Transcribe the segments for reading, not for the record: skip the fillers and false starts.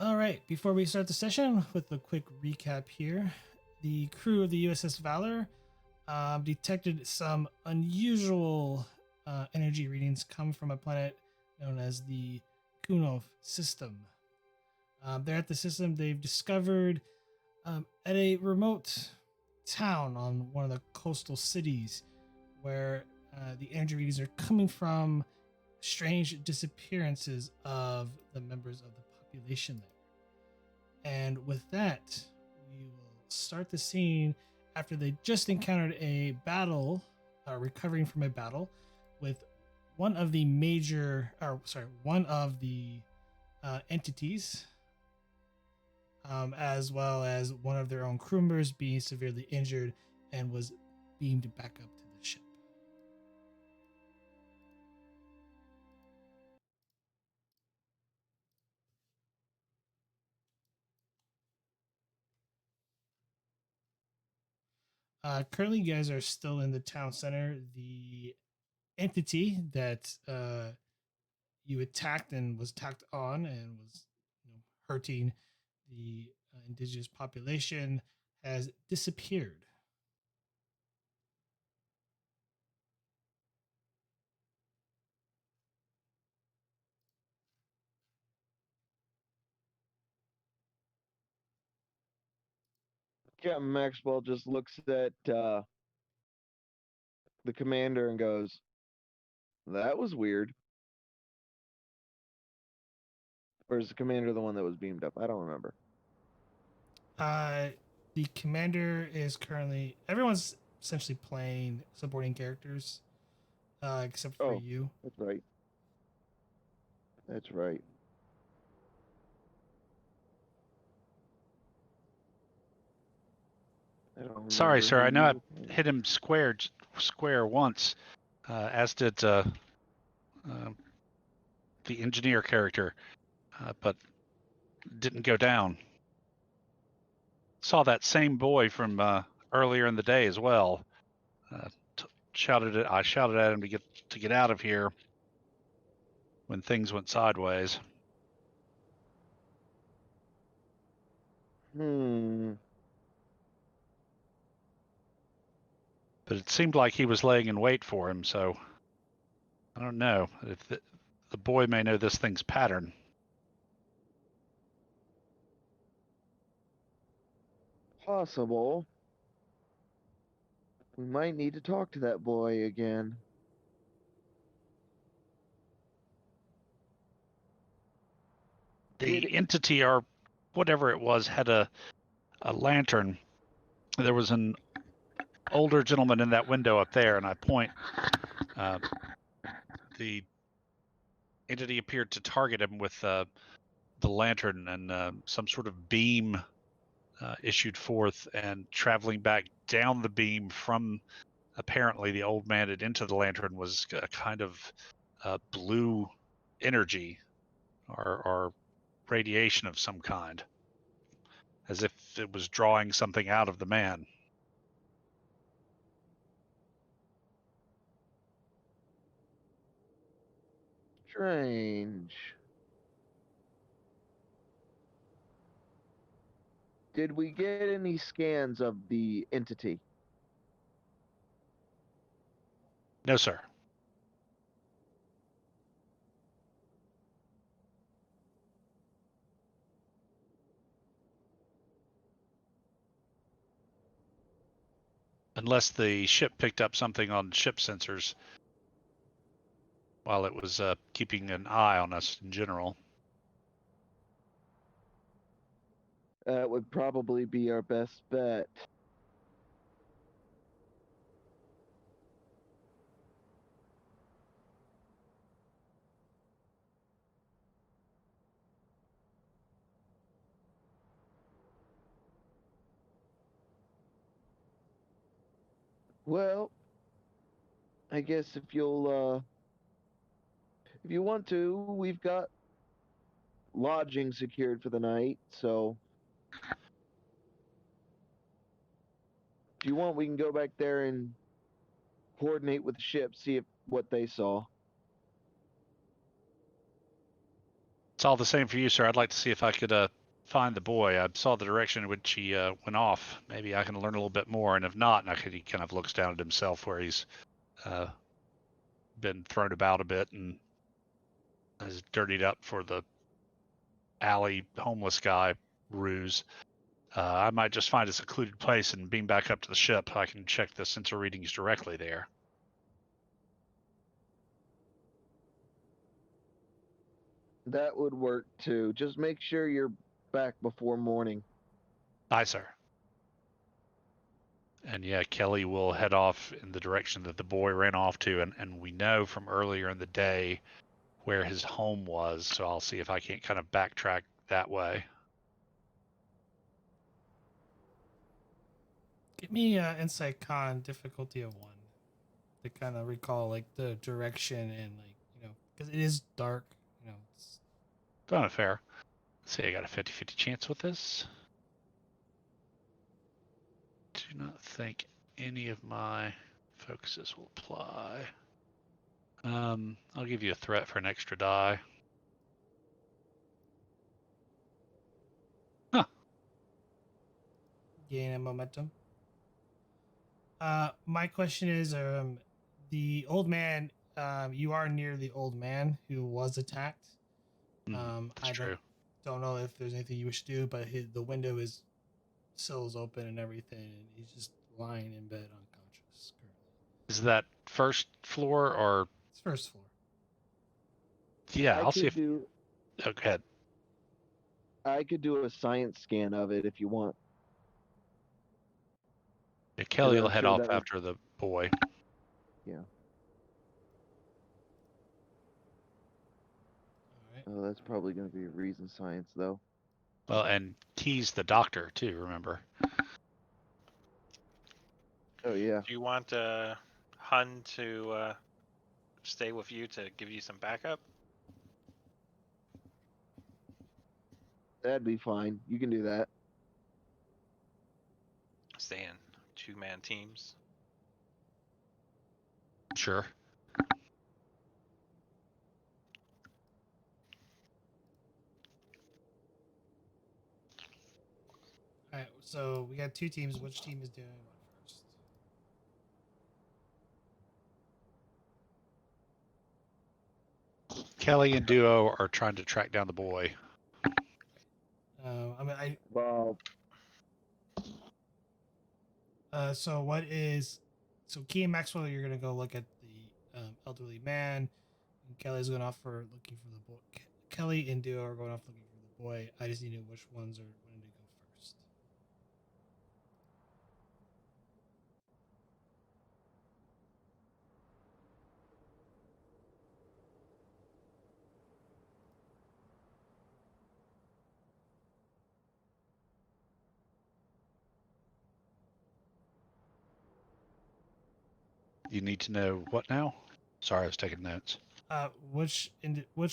All right, before we start the session, with a quick recap here, the crew of the USS Valor detected some unusual energy readings come from a planet known as the Kunov system. There at the system, they've discovered at a remote town on one of the coastal cities where the energy readings are coming from strange disappearances of the members of the population there. And with that, we will start the scene after they just encountered a battle, recovering from a battle with one of the entities, as well as one of their own crew members being severely injured and was beamed back up to the ship. Currently, you guys are still in the town center. The entity that you attacked and was attacked on and was hurting the indigenous population has disappeared. Captain Maxwell just looks at the commander and goes, "That was weird." Or is the commander the one that was beamed up? I don't remember. Uh, the commander is currently everyone's essentially playing supporting characters, except for Oh, you. that's right. That's right. I don't Sorry, remember sir. who I know you I were. hit him square once, as did the engineer character, but didn't go down. Saw that same boy from earlier in the day as well. I shouted at him to get out of here when things went sideways. But it seemed like he was laying in wait for him, so I don't know if the boy may know this thing's pattern. Possible. We might need to talk to that boy again. The entity, or whatever it was, had a lantern. There was an older gentleman in that window up there, and I point. The entity appeared to target him with the lantern, and some sort of beam issued forth, and traveling back down the beam from apparently the old man and into the lantern was a kind of blue energy or radiation of some kind, as if it was drawing something out of the man. Strange. Did we get any scans of the entity? No, sir. Unless the ship picked up something on ship sensors while it was keeping an eye on us in general. That would probably be our best bet. Well, I guess if you want to, we've got lodging secured for the night, so if you want, we can go back there and coordinate with the ship, see what they saw. It's all the same for you, sir. I'd like to see if I could find the boy. I saw the direction in which he went off. Maybe I can learn a little bit more, and if not, he kind of looks down at himself where he's been thrown about a bit and is dirtied up for the alley homeless guy ruse. I might just find a secluded place and beam back up to the ship. I can check the sensor readings directly there. That would work too. Just make sure you're back before morning. Aye, sir. And yeah, Kelly will head off in the direction that the boy ran off to, and we know from earlier in the day where his home was, so I'll see if I can't kind of backtrack that way. Give me insight con difficulty of 1 to kind of recall like the direction and like because it is dark. It's... Not fair. Let's see, I got a 50-50 chance with this. Do not think any of my focuses will apply. I'll give you a threat for an extra die. Huh. Gain a momentum. My question is, the old man. You are near the old man who was attacked. That's true. Don't know if there's anything you wish to do, but the window is sills open and everything, and he's just lying in bed unconscious currently. Is that first floor or? It's first floor. Yeah, I'll see if. Do, Oh, go ahead. I could do a science scan of it if you want. Yeah, Kelly will I'm head sure off that would- after the boy. Yeah. All right. Oh, that's probably going to be reason science, though. Well, and he's the doctor too, remember? Oh, yeah. Do you want Hun to stay with you to give you some backup? That'd be fine. You can do that. Stay in 2-man teams. Sure. All right. So we got 2 teams. Which team is doing what first? Kelly and Duo are trying to track down the boy. Well, So what is? So Key and Maxwell, you're gonna go look at the elderly man. And Kelly's going off for looking for the boy. Kelly and Duo are going off looking for the boy. I just need to know which ones are wanting to go first. You need to know what now? Sorry, I was taking notes. Which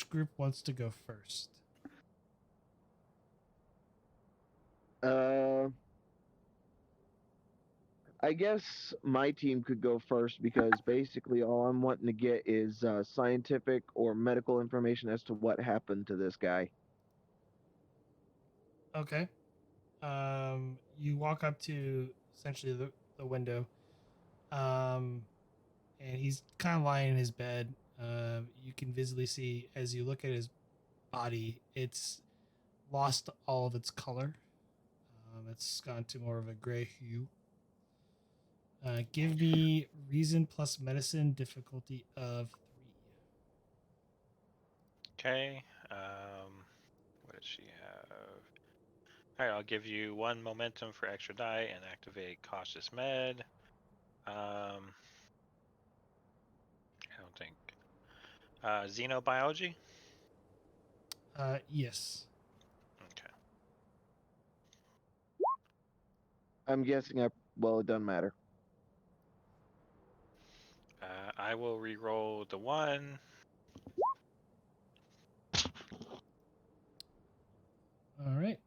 group wants to go first? I guess my team could go first because basically all I'm wanting to get is scientific or medical information as to what happened to this guy. Okay. You walk up to essentially the window. And he's kind of lying in his bed. You can visibly see as you look at his body, it's lost all of its color. It's gone to more of a gray hue. Give me reason plus medicine difficulty of 3. Okay. What does she have? All right, I'll give you 1 momentum for extra die and activate cautious med. I don't think. Xenobiology? Yes. Okay. I'm guessing well, it doesn't matter. I will re-roll the 1. All right.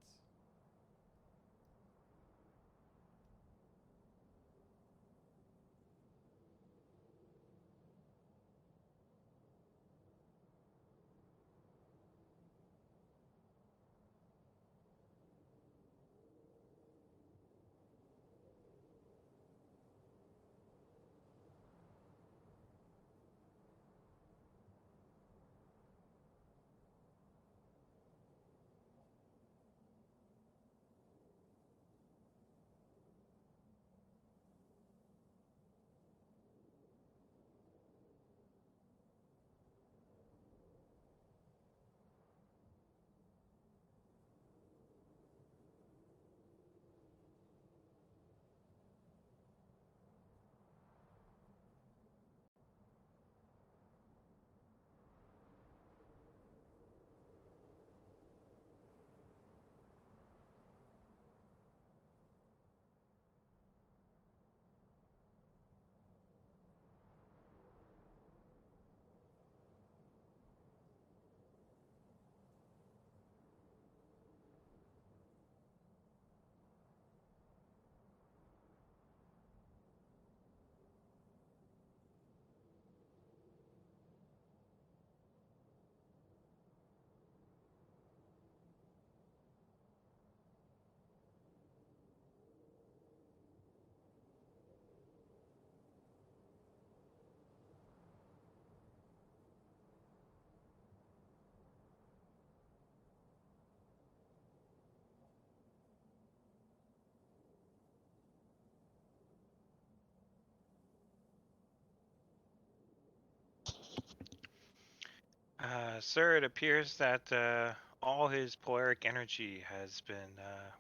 Sir, it appears that all his polaric energy has been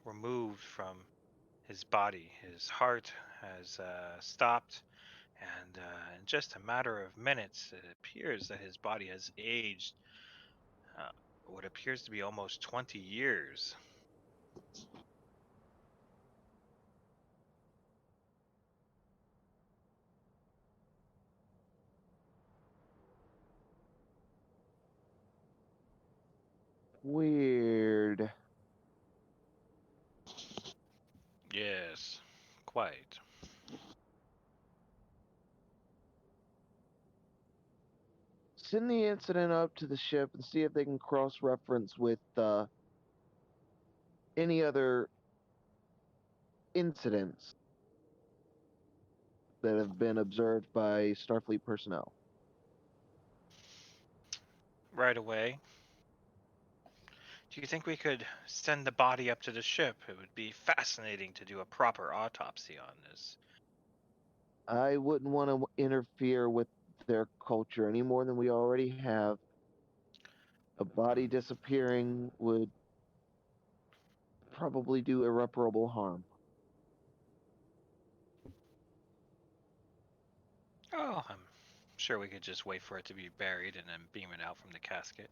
removed from his body. His heart has stopped, and in just a matter of minutes, it appears that his body has aged uh, what appears to be almost 20 years. Weird. Yes, quite. Send the incident up to the ship and see if they can cross-reference with any other incidents that have been observed by Starfleet personnel. Right away. Do you think we could send the body up to the ship? It would be fascinating to do a proper autopsy on this. I wouldn't want to interfere with their culture any more than we already have. A body disappearing would probably do irreparable harm. Oh, I'm sure we could just wait for it to be buried and then beam it out from the casket.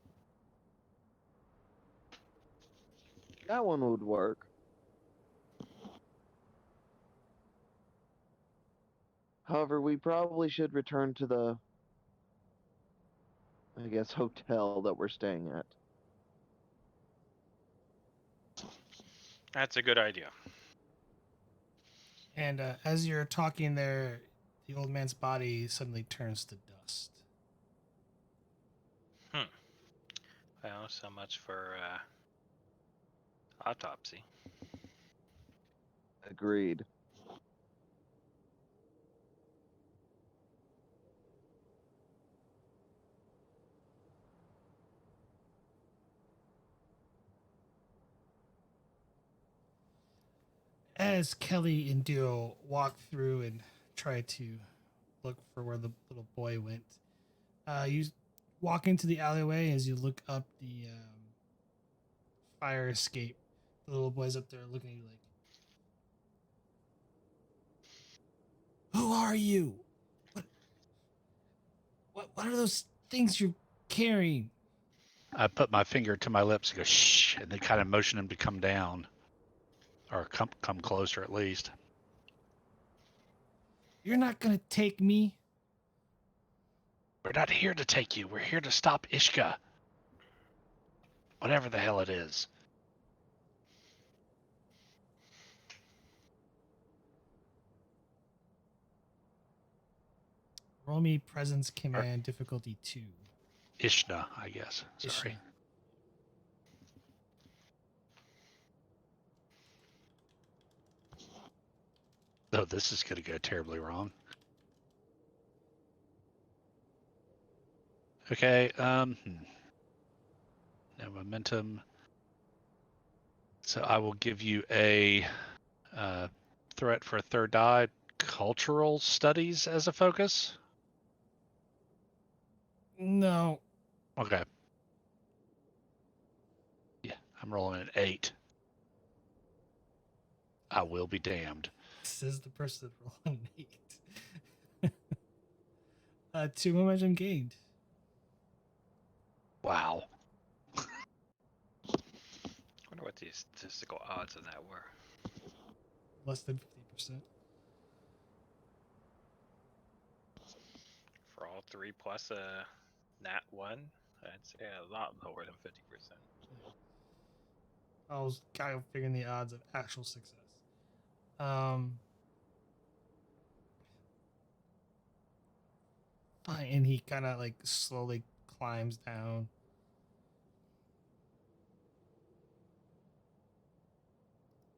That one would work. However, we probably should return to the, I guess, hotel that we're staying at. That's a good idea. And as you're talking there, the old man's body suddenly turns to dust. Well, so much for autopsy. Agreed. As Kelly and Duo walk through and try to look for where the little boy went, you walk into the alleyway. As you look up the fire escape, the little boy's up there looking at you like, "Who are you? What are those things you're carrying?" I put my finger to my lips and go, shh, and then kind of motion him to come down. Or come closer at least. "You're not gonna take me." We're not here to take you. We're here to stop Ishka. Whatever the hell it is. Roll me presence command difficulty 2. Ishna, I guess. Sorry. Ishna. Oh, this is going to go terribly wrong. Okay. No momentum. So I will give you a threat for a third die. Cultural studies as a focus. No. Okay. Yeah, I'm rolling an 8. I will be damned. Says the person rolling an 8. 2 momentum gained. Wow. Wonder what the statistical odds of that were. Less than 50%. For all three plus a nat 1, I'd say a lot lower than 50%. I was kind of figuring the odds of actual success. Fine, and he kind of like slowly climbs down.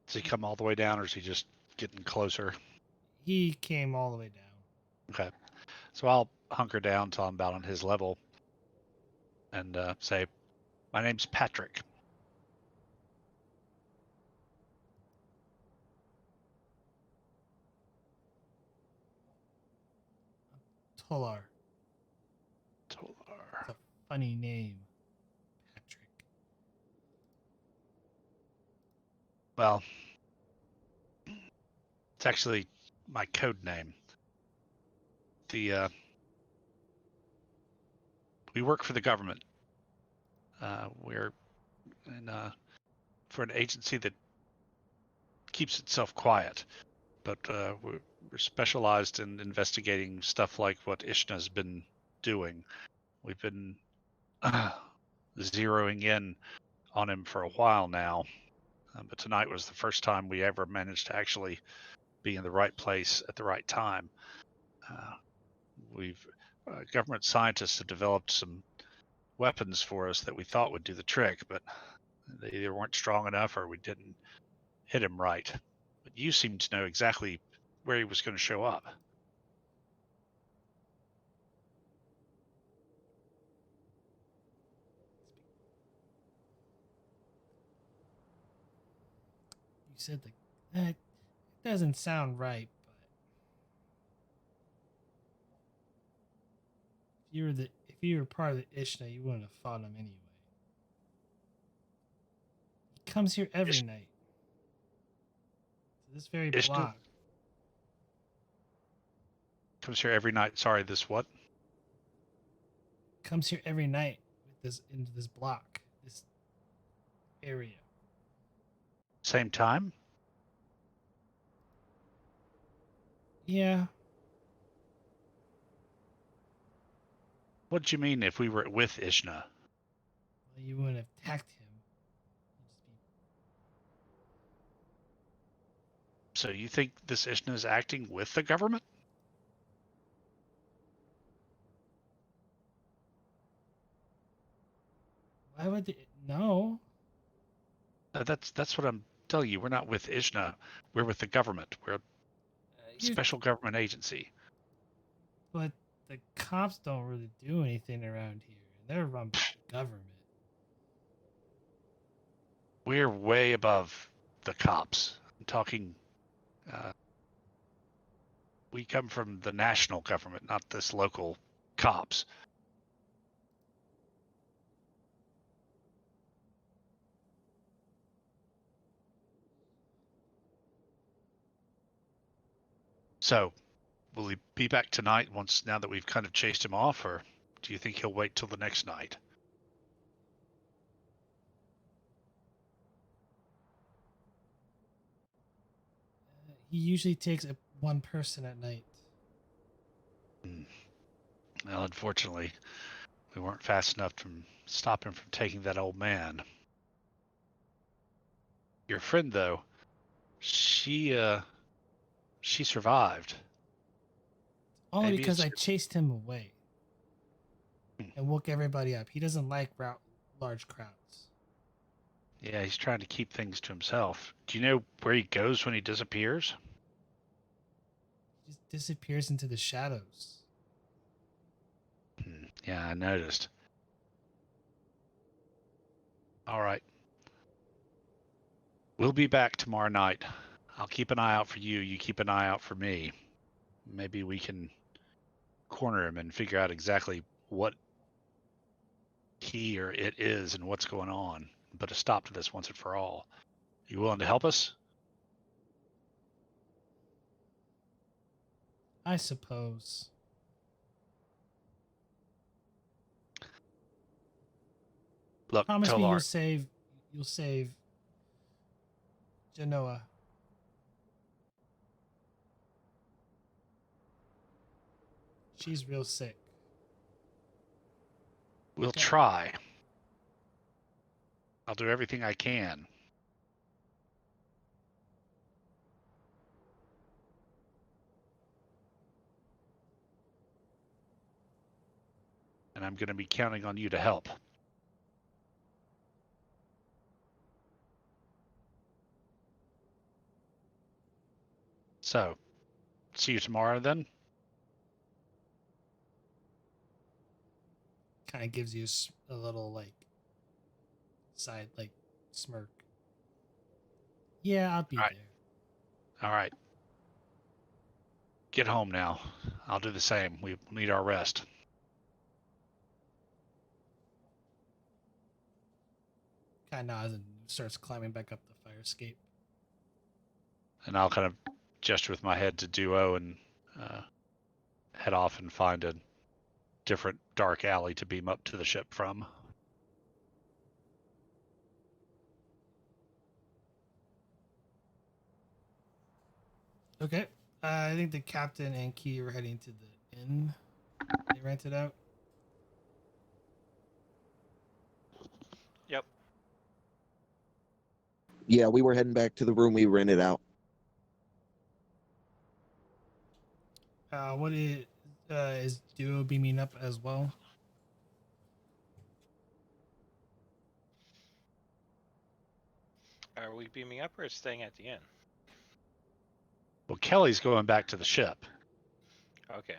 Does he come all the way down, or is he just getting closer? He came all the way down. Okay. So I'll hunker down until I'm about on his level and say, my name's Patrick. Tolar. Tolar. It's a funny name, Patrick. Well, it's actually my code name. We work for the government. We're for an agency that keeps itself quiet, but we're specialized in investigating stuff like what Ishna's been doing. We've been zeroing in on him for a while now, but tonight was the first time we ever managed to actually be in the right place at the right time. We've government scientists have developed some weapons for us that we thought would do the trick, but they either weren't strong enough or we didn't hit him right. But you seem to know exactly where he was going to show up. You said that doesn't sound right, but if you were part of the Ishna, you wouldn't have fought him anyway. He comes here every night. To this very Ishna block. comes here every night. Sorry, this what? Comes here every night into this block, this area. Same time? Yeah. What did you mean if we were with Ishna? Well, you wouldn't have attacked him. So you think this Ishna is acting with the government? Why would they? No. That's what I'm telling you. We're not with Ishna. We're with the government. We're a special government agency. But the cops don't really do anything around here. They're run by the government. We're way above the cops. I'm talking. We come from the national government, not this local cops. So, will he be back tonight now that we've kind of chased him off, or do you think he'll wait till the next night? He usually takes one person at night. Well, unfortunately, we weren't fast enough to stop him from taking that old man. Your friend, though, she survived. Only Maybe because it's I chased him away and woke everybody up. He doesn't like large crowds. Yeah, he's trying to keep things to himself. Do you know where he goes when he disappears? He just disappears into the shadows. Yeah, I noticed. All right. We'll be back tomorrow night. I'll keep an eye out for you. You keep an eye out for me. Maybe we can corner him and figure out exactly what he or it is and what's going on. Put a stop to this once and for all. You willing to help us? I suppose. Look, Promise me Tolar, you'll save Genoa. She's real sick. we'll try. I'll do everything I can. And I'm going to be counting on you to help. So, see you tomorrow then? Kind of gives you a little side smirk. Yeah, I'll be there. All right. Get home now. I'll do the same. We need our rest. kind of nods and starts climbing back up the fire escape. And I'll kind of gesture with my head to Duo and head off and find a different dark alley to beam up to the ship from. Okay. I think the captain and Key are heading to the inn they rented out. Yep. Yeah, we were heading back to the room we rented out. What is Duo beaming up as well? Are we beaming up or staying at the inn? Well, Kelly's going back to the ship. Okay.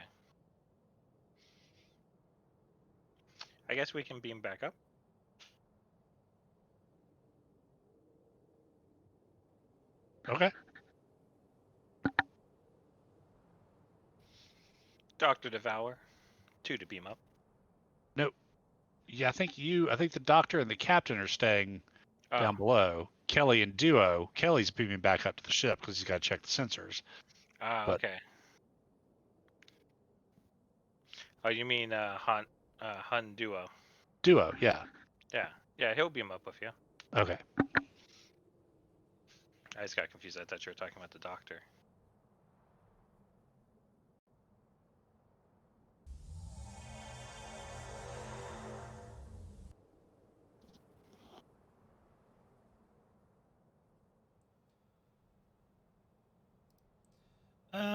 I guess we can beam back up. Okay. Dr. Devour, 2 to beam up. Nope. Yeah, I think the doctor and the captain are staying down below. Kelly and Duo. Kelly's beaming back up to the ship because he's got to check the sensors. But- Okay. Oh, you mean Hun Duo? Duo, yeah. Yeah, he'll beam up with you. Okay. I just got confused. I thought you were talking about the doctor.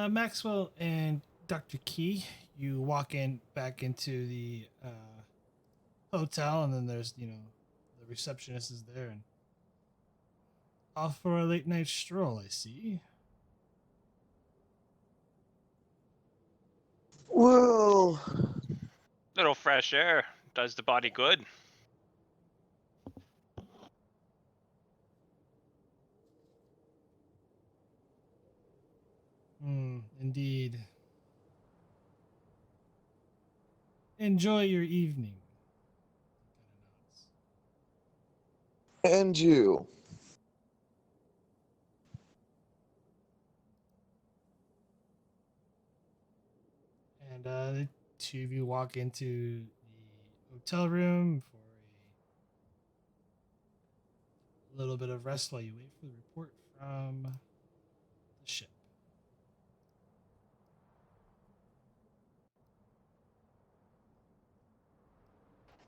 Maxwell and Dr. Key, you walk in back into the hotel, and then there's the receptionist is there and off for a late night stroll. I see. Well, Little fresh air does the body good. Indeed. Enjoy your evening. and you. And the two of you walk into the hotel room for a little bit of rest while you wait for the report from the ship.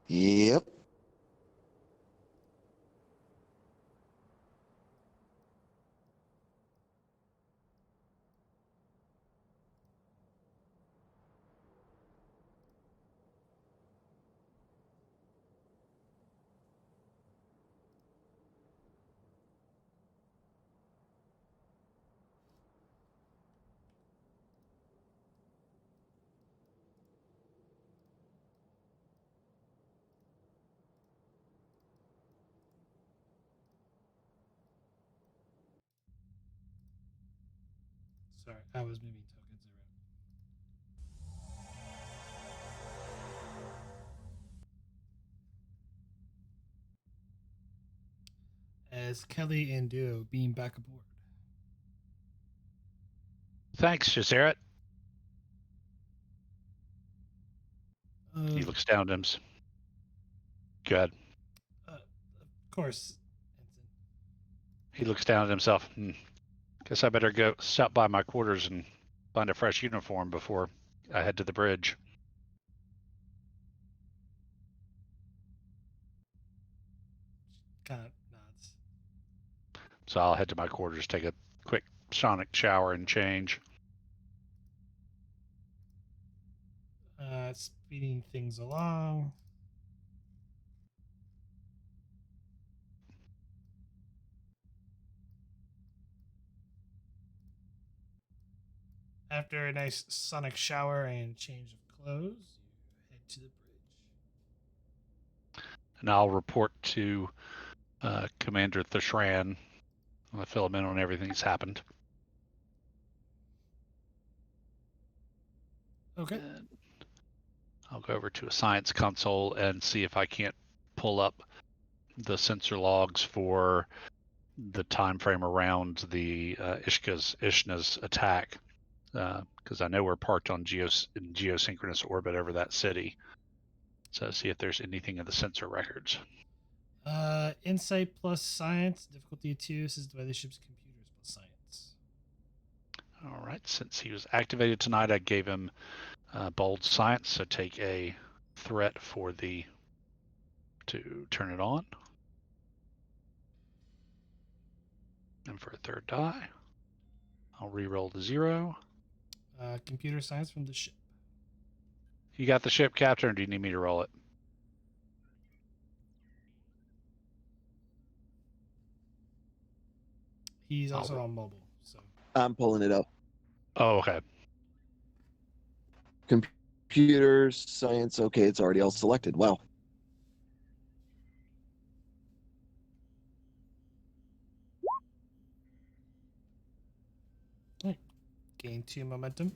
Yep. Sorry, I was moving tokens around. As Kelly and Duo beam back aboard. Thanks, Shazeret. He Of looks down at him. Good. course, Ensign. He looks down at himself. Guess I better go stop by my quarters and find a fresh uniform before I head to the bridge. Kind of nods. So I'll head to my quarters, take a quick sonic shower and change. Speeding things along. After a nice sonic shower and change of clothes, you head to the bridge. And I'll report to Commander Thashran. I'll fill him in on everything that's happened. Okay. And I'll go over to a science console and see if I can't pull up the sensor logs for the time frame around the Ishna's attack, because I know we're parked on in geosynchronous orbit over that city. So see if there's anything in the sensor records. Insight plus science, difficulty 2. This is the way the ship's computers plus science. All right, since he was activated tonight, I gave him bold science, so take a threat to turn it on. And for a third die, I'll re-roll the 0. Computer science from the ship. You got the ship, Captain, or do you need me to roll it? He's also on mobile, so I'm pulling it up. Oh, okay. Computers, science. Okay, it's already all selected. Wow. gain 2 momentum.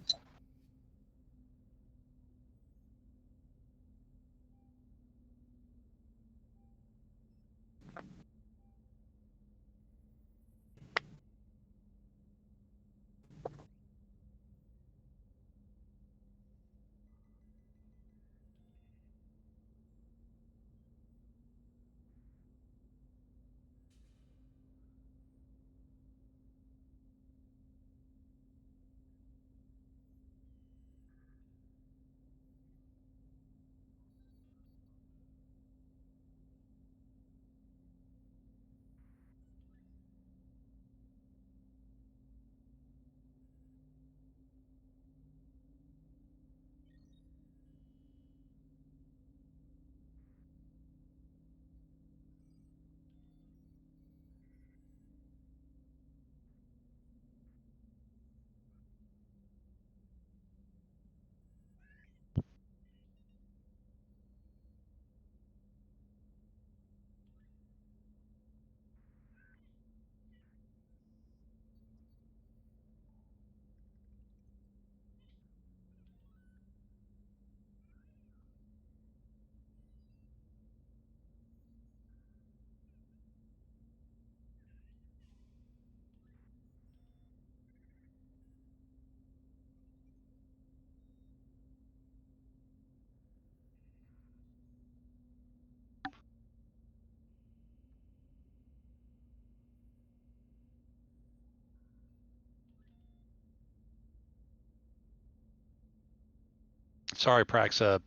Sorry, Prax.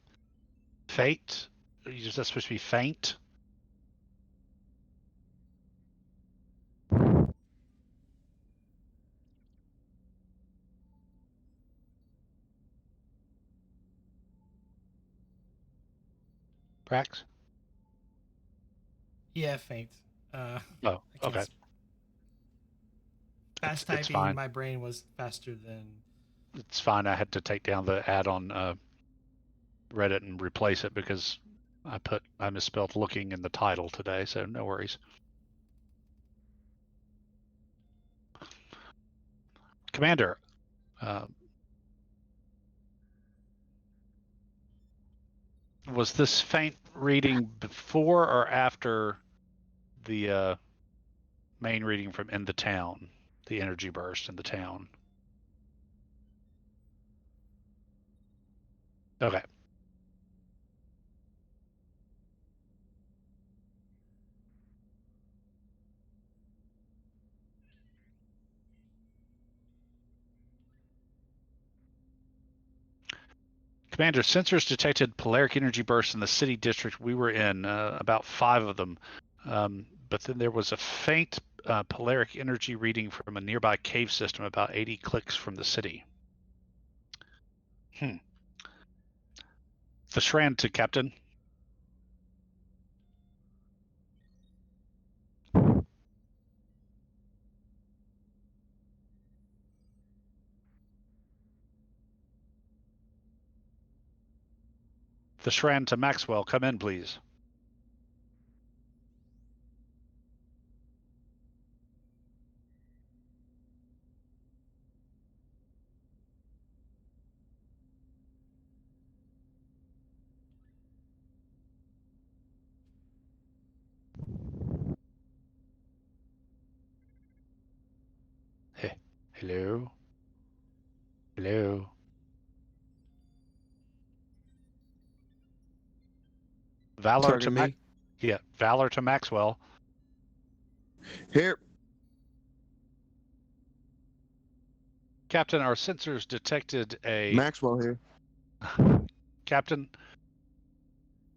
Fate? Is that supposed to be faint? Prax? Yeah, faint. Oh, I can't okay. Fast It's typing, fine. my brain was faster than. It's fine. I had to take down the ad on Reddit and replace it because I misspelled looking in the title today, so no worries. Commander, was this faint reading before or after the main reading from In the Town, the energy burst in the town? Okay. Commander, sensors detected polaric energy bursts in the city district we were in, about 5 of them. But then there was a faint polaric energy reading from a nearby cave system about 80 clicks from the city. The Shran to Captain. The Shran to Maxwell. Come in, please. Hello? Hello? Valor Talking to to me? Yeah, Valor to Maxwell. Here. Captain, our sensors detected a... Maxwell here. Captain,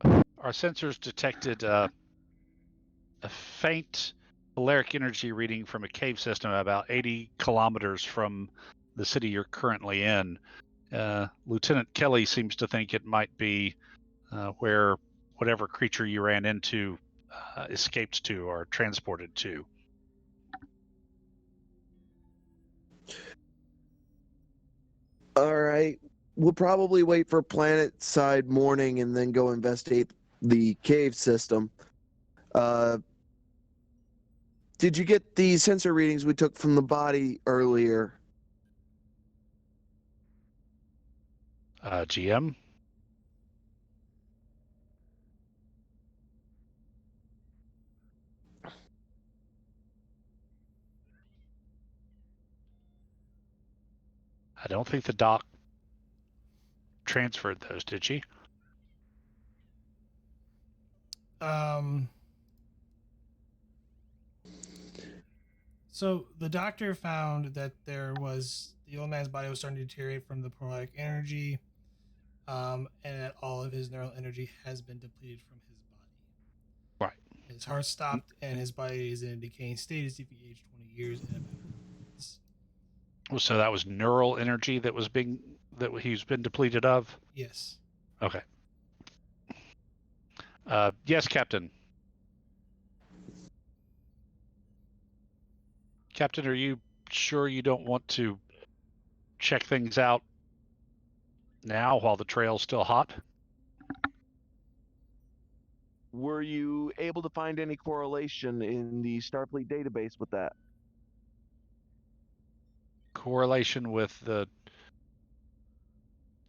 our sensors detected a faint polaric energy reading from a cave system about 80 kilometers from the city you're currently in. Lieutenant Kelly seems to think it might be where whatever creature you ran into escaped to or transported to. All right. We'll probably wait for planet side morning and then go investigate the cave system. Did you get the sensor readings we took from the body earlier? GM? I don't think the doc transferred those, did she? So the doctor found that the old man's body was starting to deteriorate from the polaric energy, and that all of his neural energy has been depleted from his body. Right. His heart stopped, and his body is in a decaying state as if he aged 20 years in a matter of months. So that was neural energy that he's been depleted of? Yes. Okay. Yes, Captain. Captain, are you sure you don't want to check things out now while the trail's still hot? Were you able to find any correlation in the Starfleet database with that? Correlation with the...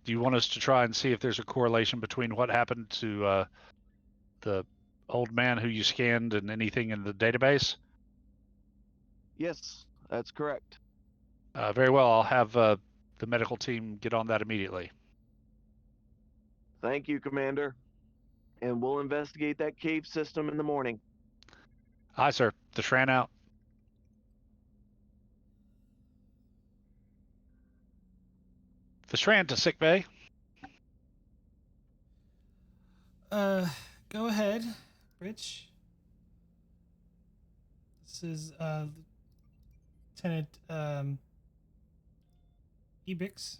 Do you want us to try and see if there's a correlation between what happened to the old man who you scanned and anything in the database? Yes, that's correct. Very well. I'll have the medical team get on that immediately. Thank you, Commander. And we'll investigate that cave system in the morning. Aye, sir. The Shran out. The Shran to sick bay. Go ahead, Rich. This is Lieutenant Ebix.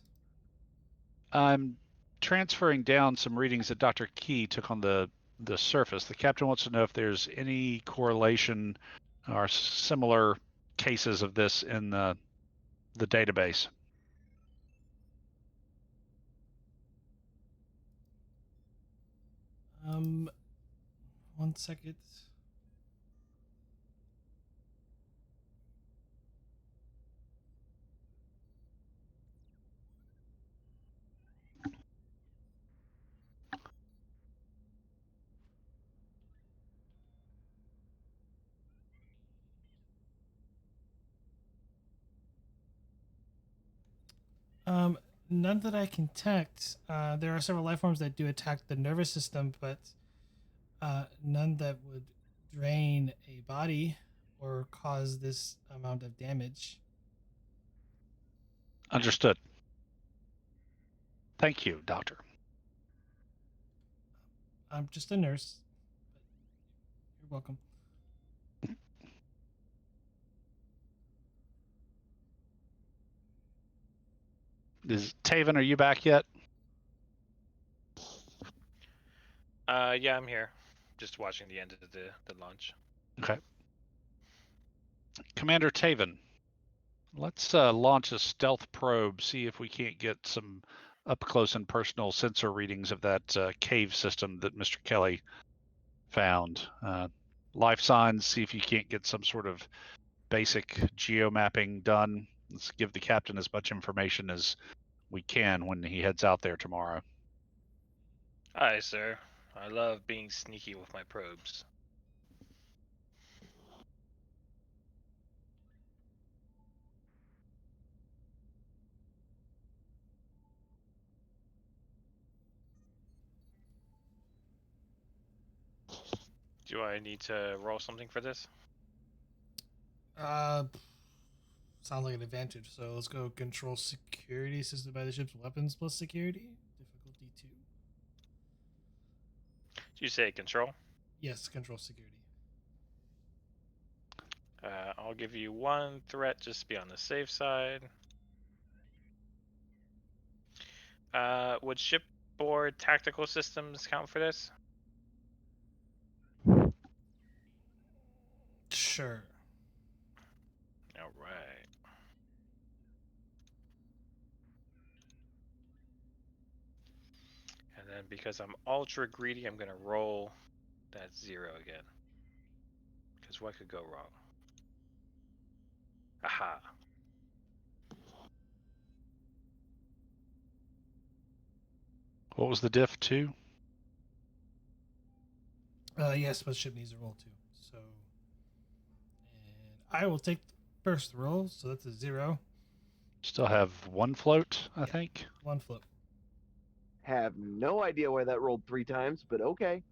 I'm transferring down some readings that Dr. Key took on the surface. The captain wants to know if there's any correlation or similar cases of this in the database. One second. None that I can detect. There are several life forms that do attack the nervous system, but none that would drain a body or cause this amount of damage. Understood. Thank you, Doctor. I'm just a nurse. You're welcome. Taven, are you back yet? Yeah, I'm here. Just watching the end of the launch. Okay. Commander Taven, let's launch a stealth probe, see if we can't get some up-close and personal sensor readings of that cave system that Mr. Kelly found. Life signs, see if you can't get some sort of basic geomapping done. Let's give the captain as much information as we can when he heads out there tomorrow. Aye, sir. I love being sneaky with my probes. Do I need to roll something for this? Sounds like an advantage. So let's go control security assisted by the ship's weapons plus security. Difficulty 2. Did you say control? Yes, control security. I'll give you 1 threat just to be on the safe side. Would shipboard tactical systems count for this? Sure. All right. And then because I'm ultra greedy, I'm going to roll that 0 again. Because what could go wrong? Aha. What was the diff 2? Yes, but ship needs a roll too. So, and I will take the first roll. So that's a 0. Still have 1 float, I think. 1 flip. Have no idea why that rolled 3 times, but okay.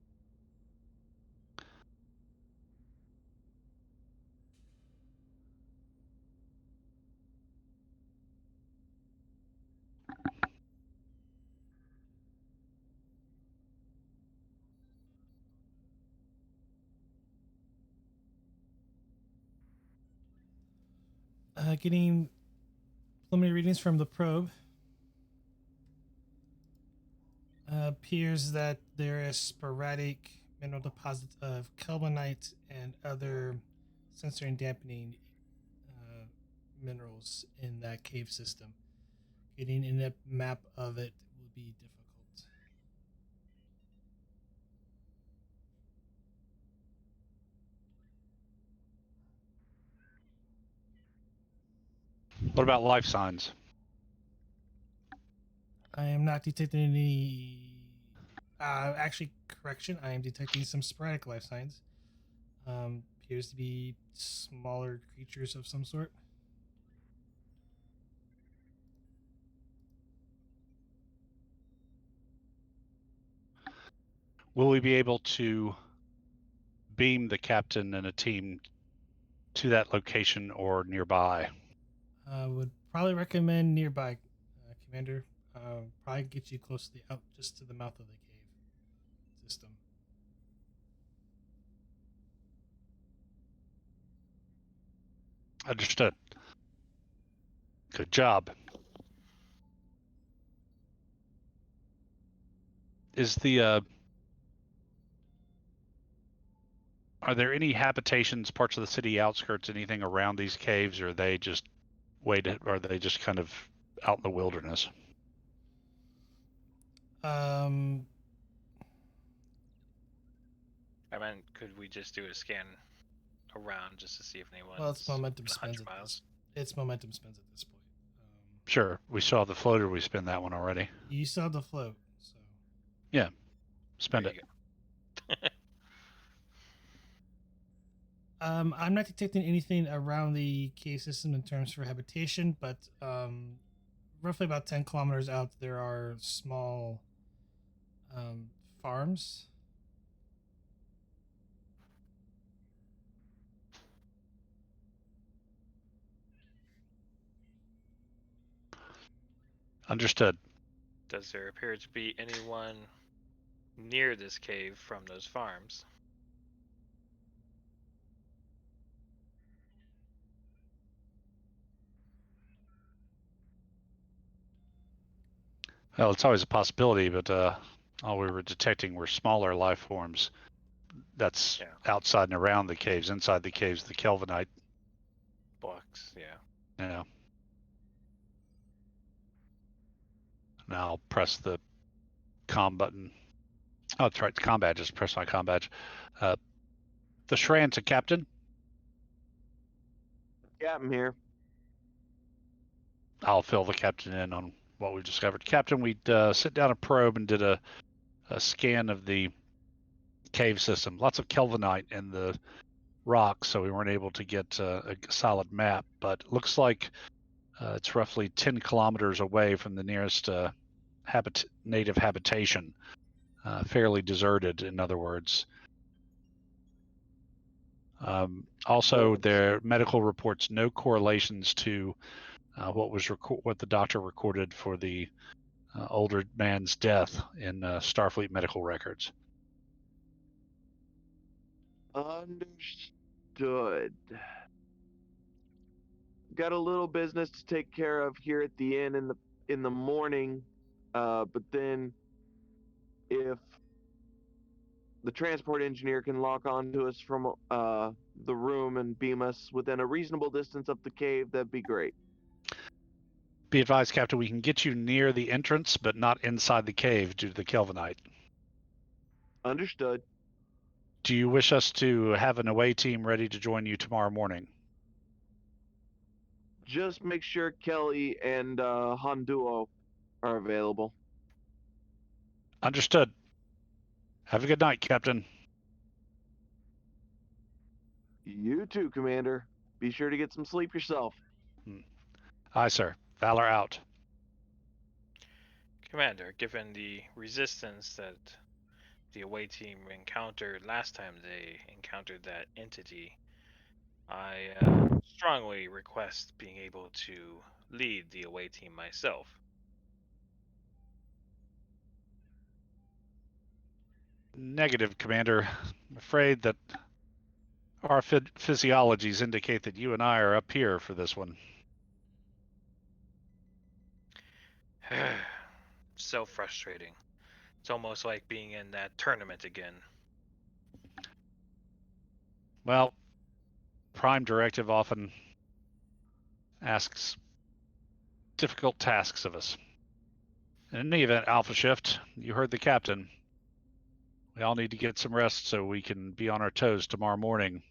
Getting preliminary readings from the probe. Appears that there is sporadic mineral deposits of kelvinite and other sensory and dampening minerals in that cave system. Getting in a map of it will be difficult. What about life signs? I am not detecting any. Actually, correction. I am detecting some sporadic life signs. Appears to be smaller creatures of some sort. Will we be able to beam the captain and a team to that location or nearby? Would probably recommend nearby, Commander. Probably get you close to just to the mouth of the cave system. Understood. Good job. Is the are there any habitations, parts of the city outskirts, anything around these caves, or are they just are they just kind of out in the wilderness? Um, I mean, could we just do a scan around just to see if anyone's well, it's momentum 100 spends at miles? It's momentum spends at this point. Sure. We saw the floater. We spent that one already. You saw the float, so Yeah. Spend There it. you go. I'm not detecting anything around the cave system in terms for habitation, but roughly about 10 kilometers out, there are small farms. Understood. Does there appear to be anyone near this cave from those farms? Well, it's always a possibility, but all we were detecting were smaller life forms. That's outside and around the caves. Inside the caves, the Kelvinite Blocks, yeah. Yeah. Now I'll press the comm button. Oh, that's right. The comm badge. Just press my comm badge. The Shran to Captain. Yeah, I'm here. I'll fill the captain in on what we've discovered. Captain, we sent down a probe and did a scan of the cave system. Lots of kelvinite in the rocks, so we weren't able to get a solid map. But it looks like it's roughly 10 kilometers away from the nearest native habitation. Fairly deserted, in other words. Also, Good. their medical reports no correlations to what the doctor recorded for the older man's death in Starfleet medical records. Understood. Got a little business to take care of here at the inn in the morning, but then if the transport engineer can lock on to us from the room and beam us within a reasonable distance up the cave, that'd be great. Be advised, Captain, we can get you near the entrance, but not inside the cave due to the Kelvinite. Understood. Do you wish us to have an away team ready to join you tomorrow morning? Just make sure Kelly and Honduo are available. Understood. Have a good night, Captain. You too, Commander. Be sure to get some sleep yourself. Aye, sir. Valor out. Commander, given the resistance that the away team encountered last time they encountered that entity, I strongly request being able to lead the away team myself. Negative, Commander. I'm afraid that our physiologies indicate that you and I are up here for this one. So frustrating. It's almost like being in that tournament again. Well, Prime Directive often asks difficult tasks of us. In any event, Alpha Shift, you heard the captain. We all need to get some rest so we can be on our toes tomorrow morning.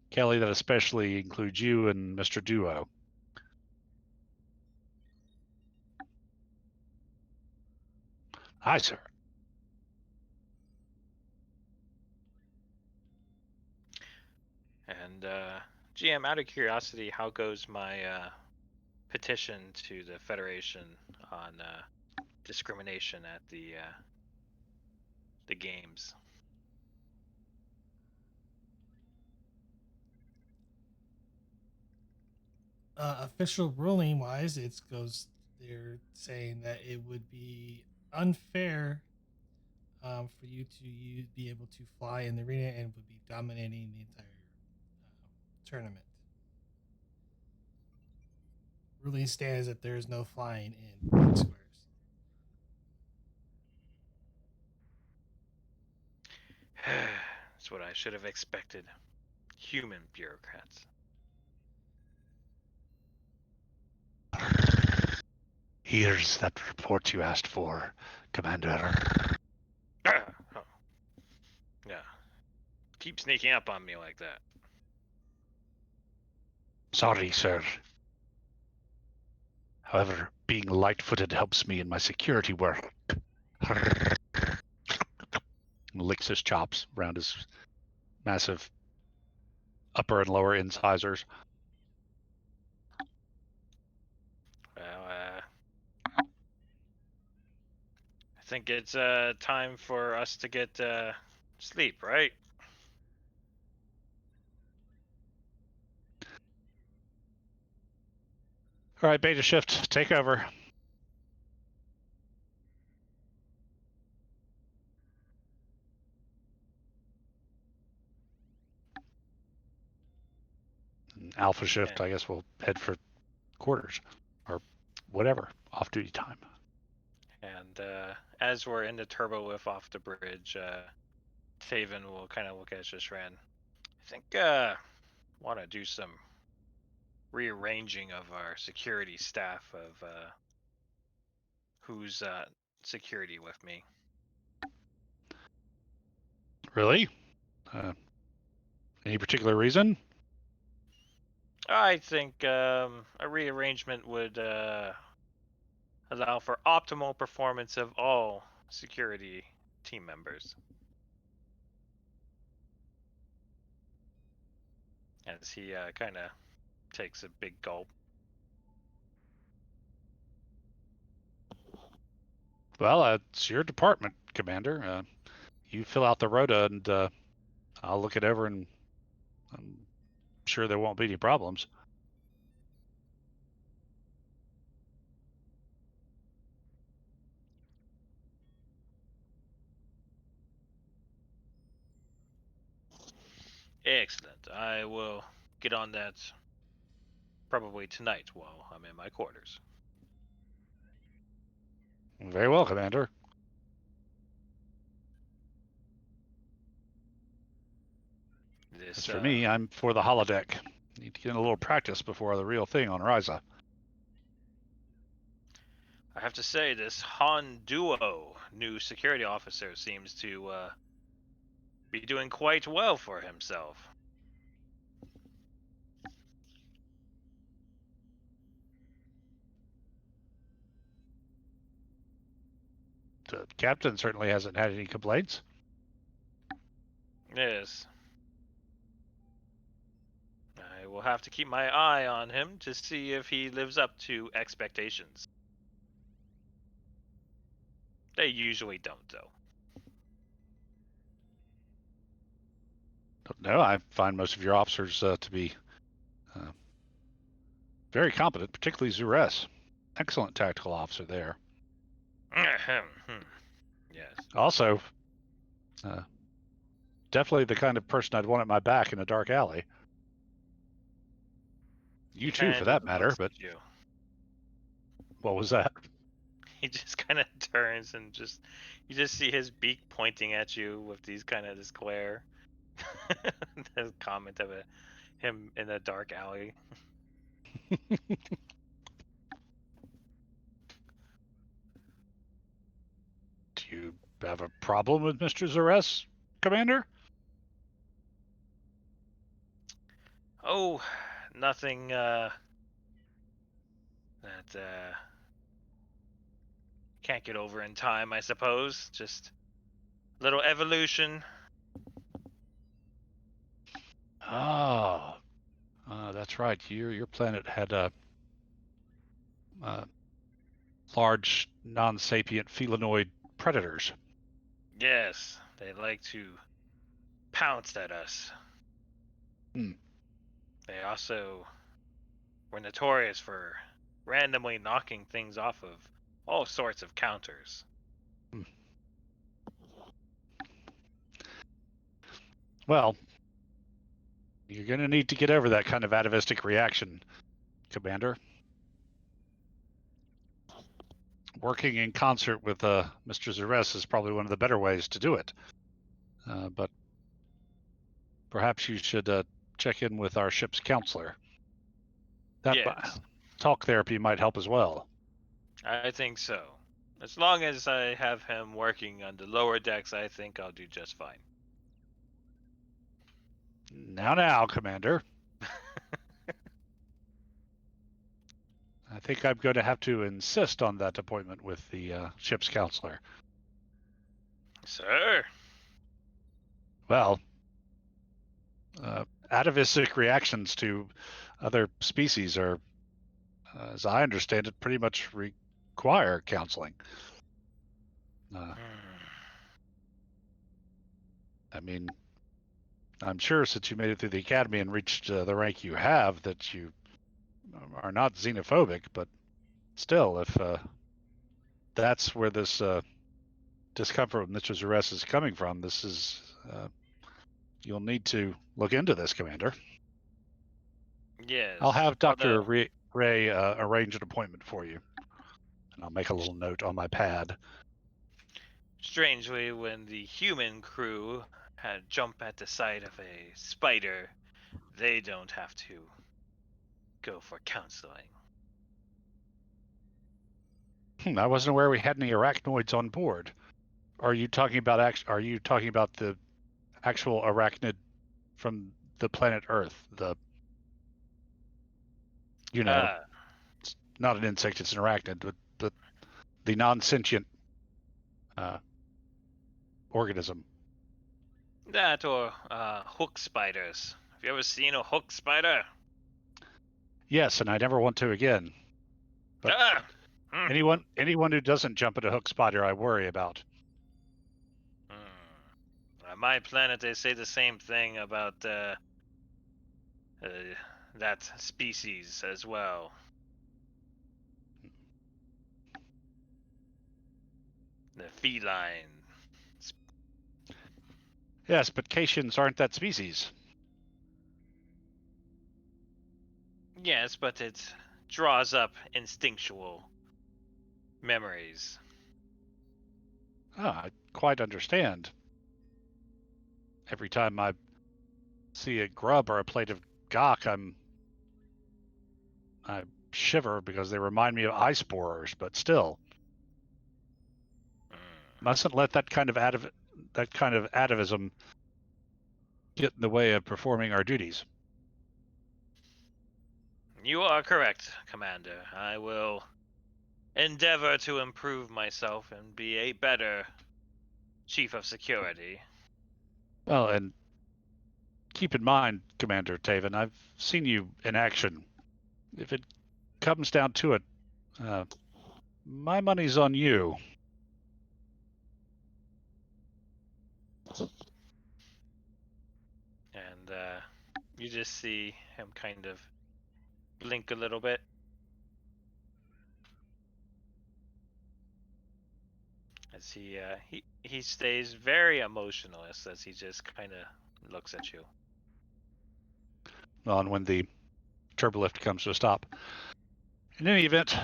Kelly, that especially includes you and Mr. Duo. Aye, sir. And GM, out of curiosity, how goes my petition to the Federation on discrimination at the games? Official ruling wise, it goes. They're saying that it would be unfair for you to be able to fly in the arena and would be dominating the entire tournament. Ruling stands that there is no flying in squares. That's what I should have expected. Human bureaucrats. Here's that report you asked for, Commander. Oh. Yeah. Keep sneaking up on me like that. Sorry, sir. However, being light-footed helps me in my security work. Licks his chops around his massive upper and lower incisors. Well, I think it's time for us to get sleep, right? All right, Beta Shift, take over. Alpha Shift, I guess we'll head for quarters or whatever, off-duty time. And as we're in the turbo lift off the bridge, Taven will kind of look at Shishran. I think want to do some rearranging of our security staff of who's security with me. Really? Any particular reason? I think a rearrangement would allow for optimal performance of all security team members. As he kind of takes a big gulp. Well, it's your department, Commander. You fill out the rota, and I'll look it over and sure there won't be any problems. Excellent. I will get on that probably tonight while I'm in my quarters. Very well, Commander. As for me, I'm for the holodeck. Need to get in a little practice before the real thing on Ryza. I have to say, this Han Duo, new security officer, seems to be doing quite well for himself. The captain certainly hasn't had any complaints. Yes. I will have to keep my eye on him to see if he lives up to expectations. They usually don't, though. No, I find most of your officers to be very competent, particularly Zures. Excellent tactical officer there. Yes. Also, definitely the kind of person I'd want at my back in a dark alley. You too, for that matter, but you. What was that? He just kind of turns and you just see his beak pointing at you with this glare. The comment of him in a dark alley. Do you have a problem with Mr. Zures, Commander? Oh, nothing that can't get over in time, I suppose. Just a little evolution. Oh, that's right. Your planet had large non-sapient felinoid predators. Yes, they like to pounce at us. They also were notorious for randomly knocking things off of all sorts of counters. Well, you're going to need to get over that kind of atavistic reaction, Commander. Working in concert with Mr. Zures is probably one of the better ways to do it. But perhaps you should check in with our ship's counselor. That Yes. Talk therapy might help as well. I think so. As long as I have him working on the lower decks, I think I'll do just fine. Now, Commander. I think I'm going to have to insist on that appointment with the ship's counselor. Sir? Well, atavistic reactions to other species are, as I understand it, pretty much require counseling. I mean, I'm sure since you made it through the academy and reached the rank you have that you are not xenophobic, but still, if that's where this discomfort with Mr. Zures is coming from, this is you'll need to look into this, Commander. Yes. I'll have Dr. Ray arrange an appointment for you, and I'll make a little note on my pad. Strangely, when the human crew had jump at the sight of a spider, they don't have to go for counseling. I wasn't aware we had any arachnoids on board. Are you talking about the actual arachnid from the planet Earth? It's not an insect; it's an arachnid, but the non-sentient organism. That or hook spiders. Have you ever seen a hook spider? Yes, and I never want to again. But anyone who doesn't jump at a hook spider, I worry about. On my planet, they say the same thing about that species as well. The feline. Yes, but Caitians aren't that species. Yes, but it draws up instinctual memories. I quite understand. Every time I see a grub or a plate of gawk, I shiver because they remind me of ice borers, but still. Mm. Mustn't let that kind of atavism get in the way of performing our duties. You are correct, Commander. I will endeavor to improve myself and be a better Chief of Security. Well, and keep in mind, Commander Taven, I've seen you in action. If it comes down to it, my money's on you. And you just see him kind of blink a little bit. As he stays very emotionless as he just kind of looks at you. On when the turbolift comes to a stop. In any event,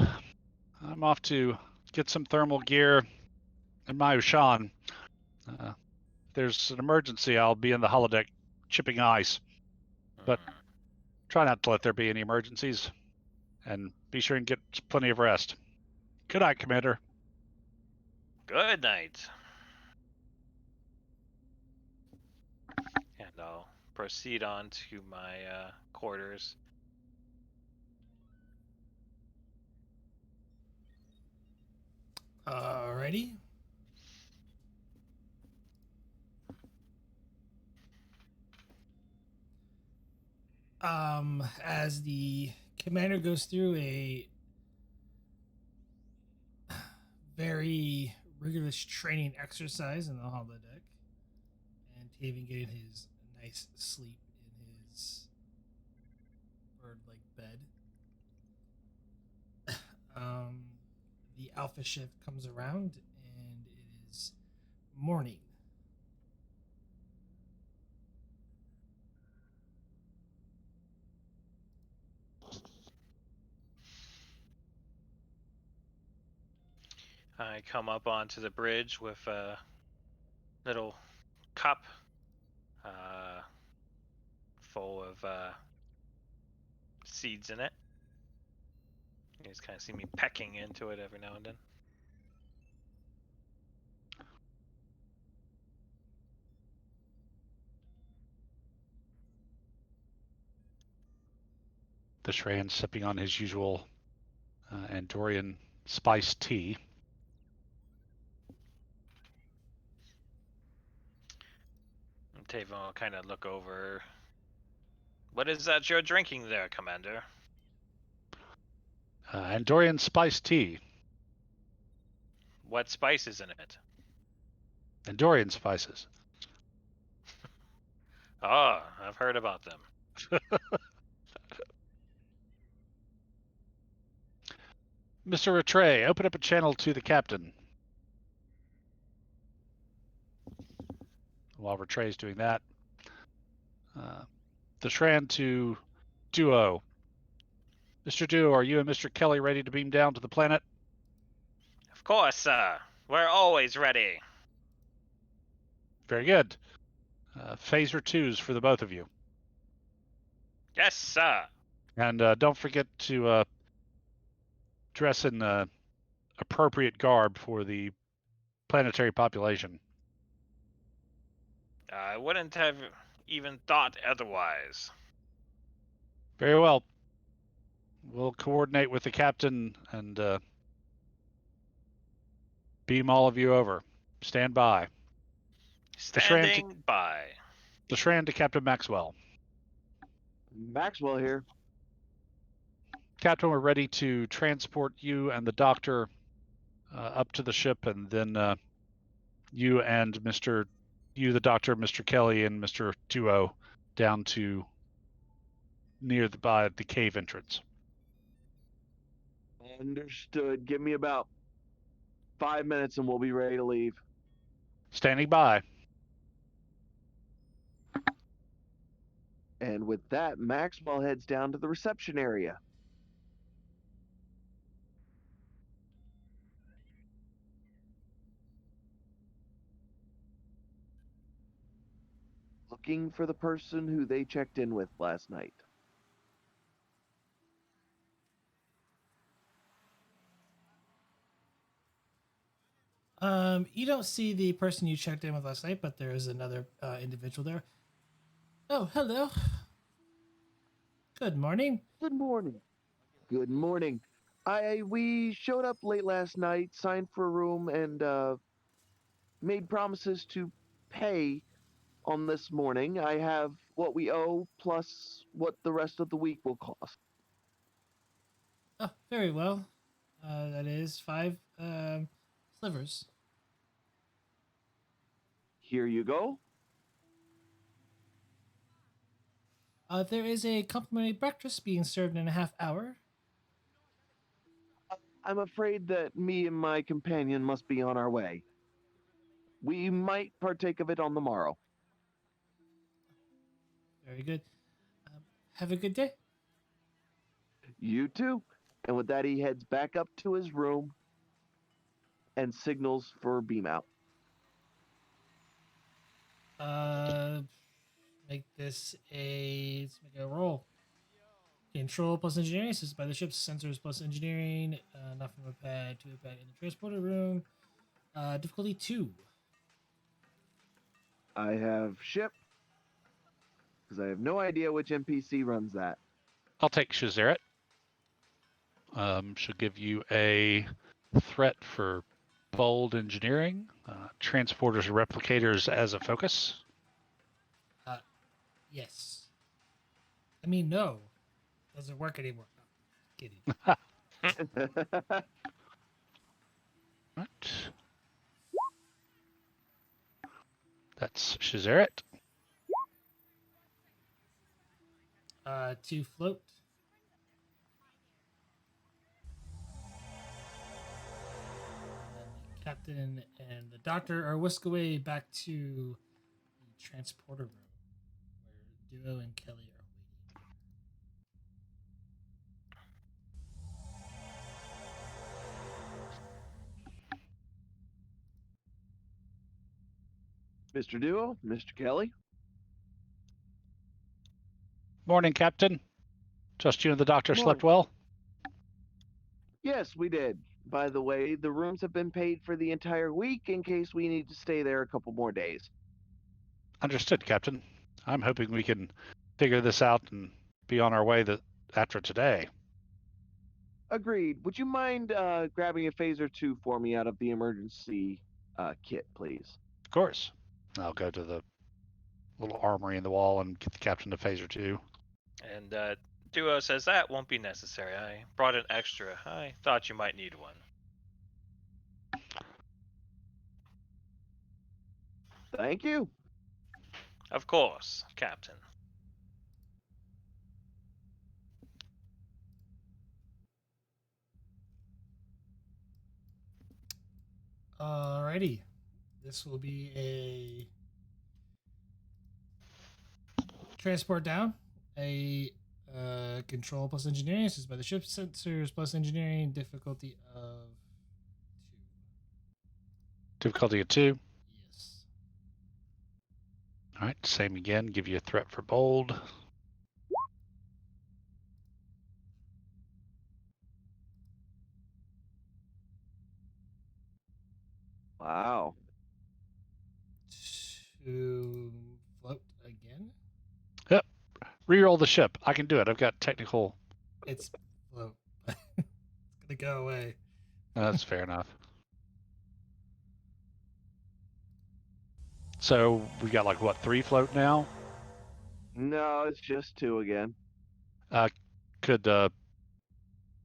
I'm off to get some thermal gear and my Ushan. If there's an emergency, I'll be in the holodeck chipping ice. But Mm. try not to let there be any emergencies. And be sure and get plenty of rest. Good night, Commander. Good night. And I'll proceed on to my quarters. Alrighty. As the commander goes through a very rigorous training exercise in the holodeck, and Taven getting his nice sleep in his bird-like bed. The alpha shift comes around, and it is morning. I come up onto the bridge with a little cup full of seeds in it. You just kind of see me pecking into it every now and then. The Shran sipping on his usual Andorian spiced tea. And Tavon will kind of look over. What is that you're drinking there, Commander? Andorian spiced tea. What spice is in it? Andorian spices. Oh, I've heard about them. Mr. Rattray, open up a channel to the captain. While Rattray's doing that, the Shran to Duo. Mr. Duo, are you and Mr. Kelly ready to beam down to the planet? Of course, sir. We're always ready. Very good. Phaser 2s for the both of you. Yes, sir. And don't forget to dress in appropriate garb for the planetary population. I wouldn't have even thought otherwise. Very well. We'll coordinate with the captain and beam all of you over. Stand by. Standing by. The Shran to Captain Maxwell. Maxwell here. Captain, we're ready to transport you and the doctor up to the ship, and then you, the doctor, Mr. Kelly, and Mr. Duo down to by the cave entrance. Understood. Give me about 5 minutes and we'll be ready to leave. Standing by. And with that, Maxwell heads down to the reception area. Looking for the person who they checked in with last night. You don't see the person you checked in with last night, but there is another individual there. Oh, hello. Good morning. Good morning. Good morning. We showed up late last night, signed for a room, and made promises to pay on this morning. I have what we owe plus what the rest of the week will cost. Oh, very well. That is 5 slivers. Here you go. There is a complimentary breakfast being served in a half hour. I'm afraid that me and my companion must be on our way. We might partake of it on the morrow. Very good. Have a good day. You too. And with that, he heads back up to his room and signals for beam out. Make this let's make a roll. Control plus engineering, assisted by the ship's sensors plus engineering, not from a pad to a pad in the transporter room. Difficulty 2. I have ship, because I have no idea which NPC runs that. I'll take Shazeret. She'll give you a threat for bold engineering, transporters and replicators as a focus. Yes. I mean, no. Doesn't work anymore. No, kidding. Right. That's Shazeret. 2 float. And the captain and the doctor are whisked away back to the transporter room where Duo and Kelly are waiting. Mr. Duo, Mr. Kelly. Morning, Captain. Trust you and the doctor Morning. slept well? Yes, we did. By the way, the rooms have been paid for the entire week in case we need to stay there a couple more days. Understood, Captain. I'm hoping we can figure this out and be on our way after today. Agreed. Would you mind grabbing a phaser 2 for me out of the emergency kit, please? Of course. I'll go to the little armory in the wall and get the captain a phaser 2. And Duo says that won't be necessary. I brought an extra. I thought you might need one. Thank you. Of course, Captain. Alrighty. This will be a transport down. A control plus engineering. This is by the ship sensors plus engineering. Difficulty of 2. Difficulty of 2. Yes. All right, same again. Give you a threat for bold. Wow. 2 float again. Yep. Reroll the ship. I can do it. I've got technical. It's float. It's gonna go away. That's fair enough. So we got like what, 3 float now? No, it's just 2 again. Could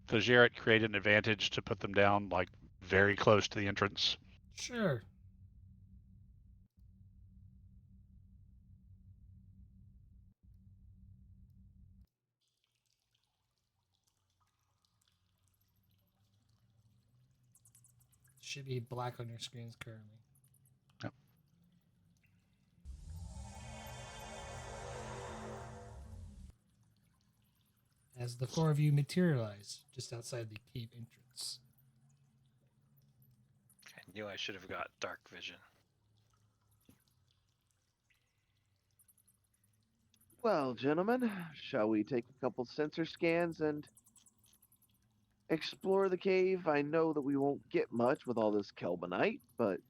Jarrett create an advantage to put them down like very close to the entrance? Sure. should be black on your screens currently. Yep. As the four of you materialize just outside the cave entrance. I knew I should have got dark vision. Well, gentlemen, shall we take a couple sensor scans and explore the cave? I know that we won't get much with all this Kelbonite, but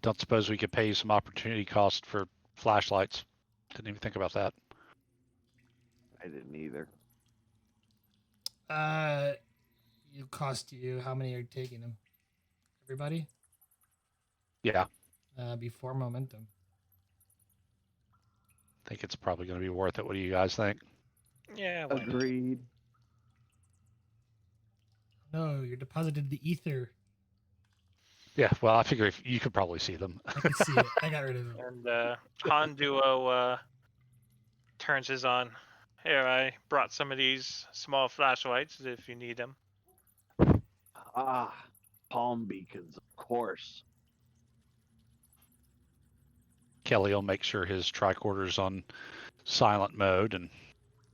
Don't suppose we could pay you some opportunity cost for flashlights? Didn't even think about that. I didn't either. It'll cost you. How many are you taking them? Everybody? Yeah, Before momentum. I think it's probably going to be worth it. What do you guys think? Yeah, why not? Agreed. No, you're deposited the ether. Yeah, well, I figure if you could probably see them. I can see it. I got rid of it. And Han Duo turns his on. Here, I brought some of these small flashlights if you need them. Ah, palm beacons, of course. Kelly will make sure his tricorder's on silent mode and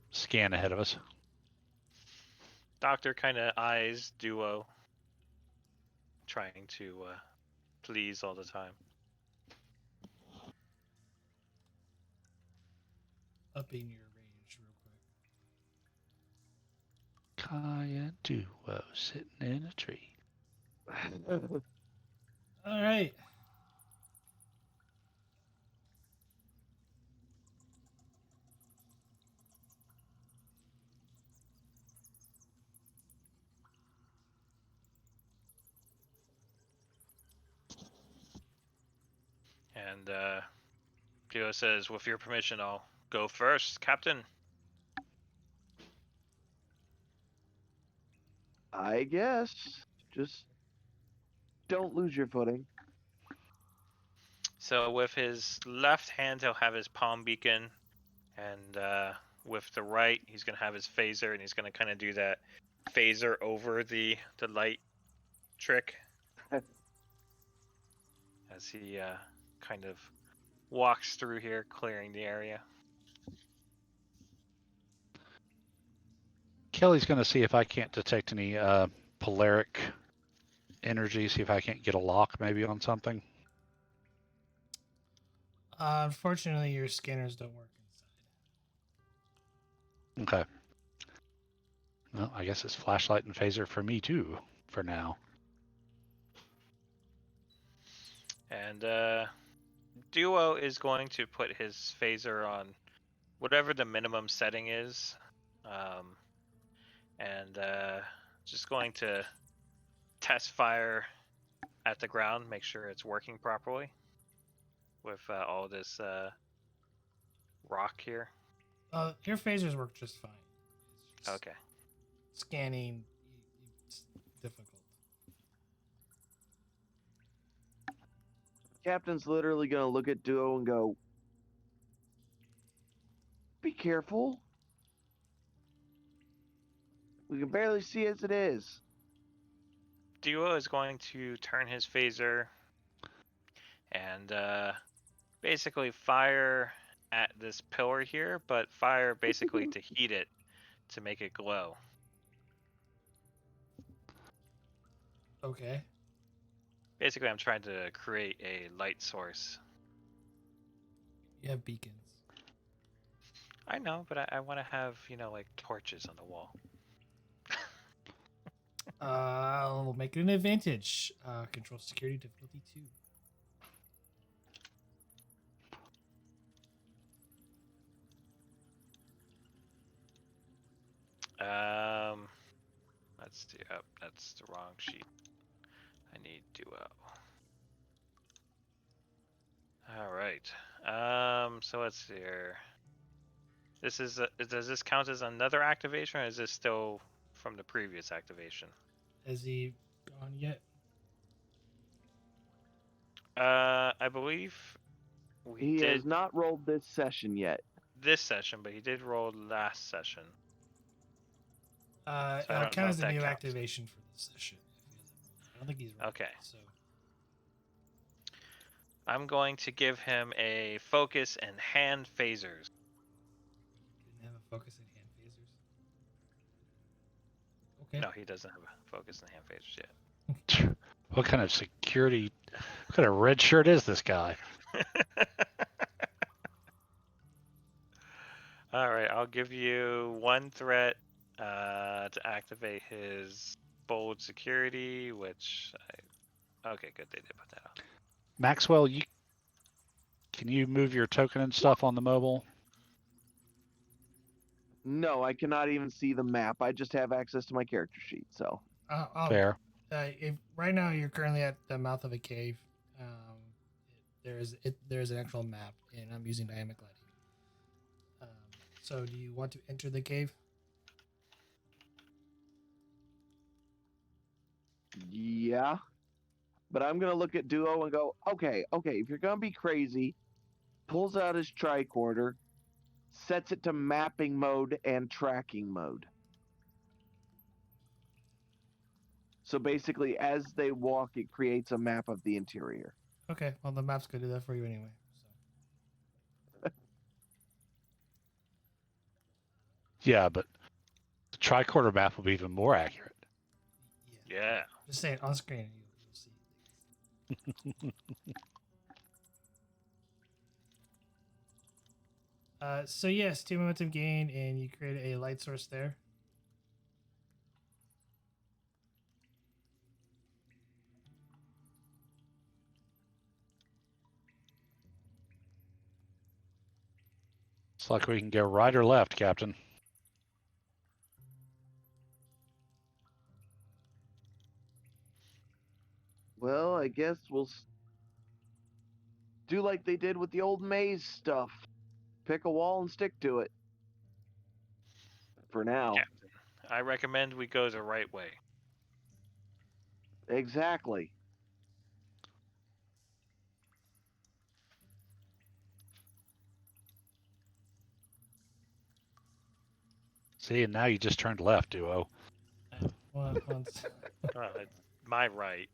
scan ahead of us. Doctor kind of eyes Duo, trying to please all the time. Upping your range real quick. Kaya Duo sitting in a tree. All right. And Duo says, with your permission, I'll go first, Captain. I guess. Just don't lose your footing. So with his left hand, he'll have his palm beacon, and with the right, he's going to have his phaser, and he's going to kind of do that phaser over the light trick as he kind of walks through here, clearing the area. Kelly's going to see if I can't detect any polaric energy, see if I can't get a lock maybe on something. Unfortunately, your scanners don't work inside. Okay. Well, I guess it's flashlight and phaser for me too, for now. And Duo is going to put his phaser on whatever the minimum setting is, and just going to test fire at the ground, make sure it's working properly with all this rock here. Your phasers work just fine. It's just Okay. Scanning, it's difficult. Captain's literally gonna look at Duo and go, "Be careful. We can barely see as it is." Duo is going to turn his phaser and basically fire at this pillar here, but fire basically to heat it, to make it glow. Okay. Basically, I'm trying to create a light source. You have beacons. I know, but I want to have, like torches on the wall. I'll make it an advantage. Control security difficulty 2. Let's see. Oh, that's the wrong sheet. I need Duo. All right. So let's see here. This is does this count as another activation, or is this still from the previous activation? Has he gone yet? I believe He has not rolled this session yet. this session, but he did roll last session. So I It'll don't know count if as a that new counts. activation for this session. If he hasn't rolled don't think he's right. Okay. So I'm going to give him a focus and hand phasers. didn't have a focus in hand phasers. Okay. No, he doesn't have a focus and hand phasers yet. What kind of security? What kind of red shirt is this guy? All right, I'll give you one threat to activate his bold security, which okay, good, they did put that on. Maxwell, can you move your token and stuff on the mobile? No, I cannot even see the map. I just have access to my character sheet. So Fair. If right now you're currently at the mouth of a cave, there is an actual map, and I'm using dynamic lighting. So do you want to enter the cave? yeah, but I'm gonna look at Duo and go, okay. If you're gonna be crazy, pulls out his tricorder, sets it to mapping mode and tracking mode. So basically, as they walk, it creates a map of the interior. Okay, well the map's gonna do that for you anyway. So Yeah, but the tricorder map will be even more accurate. Yeah. just say it on screen, and you'll see. So yes, 2 momentum gain, and you create a light source there. It's like we can go right or left, Captain. Well, I guess we'll do like they did with the old maze stuff. Pick a wall and stick to it. For now. Captain, I recommend we go the right way. Exactly. See, and now you just turned left, Duo. Once. Well, it's my right.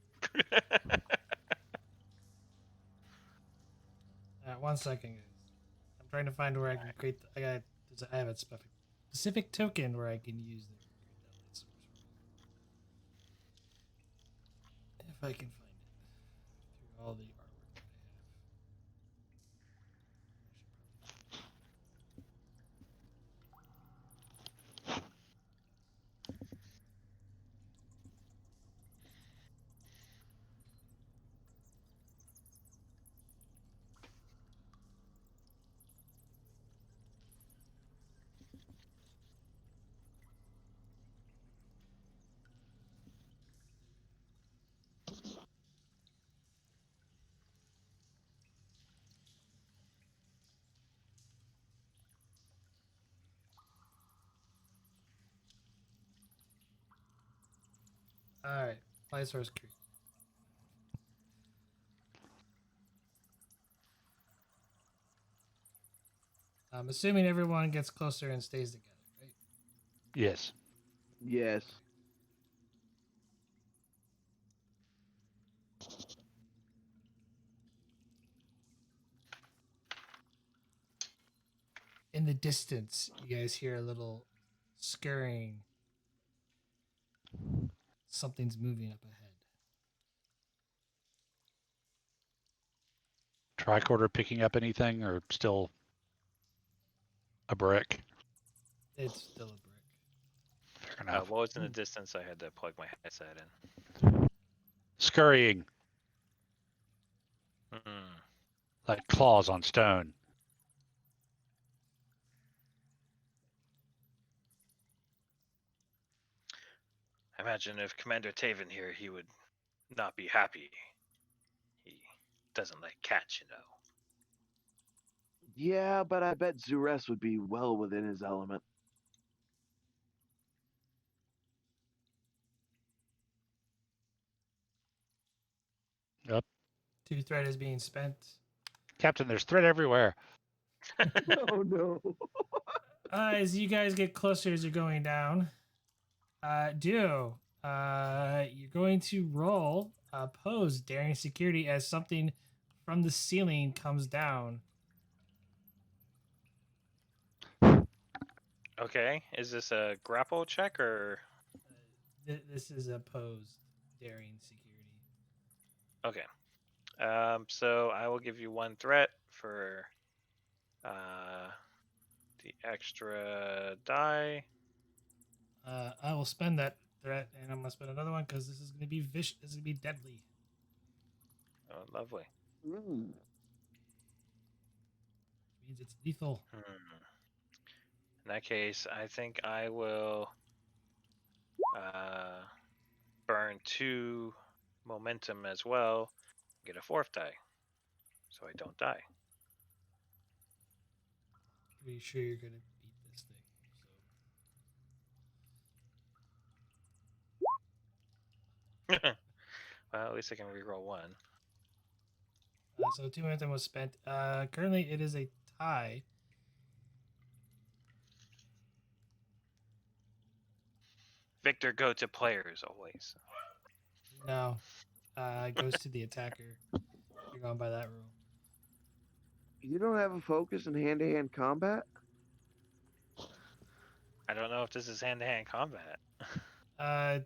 1 second, guys. I'm trying to find where I can create. I have a specific token where I can use the create that light source. If I can find it through all the artwork that I have. All right, light source create. I'm assuming everyone gets closer and stays together, right? Yes. Yes. In the distance, you guys hear a little scurrying. Something's moving up ahead. Tricorder picking up anything, or still a brick? It's still a brick. Fair enough. What was in the distance? I had to plug my headset in. Scurrying Mm. like claws on stone. I imagine if Commander Taven here, he would not be happy. He doesn't like cats, you know. Yeah, but I bet Zures would be well within his element. Yep. 2 threat is being spent. Captain, there's threat everywhere. Oh no. As you guys get closer as you're going down, Duo, You're going to roll oppose daring security as something from the ceiling comes down. Okay, is this a grapple check or? This is opposed daring security. Okay. So I will give you one threat for the extra die. I will spend that threat, and I'm gonna spend another one because this is gonna be This is gonna be deadly. Oh, lovely. Mm. Which means it's lethal. In that case, I think I will burn 2 momentum as well. Get a 4th die, so I don't die. Pretty sure you're gonna beat this thing. Well, at least I can reroll 1. So 2 momentum was spent. Currently it is a tie. Victor, go to players always. No, it goes to the attacker. You're going by that rule. You don't have a focus in hand-to-hand combat? I don't know if this is hand-to-hand combat.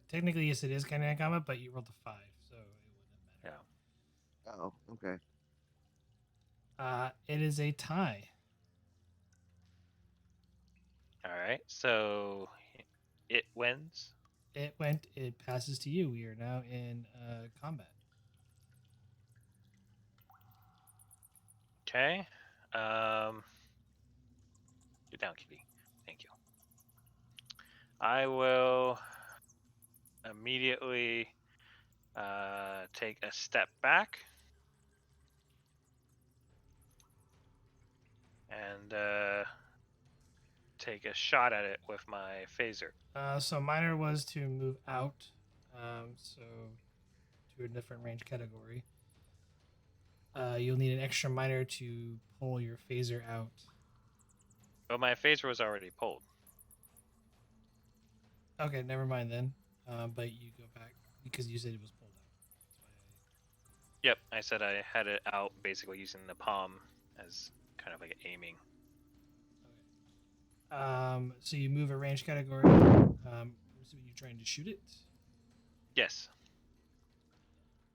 Technically, yes, it is kind of combat, but you rolled a 5, so it wouldn't matter. Yeah. Oh, okay. It is a tie. All right, so it wins. It passes to you. We are now in combat. Okay. Get down, kitty. Thank you. I will immediately take a step back and take a shot at it with my phaser. So minor was to move out, so to a different range category. You'll need an extra minor to pull your phaser out. But my phaser was already pulled. Okay, never mind then. But you go back because you said it was pulled out. That's Yep, I said I had it out basically using the palm as kind of like aiming. why. Okay. So you move a range category. I'm assuming you're trying to shoot it. Yes.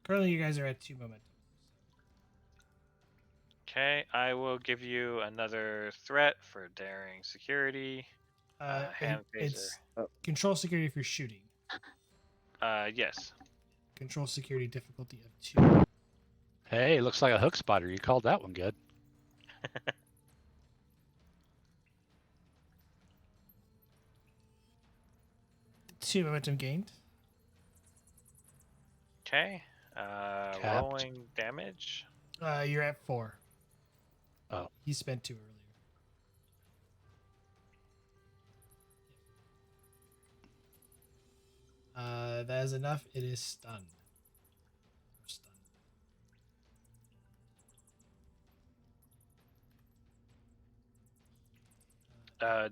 Currently, you guys are at 2 momentum. Okay, I will give you another threat for daring security. Hand phaser. It's control security if you're shooting. Yes. Control security difficulty of 2. Hey, looks like a hook spotter. You called that one good. 2 momentum gained. Okay. Capped. Rolling damage. You're at 4. Oh. He spent 2 earlier. That is enough. It is stunned.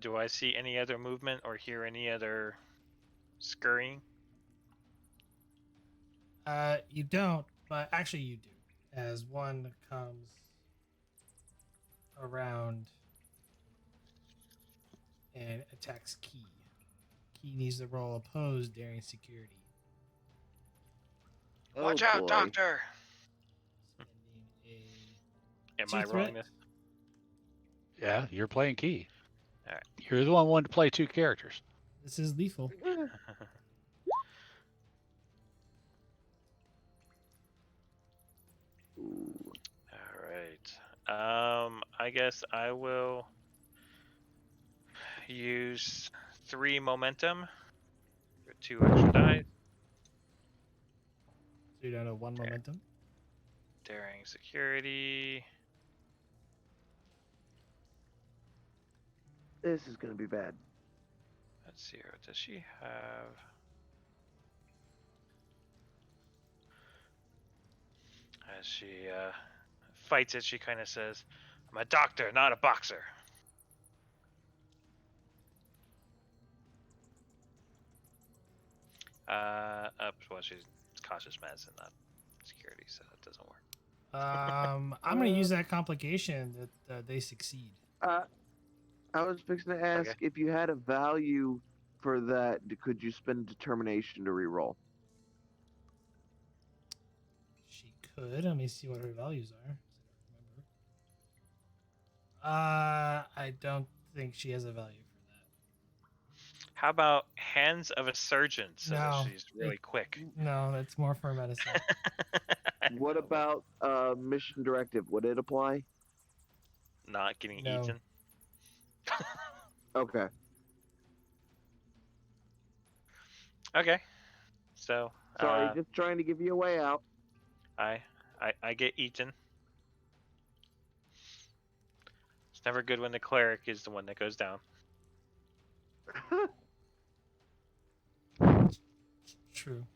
Do I see any other movement or hear any other scurrying? You don't, but actually you do. As one comes around and attacks Key. Key needs to roll opposed daring security. Watch Oh, out, boy. doctor! Spending Am Two I threat? wrong? Yeah, you're playing key. All right. You're the one wanting to play 2 characters. This is lethal. Ooh. All right. I guess I will use 3 momentum for 2 extra dice. So you're down to 1 momentum. Daring security. This is gonna be bad. Let's see here. Does she have? As she fights it, she kind of says, "I'm a doctor, not a boxer." Well, she's cautious medicine, not security, so that doesn't work. I'm gonna use that complication that they succeed. I was fixing to ask Okay. if you had a value for that. Could you spend determination to reroll? She could. Let me see what her values are. 'Cause I don't remember. I don't think she has a value for that. How about hands of a surgeon, so that No, she's really quick? No, that's more for medicine. What about mission directive? Would it apply? Not getting No. eaten? Okay. Okay. So Sorry, just trying to give you a way out. I get eaten. It's never good when the cleric is the one that goes down. True.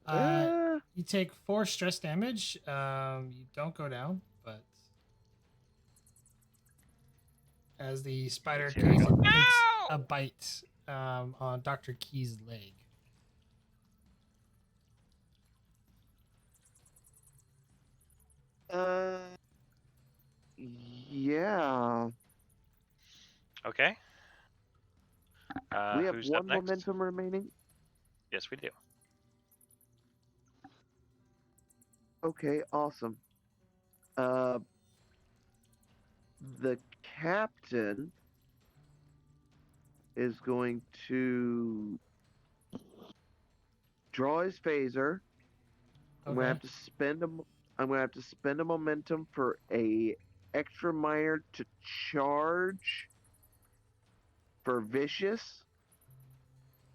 Uh, You take 4 stress damage. You don't go down, but as the spider Here we takes go. a bite on Dr. Key's leg. Yeah. Okay. We have Who's one up next? momentum remaining. Yes, we do. Okay, awesome. The captain is going to draw his phaser. I'm gonna Okay. have to spend I'm gonna have to spend a momentum for a extra minor to charge for vicious,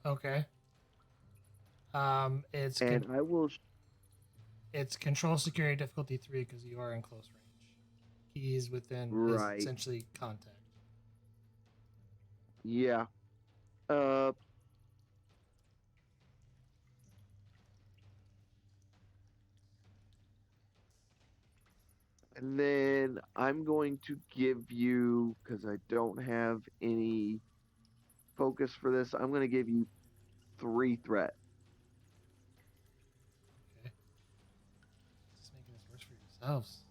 Okay. It's and I will. it's control security difficulty 3 because you are in close range. He is within Right. essentially contact. Yeah. And then I'm going to give you, because I don't have any focus for this, I'm going to give you 3 threat. Okay. Just making this worse for yourselves.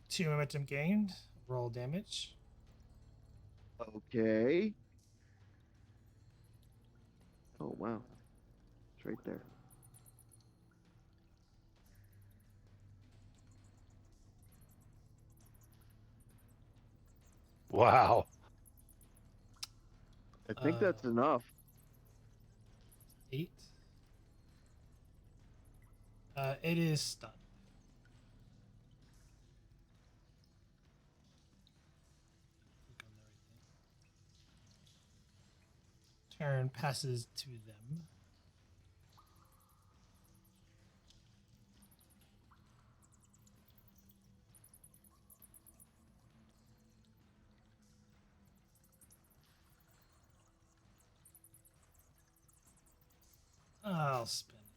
Two momentum gained. Roll damage. Okay. Oh, wow. It's right there. Wow. I think that's enough. 8. It is stunned. Click on the right thing. Turn passes to them. I'll spend a threat.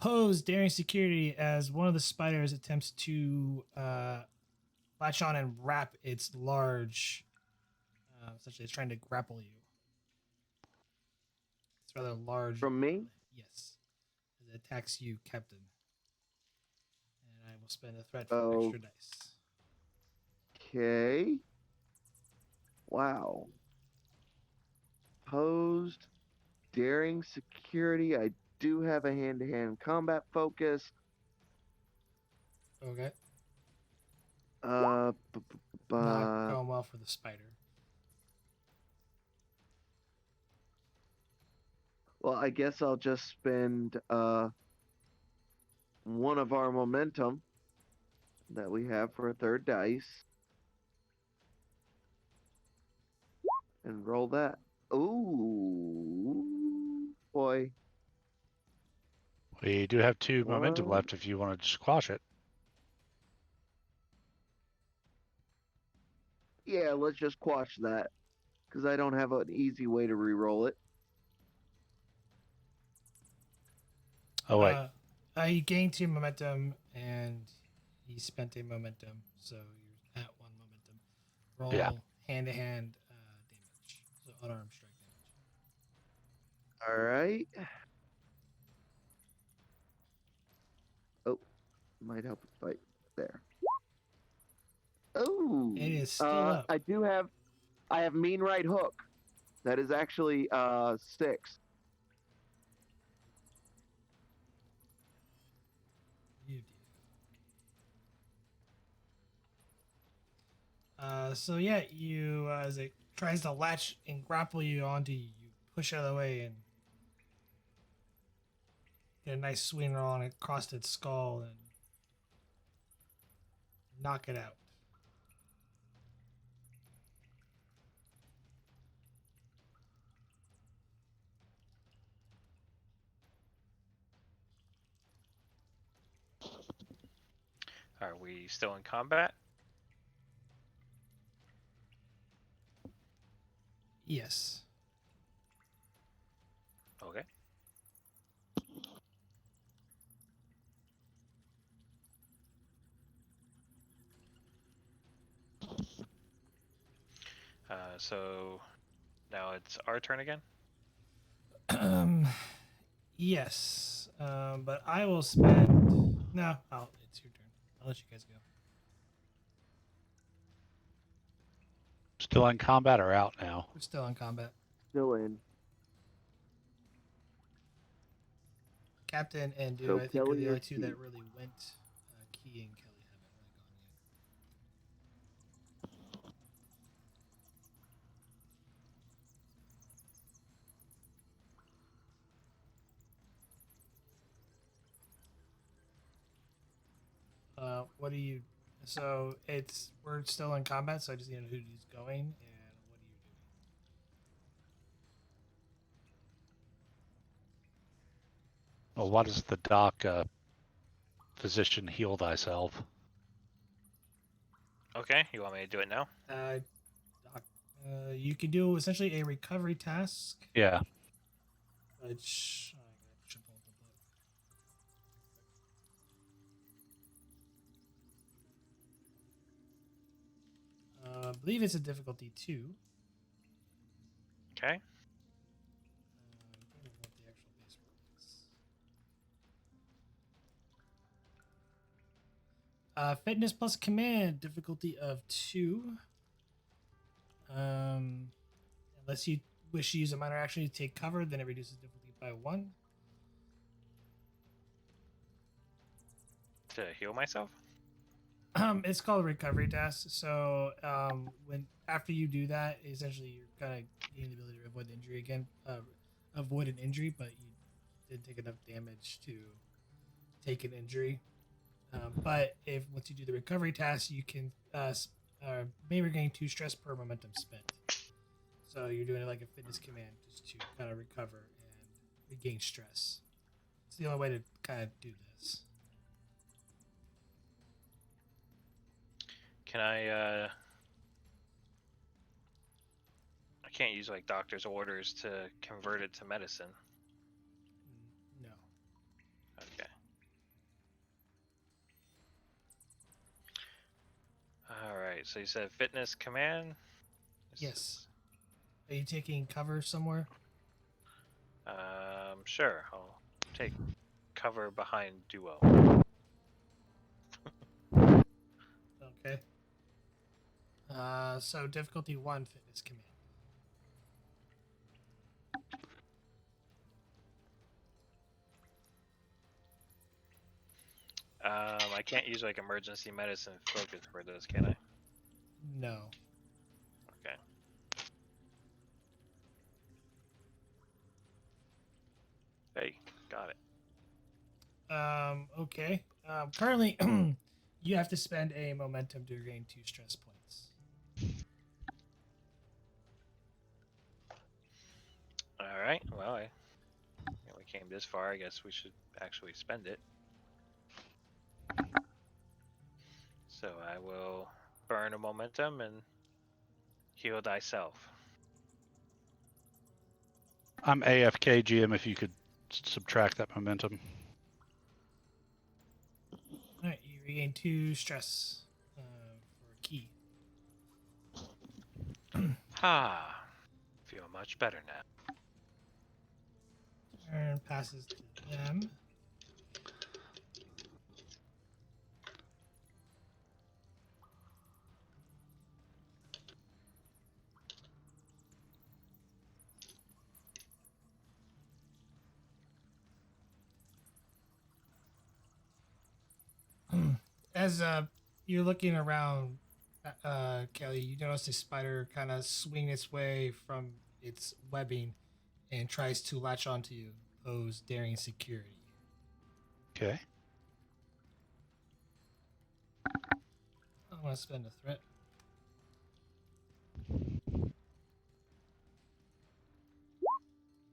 Oppose daring security as one of the spiders attempts to latch on and wrap its large. Essentially, it's trying to grapple you. It's rather large. From me? Yes. As it attacks you, Captain. And I will spend a threat for Oh. extra dice. Okay. Wow. Opposed. Daring security. I do have a hand-to-hand combat focus. Okay. Not Not going well for the spider. Well, I guess I'll just spend one of our momentum that we have for a third dice. And roll that. Ooh, boy. We do have 2 momentum What? left if you want to squash it. Yeah, let's just quash that. because I don't have an easy way to re-roll it. Oh wait, He gained 2 momentum and he spent a momentum, so you're at 1 momentum. Roll Yeah. hand-to-hand damage, so unarmed strike damage. All right. Oh, might help with fight there. Oh, It is still up. I have mean right hook. That is actually 6. You do. So yeah, you as it tries to latch and grapple you onto you, you push out of the way and get a nice swing roll on it across its skull and knock it out. Are we still in combat? Yes. Okay. So now it's our turn again. Yes. But I will spend. No, it's your turn. I'll let you guys go. still in combat or out now? We're still in combat. Still in. Captain and Dude, So I think, Kelly are the or only two that Steve? really went. Key and Kelly haven't really gone yet. What do you? So we're still in combat, so I just need to know who's going and what are you doing? Well, what does the doc physician heal thyself? Okay, you want me to do it now? Doc, you can do essentially a recovery task, Yeah. which I should pull up the book. I believe it's a difficulty 2. Okay. I'm thinking of what the actual base roll is. Fitness plus command, difficulty of 2. Unless you wish to use a minor action to take cover, then it reduces difficulty by 1. To heal myself? It's called a recovery task. So when after you do that, essentially you're kind of getting the ability to avoid the injury again, avoid an injury, but you didn't take enough damage to take an injury. But if once you do the recovery task, you can may regain 2 stress per momentum spent. So you're doing it like a fitness command just to kind of recover and regain stress. It's the only way to kind of do this. Can I can't use like doctor's orders to convert it to medicine. No. Okay. All right. So you said fitness command. Yes. Are you taking cover somewhere? Sure. I'll take cover behind Duo. Okay. So difficulty 1, fitness command. I can't use like emergency medicine focus for this, can I? No. Okay. Hey, got it. Okay. Currently, you have to spend a momentum to gain 2 stress points. All right. Well, we came this far. I guess we should actually spend it. So I will burn a momentum and heal thyself. I'm AFK GM. If you could subtract that momentum. All right, you regain 2 stress for a key. Ah, feel much better now. Turn passes to them. As you're looking around, Kelly, you notice the spider kind of swing its way from its webbing and tries to latch onto you, pose daring security. Okay. I want to spend a threat.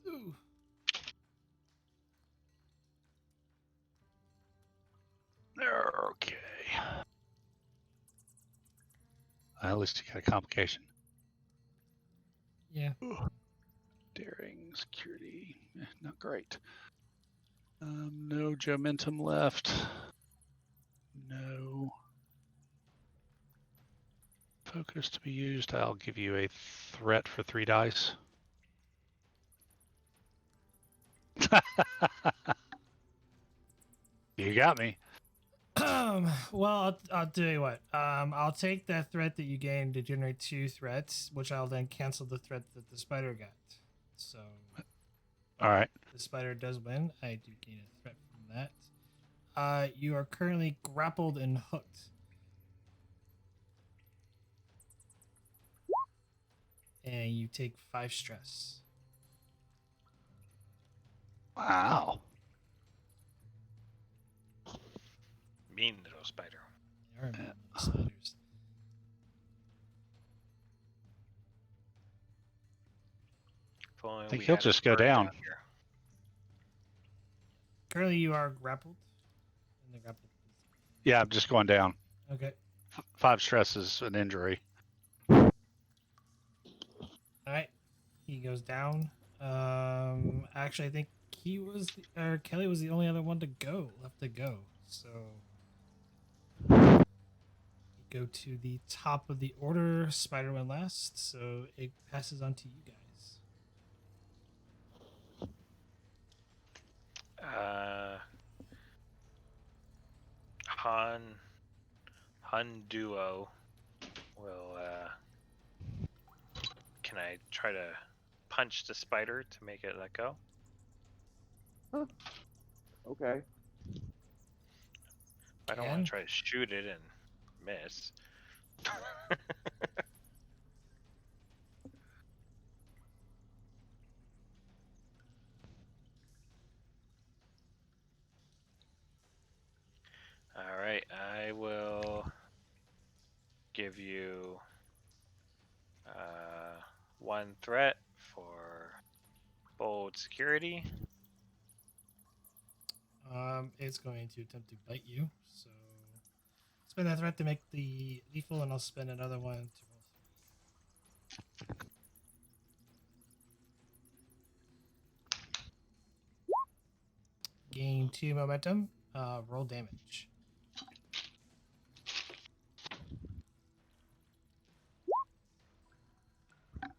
Ooh. Okay. At least you got a complication. Yeah. Daring security, not great. No momentum left. No focus to be used. I'll give you a threat for 3 dice. You got me. Well, I'll tell you what. I'll take that threat that you gained to generate 2 threats, which I'll then cancel the threat that the spider got. So, All right. the spider does win. I do gain a threat from that. You are currently grappled and hooked. And you take 5 stress. Wow. Mean little spider. They are mean spiders. If only I think we he'll had a just go bird down. here. Currently, you are grappled. In the grappled position. Yeah, I'm just going down. Okay. 5 stress is an injury. All right. He goes down. Actually, I think Kelly was the only other one left to go. So we go to the top of the order. Spider went last, so it passes on to you guys. Han Duo will. Can I try to punch the spider to make it let go? Okay. I don't want to try to shoot it and miss. All right, I will give you 1 threat for bold security. It's going to attempt to bite you. So spend that threat to make the lethal, and I'll spend another one to roll 3. Gain 2 momentum. Roll damage. It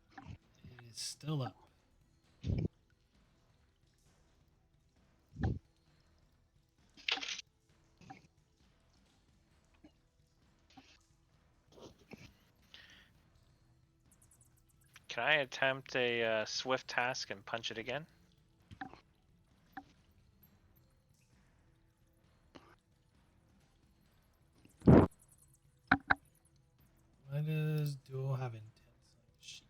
is still up. Can I attempt a swift task and punch it again? Why does Duo have intense on the sheet?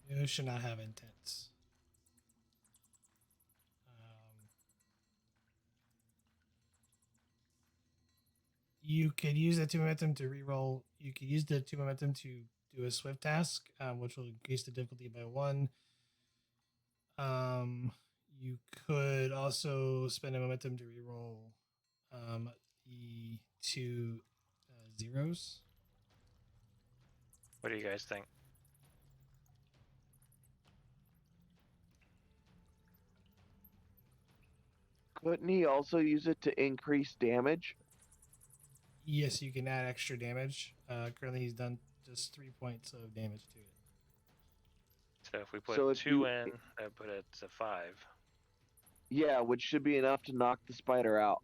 Duo should not have intense. You could use the 2 momentum to reroll. You could use the 2 momentum to do a swift task, which will increase the difficulty by 1. You could also spend a momentum to reroll the 2 zeros. What do you guys think? Couldn't he also use it to increase damage? Yes, you can add extra damage. Currently, he's done just 3 points of damage to it. So if we put So if 2 you- in, that put it to 5. Yeah, which should be enough to knock the spider out.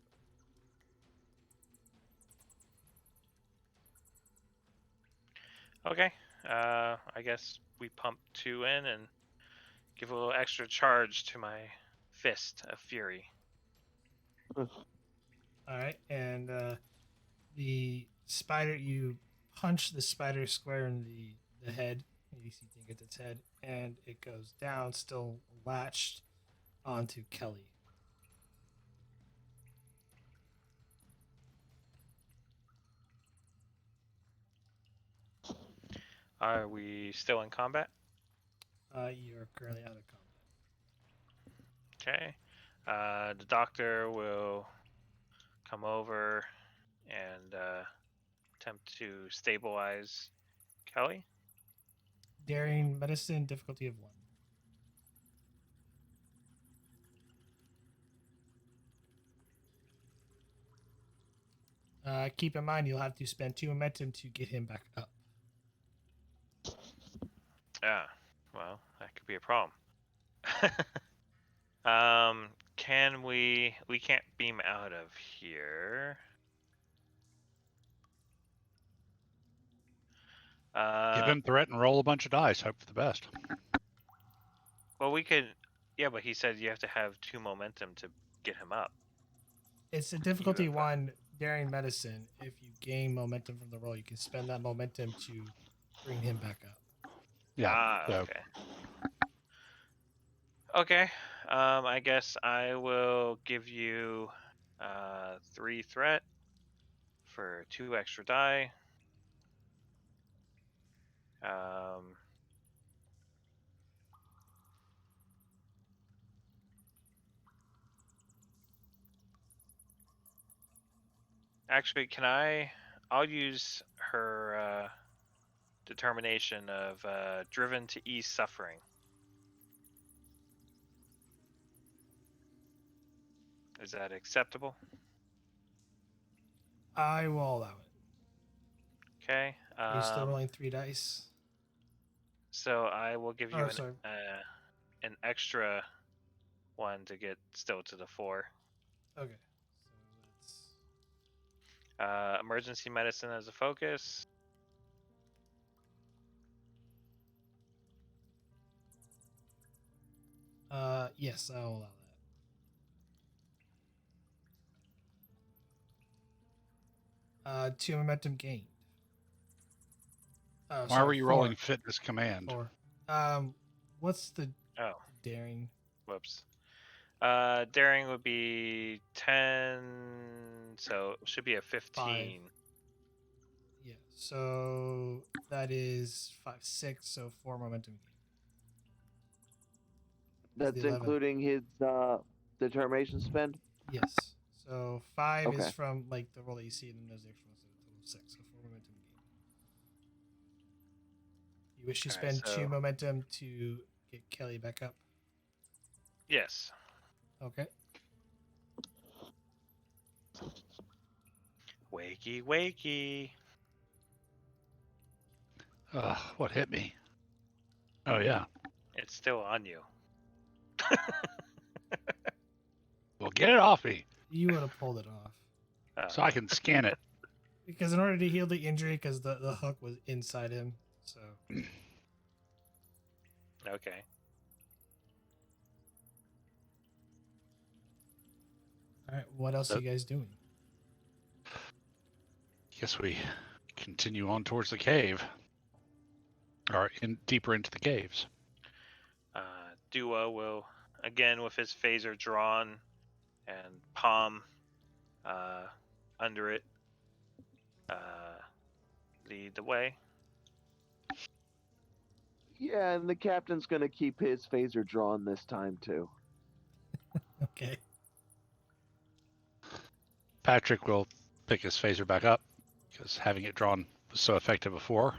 Okay. I guess we pump 2 in and give a little extra charge to my fist of fury. All right, and the spider, you punch the spider square in the head. You think it's its head, and it goes down, still latched onto Kelly. Are we still in combat? You're currently out of combat. Okay. The doctor will come over and attempt to stabilize Kelly. Daring medicine, difficulty of 1. Keep in mind, you'll have to spend 2 momentum to get him back up. Yeah. Well, that could be a problem. Can we can't beam out of here. Give him threat and roll a bunch of dice. Hope for the best. Well, we could. Yeah, but he said you have to have 2 momentum to get him up. It's a difficulty have a- 1 daring medicine. If you gain momentum from the roll, you can spend that momentum to bring him back up. Yeah. So Okay. Okay. I guess I will give you 3 threat for 2 extra die. Actually, I'll use her determination of driven to ease suffering. Is that acceptable? I will allow it. Okay. Are you still rolling 3 dice? So I will give you Oh, sorry. an extra 1 to get still to the 4. Okay. So let's. Emergency medicine as a focus. Yes, I'll allow that. 2 momentum gained. why were you rolling fitness command? 4. What's the Oh, daring? whoops. Daring would be 10, so it should be a 15. Yeah, so that is 5, 6, so 4 momentum gain. That's the 11. including his determination spend? Yes. So 5 is Okay. from like the roll that you see, and then there's the extra one, so a total of 6. So 4 momentum gain. You wish to Alright, spend 2 so- momentum to get Kelly back up. Yes. Okay. Wakey, wakey. What hit me? Oh yeah. It's still on you. Well, get it off me You would have pulled it off. so I can scan it. Because in order to heal the injury, because the hook was inside him, so Okay. all right. What else are you guys doing? Guess we continue on towards the cave, or deeper into the caves. Duo will, again with his phaser drawn and palm under it, lead the way. Yeah, and the captain's gonna keep his phaser drawn this time too. Okay. Patrick will pick his phaser back up. because having it drawn was so effective before.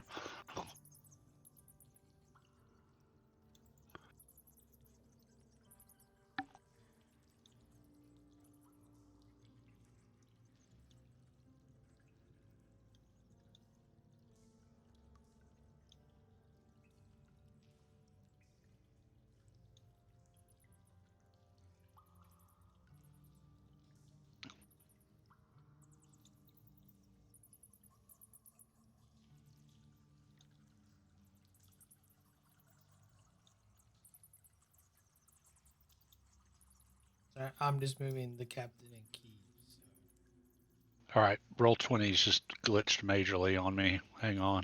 Sorry, I'm just moving the captain and key. So. All right, roll 20's just glitched majorly on me. Hang on.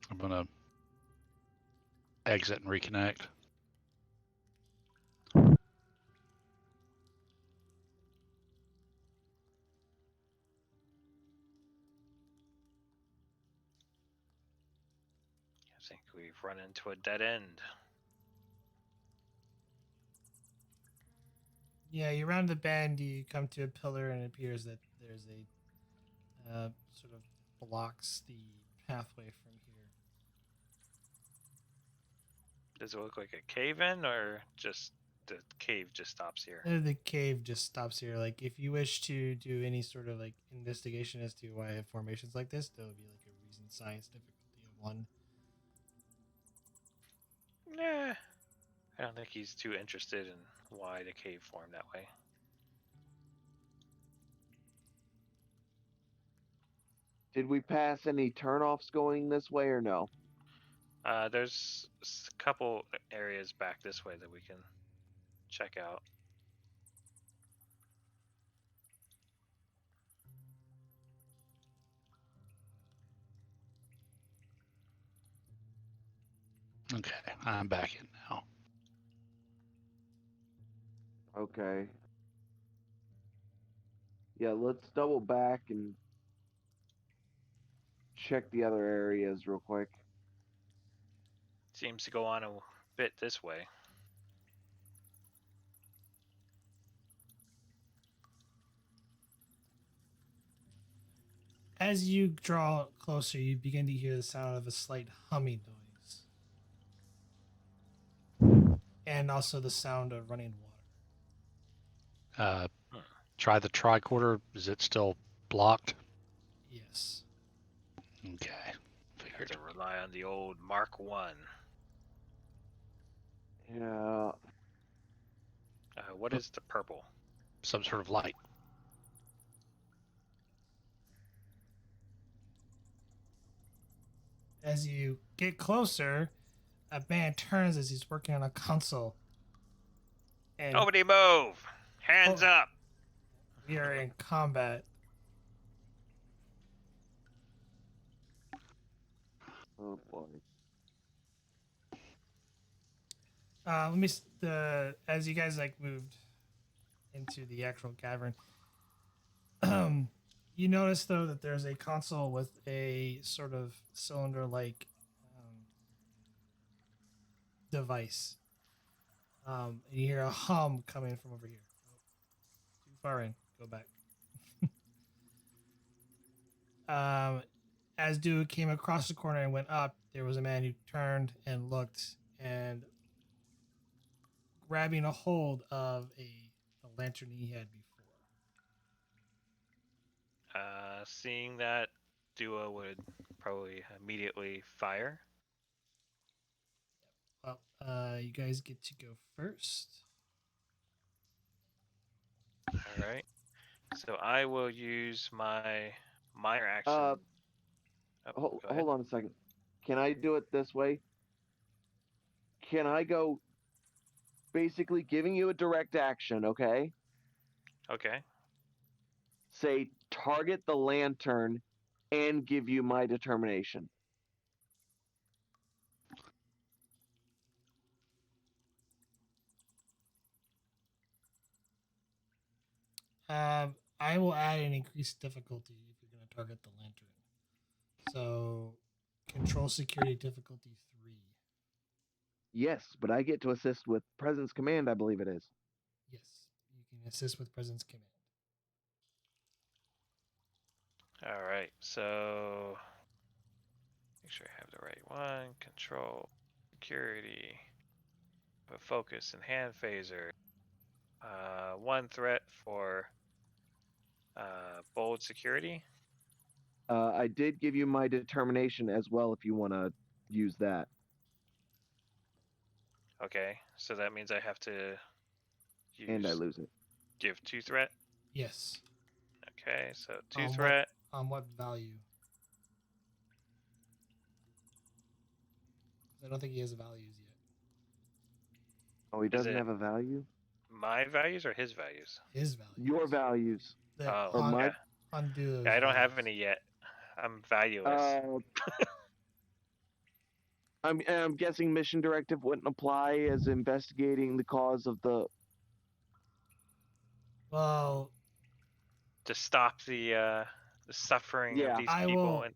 I'm gonna exit and reconnect. I think we've run into a dead end. Yeah, you round the bend, you come to a pillar, and it appears that there's a sort of blocks the pathway from here. Does it look like a cave in, or just the cave just stops here? The cave just stops here. Like, if you wish to do any sort of like investigation as to why I have formations like this, there would be like a reason science difficulty of 1. Nah, I don't think he's too interested in why the cave formed that way. Did we pass any turnoffs going this way or no? There's a couple areas back this way that we can check out. Okay, I'm back in now. Okay. Yeah, let's double back and check the other areas real quick. Seems to go on a bit this way. As you draw closer, you begin to hear the sound of a slight humming noise, and also the sound of running water. Try the tricorder. Is it still blocked? Yes. Okay. Have Figured. to rely on the old Mark 1. Yeah. What is the purple? Some sort of light. As you get closer, a man turns as he's working on a console. And Nobody move! Hands up! we are in combat. Oh boy. Let me. As you guys like moved into the actual cavern, you notice though that there's a console with a sort of cylinder-like device. And you hear a hum coming from over here. Too far in. Go back. As Dude came across the corner and went up, there was a man who turned and looked and grabbing a hold of the lantern he had before. Seeing that, Dua would probably immediately fire. Well, you guys get to go first. All right. So I will use my minor action. Hold on a second. Can I do it this way? Can I go basically giving you a direct action, okay? Okay. Say target the lantern and give you my determination. I will add an increased difficulty if you're going to target the lantern. So, control security difficulty 3. Yes, but I get to assist with Presence Command, I believe it is. Yes, you can assist with presence command. right. So make sure I have the right one. Control, security, a focus and hand phaser. One threat for bold security. I did give you my determination as well if you want to use that. Okay, so that means I have to And I use lose it. give 2 threat. Yes. Okay, so 2 On threat. On what value? I don't think he has values yet. Oh, he doesn't it- have a value? My values or his values? His values. Your values. That Oh, Or my. yeah. Undo those Yeah, I don't have values. any yet. I'm valueless. I'm guessing mission directive wouldn't apply as investigating the cause of the. Well, To stop the suffering Yeah. of these I people. will-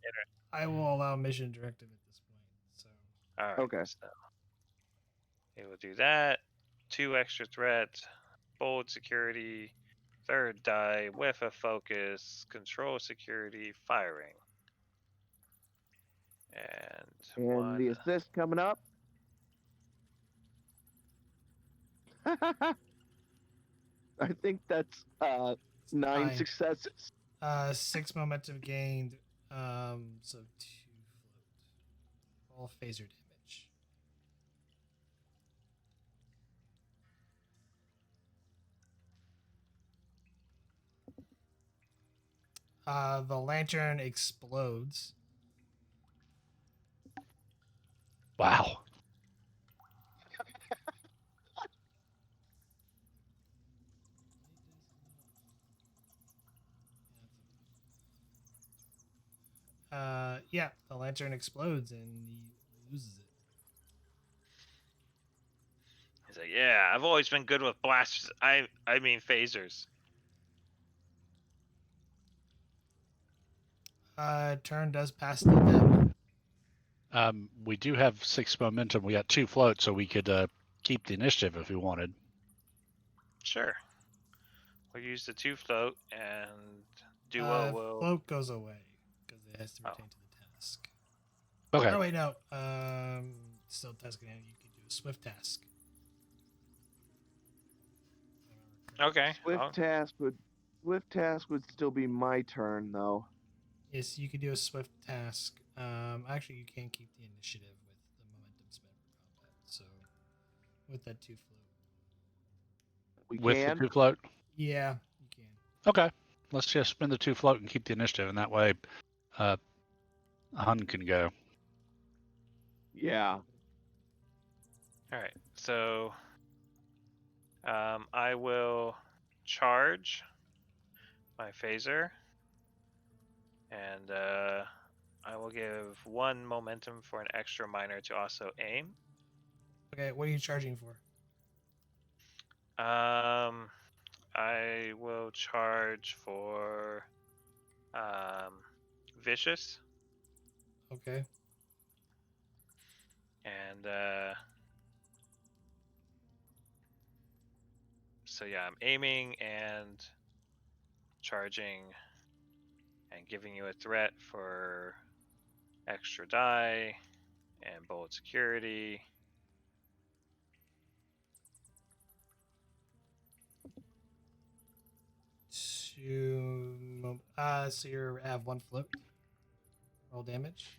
I will allow mission directive at this point. So All right. Okay. So it will do that. 2 extra threat, bold security, third die with a focus, control security, firing. And And one. the assist coming up. I think that's 9 Nine. successes. 6 momentum gained. So 2 float. All phaser damage. The lantern explodes. Wow. Yeah, the lantern explodes and he loses it. He's like, yeah, I've always been good with blasters. I mean phasers. Turn does pass to them. We do have 6 momentum. We got 2 floats, so we could keep the initiative if we wanted. Sure. We'll use the 2 float and duo will. Float goes away because it has to return to the task. Okay. Oh wait, no. Still tasking it. You can do a swift task. Okay. Swift task would still be my turn though. Yes, you can do a swift task. Actually, you can keep the initiative with the momentum spent for combat. So, with that 2 float. We With can. the 2 float? Yeah, you can. Okay. Let's just spend the 2 float and keep the initiative, and that way Hun can go. Yeah. All right. So I will charge my phaser, and I will give 1 momentum for an extra miner to also aim. Okay, what are you charging for? I will charge for vicious, Okay. and so yeah, I'm aiming and charging and giving you a threat for extra die and bold security. So you have 1 float. Roll damage.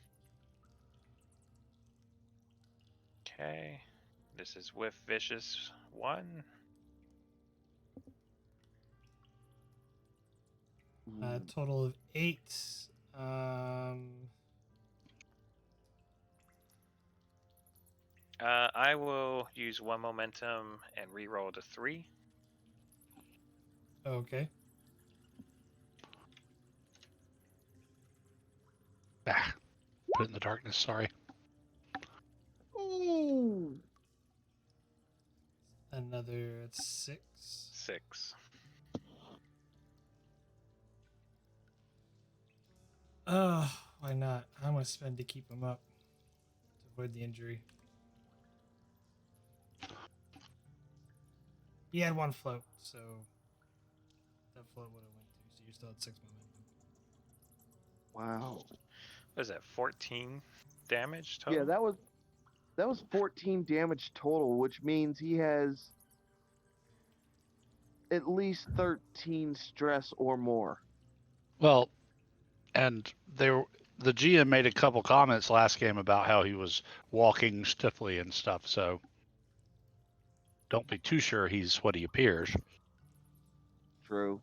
Okay, this is with vicious 1. Total of 8. I will use 1 momentum and re-roll to 3. Okay. Ah, put it in the darkness, sorry. Ooh. Another 6. 6. Why not? I'm gonna spend to keep him up to avoid the injury. He had 1 float, so that float would have went to. So you're still at 6 momentum. Wow. What is that? 14 damage Yeah, total. that was 14 damage total, which means he has at least 13 stress or more. Well, and the GM made a couple comments last game about how he was walking stiffly and stuff. So don't be too sure he's what he appears. True.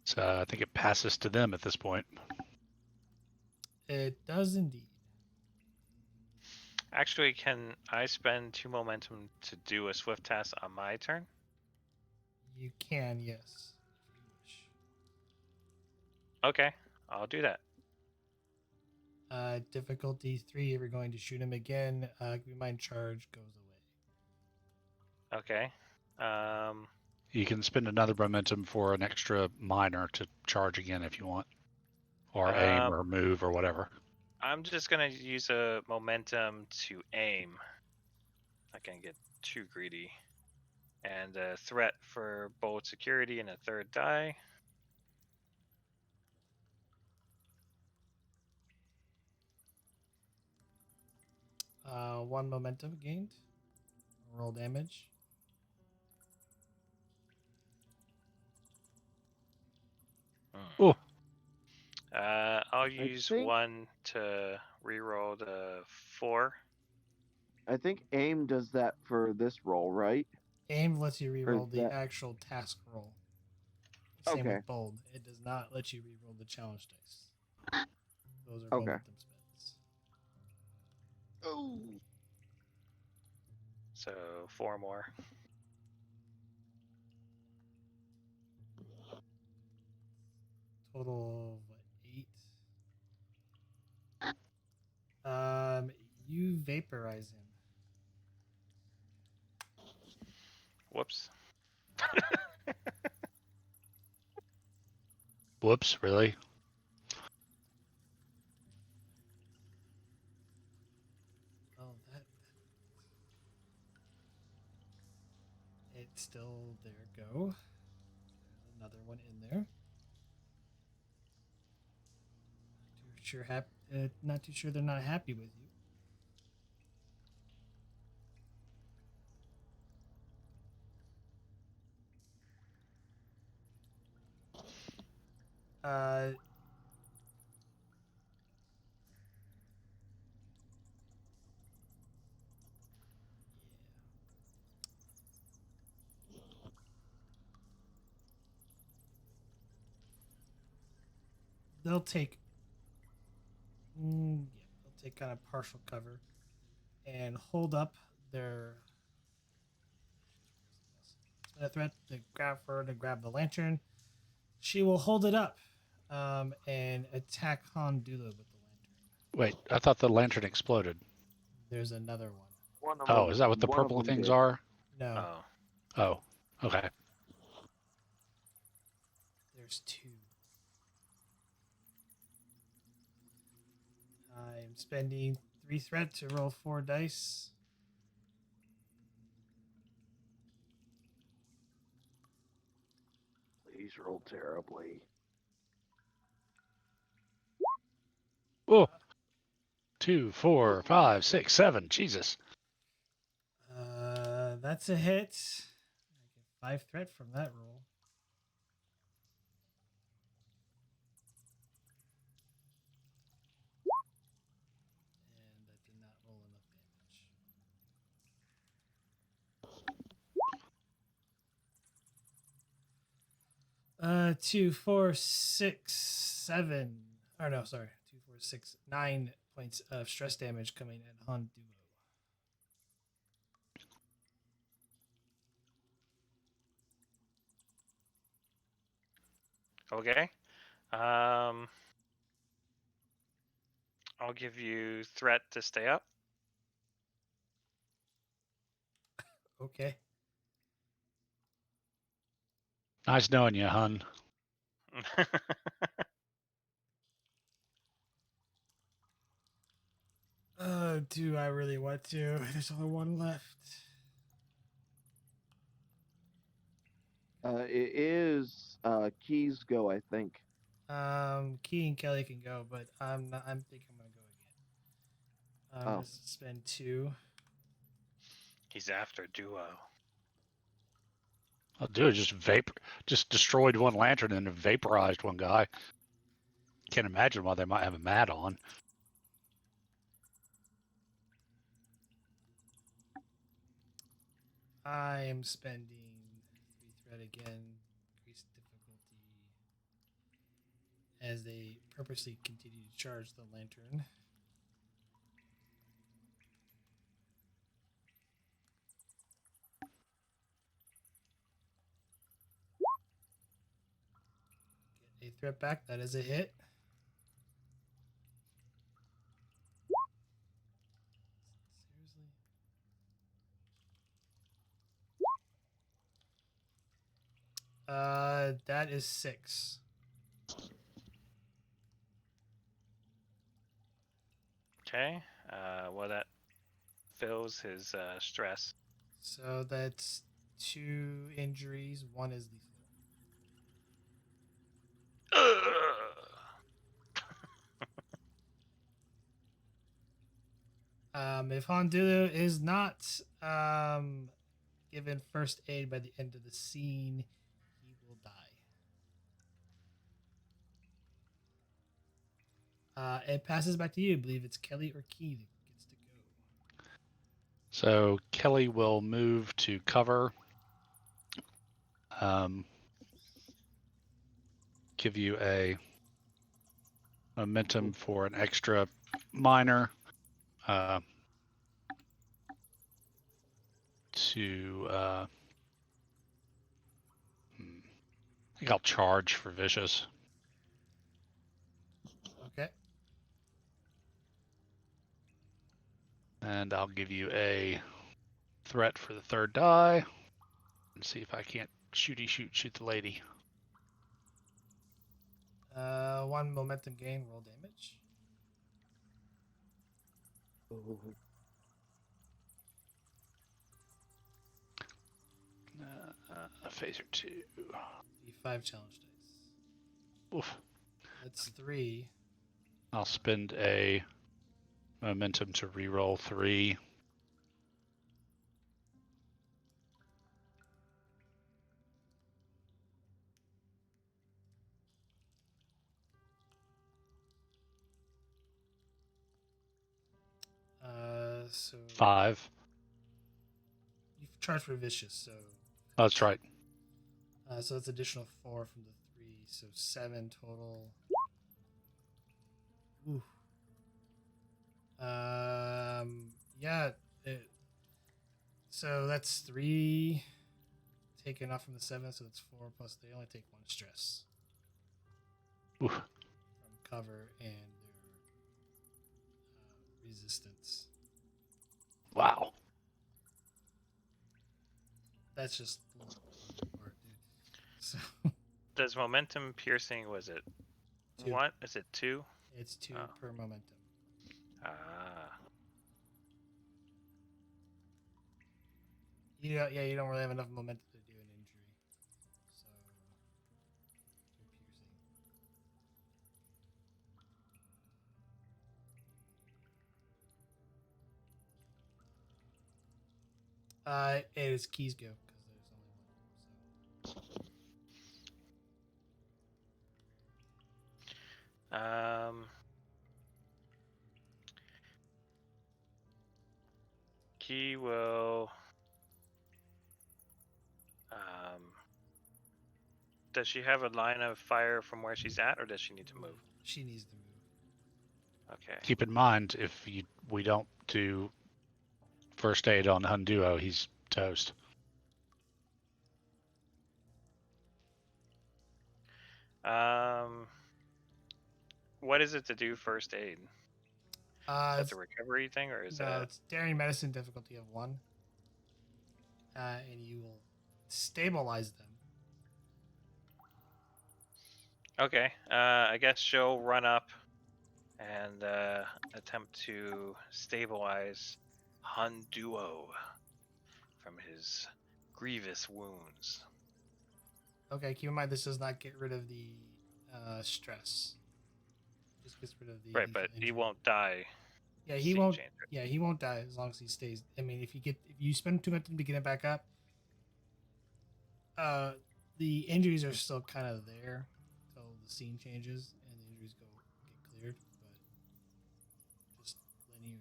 So I think it passes to them at this point. It does indeed. Actually, can I spend 2 momentum to do a swift task on my turn? You can, yes, if you wish. Okay, I'll do that. Difficulty 3, if you're going to shoot him again, Mind Charge goes away. Okay. You can spend another momentum for an extra minor to charge again if you want, or aim or move or whatever. I'm just gonna use a momentum to aim. Not gonna get too greedy. And a threat for both security and a third die. One momentum gained. Roll damage. Oh. I'll use one to reroll the 4. I think aim does that for this roll, right? Aim lets you Or is reroll the that- actual task roll. Same Okay. with bold. It does not let you reroll the challenge dice. Those are Okay. momentum spells. Oh. So 4 more. Total of what, 8. You vaporize him. Whoops. Whoops, really? Oh, it's still there. Go. There's another one in there. Not too sure they're not happy with you. Yeah. They'll take kind of partial cover and hold up their threat to grab her to grab the lantern. She will hold it up and attack Han Dula with the lantern. Wait, I thought the lantern exploded. There's another one. Oh, is that what the purple things are? No. Oh, okay. There's 2. I'm spending 3 threat to roll 4 dice. Please roll terribly. Oh. 2, 4, 5, 6, 7. Jesus. That's a hit. I get 5 threat from that roll. And I did not roll enough damage. 2, 4, 6, 7. Or no, sorry. 2, 4, 6, 9 points of stress damage coming at Han Duo. Okay. I'll give you threat to stay up. Okay. Nice knowing you, hun. Do I really want to? There's only one left. It is Keys go, I think. Key and Kelly can go, but I'm not. I'm thinking I'm gonna go again. I'm Oh. gonna spend 2. He's after duo. Oh, dude, just destroyed one lantern and vaporized one guy. Can't imagine why they might have a mat on. I am spending 3 thread again. Increased difficulty as they purposely continue to charge the lantern. Get a threat back. That is a hit. Seriously? That is 6. Okay. Well, that fills his stress. So that's 2 injuries. 1 is lethal. If Honolulu is not given first aid by the end of the scene, he will die. It passes back to you. I believe it's Kelly or Key that gets to go. So Kelly will move to cover. Give you a momentum for an extra minor. I think I'll charge for vicious. Okay. And I'll give you a threat for the 3rd die. And see if I can't shoot the lady. 1 momentum gain. Roll damage. A phaser 2. D5 challenge dice. Oof. That's 3. I'll spend a momentum to reroll 3. So 5. you've charged for vicious, so That's right. so that's additional 4 from the 3, so 7 total. Ooh. Yeah. So that's 3 taken off from the 7, so it's 4 plus they only take 1 stress Oof. from cover and their resistance. Wow. That's just part, dude. So Does momentum piercing, was it 2. what? Is it 2? It's 2 Oh. per momentum. Ah. You don't really have enough momentum to do an injury. So you're piercing. It is Keys go because there's only one. Key will. Does she have a line of fire from where she's at, or does she need to move? She needs to move. Okay. Keep in mind, if we don't do first aid on Hunduo, he's toast. What is it to do first aid? That's It's, a recovery thing, or is no, that? it's daring medicine difficulty of 1. And you will stabilize them. Okay. I guess she'll run up and attempt to stabilize Han Duo from his grievous wounds. Okay, keep in mind this does not get rid of the stress. Just gets rid of the Right, lethal but he injury. won't die. Yeah, he Scene won't. changer. Yeah, he won't die as long as he stays. I mean, if you spend too much time to get it back up, the injuries are still kind of there until the scene changes and the injuries get cleared. But just letting you know.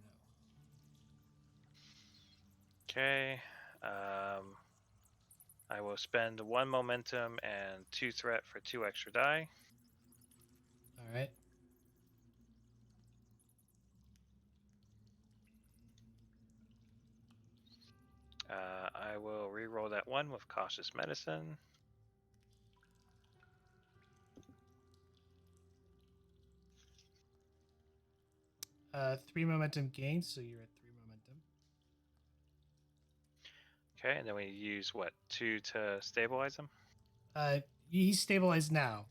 Okay. I will spend 1 momentum and 2 threat for 2 extra die. All right. I will re-roll that 1 with cautious medicine. Three momentum gains, so you're at 3 momentum. Okay, and then we use what, 2 to stabilize him? He's stabilized now.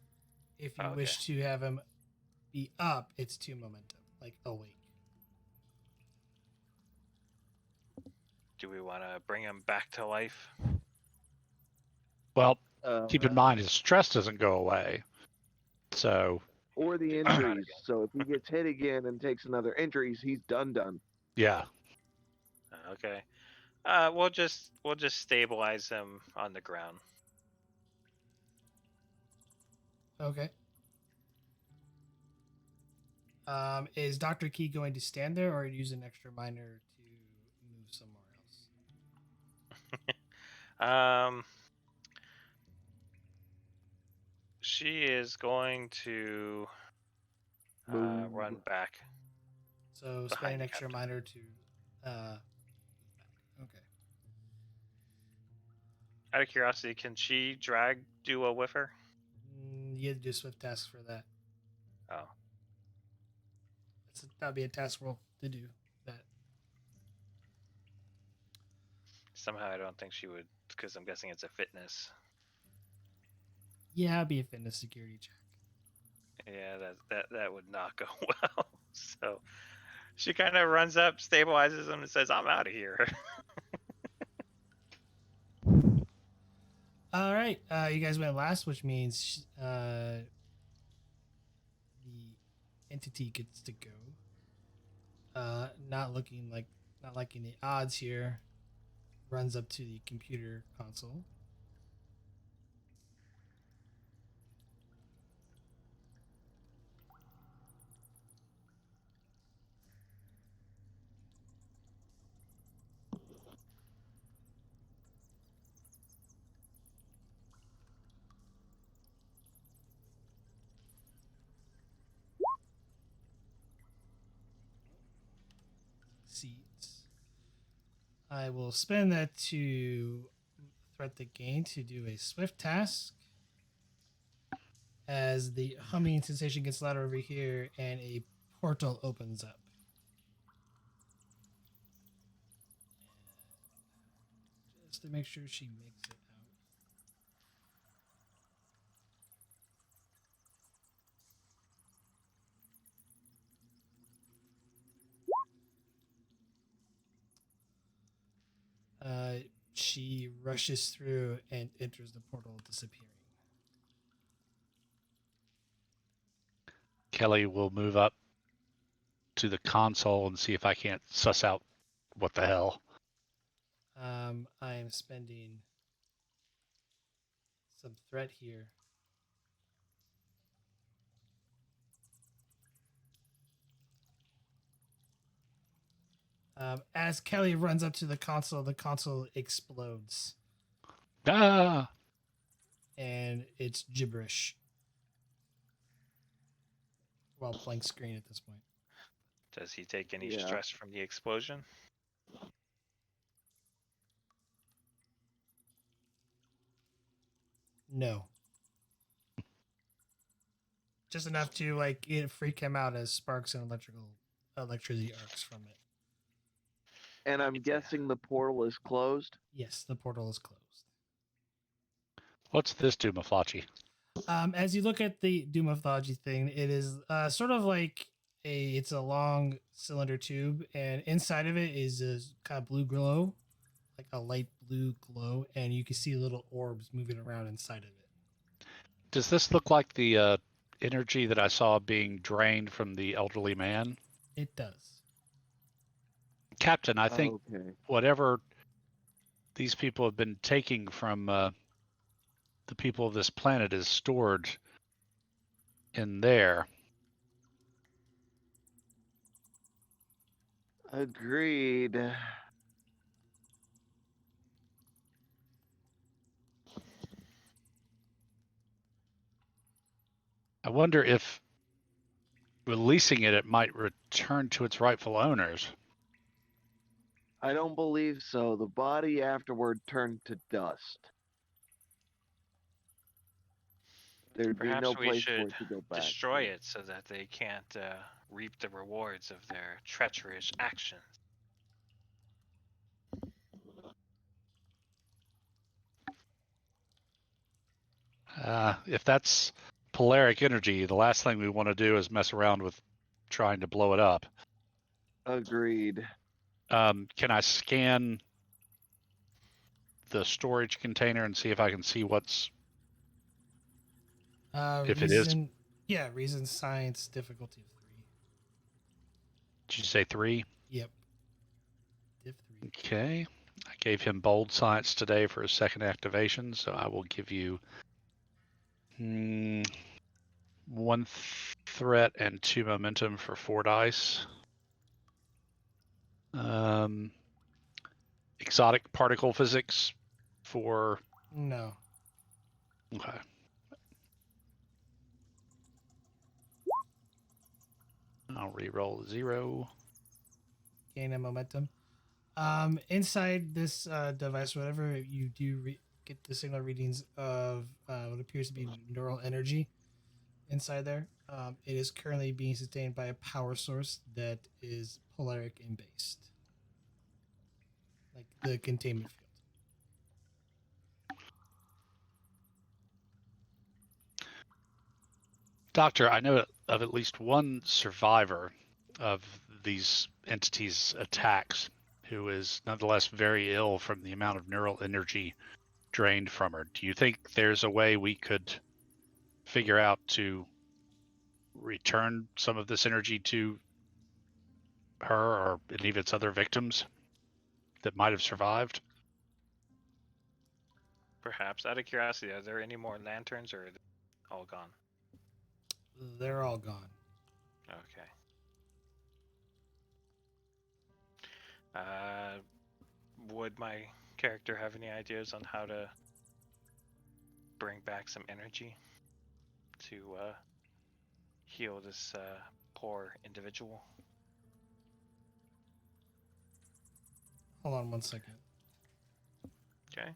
If you Oh, okay. wish to have him be up, it's 2 momentum, like awake. Do we want to bring him back to life? Well, keep in Uh, mind his stress doesn't go away. So or the injuries. So if he gets hit again and takes another injuries, he's done. yeah, Okay. We'll just stabilize him on the ground. Okay. Is Dr. Key going to stand there or use an extra minor to move somewhere else? She is going to Move. run back. So spend Behind an the extra captain. minor to move back. Okay. Out of curiosity, can she drag Duo with her? You have to do a swift task for that. Oh. That'd be a task roll to do that. Somehow I don't think she would, because I'm guessing it's a fitness. Yeah, it'd be a fitness security check. Yeah, that would not go well. So she kind of runs up, stabilizes him, and says, "I'm out of here." All right, you guys went last, which means the entity gets to go. Not liking the odds here. Runs up to the computer console. Seeds. I will spend that to threat the gain to do a swift task. As the humming sensation gets louder over here and a portal opens up. Just to make sure she makes it out. She rushes through and enters the portal, disappearing. Kelly will move up to the console and see if I can't suss out what the hell. I am spending some threat here. As Kelly runs up to the console explodes. Ah! And it's gibberish. Well, blank screen at this point. Does he take any Yeah. stress from the explosion? No. Just enough to it freak him out as sparks and electricity arcs from it. And I'm guessing the portal is closed. Yes, the portal is closed. What's this do, Maflachi? As you look at the Doom Mythology thing, it is sort of like it's a long cylinder tube, and inside of it is a kind of blue glow, like a light blue glow, and you can see little orbs moving around inside of it. Does this look like the energy that I saw being drained from the elderly man? It does. Captain, I think Okay. whatever these people have been taking from the people of this planet is stored in there. Agreed. I wonder if releasing it, it might return to its rightful owners. I don't believe so. The body afterward turned to dust. There'd be Perhaps no we place for should it to go back. destroy it so that they can't reap the rewards of their treacherous actions. If that's polaric energy, the last thing we want to do is mess around with trying to blow it up. Agreed. Can I scan the storage container and see if I can see what's if it is? Reason, yeah, reason, science, difficulty of 3. Did you say 3? Yep. Diff 3. Okay. I gave him bold science today for his second activation, so I will give you 1 threat and 2 momentum for 4 dice. Exotic particle physics for... No. Okay. I'll re-roll 0. Gain a momentum. Inside this device, whatever you do get the signal readings of what appears to be neural energy inside there. It is currently being sustained by a power source that is polaric and based, like the containment field. Doctor, I know of at least one survivor of these entities' attacks who is nonetheless very ill from the amount of neural energy drained from her. Do you think there's a way we could figure out to return some of this energy to her or any of its other victims that might have survived? Perhaps. Out of curiosity, are there any more lanterns, or are they all gone? They're all gone. Okay. Would my character have any ideas on how to bring back some energy to heal this poor individual? Hold on 1 second. Okay.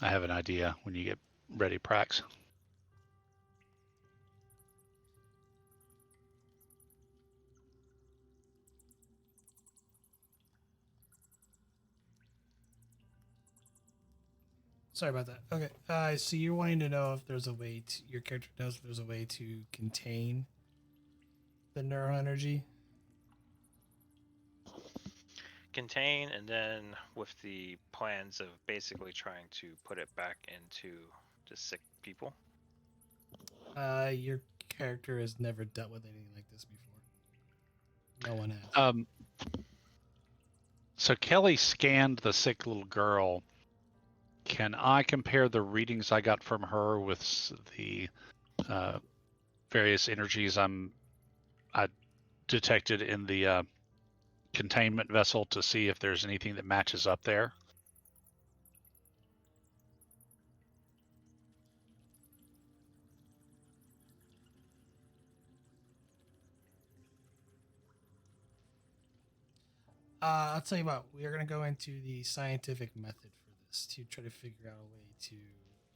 I have an idea when you get ready, Prax. Sorry about that. Okay. So you're wanting to know if there's a way to, your character knows if there's a way to contain the neural energy? Contain, and then with the plans of basically trying to put it back into the sick people. Your character has never dealt with anything like this before. No one has. So Kelly scanned the sick little girl. Can I compare the readings I got from her with the various energies I detected in the containment vessel to see if there's anything that matches up there? I'll tell you what, we are going to go into the scientific method for this to try to figure out a way to,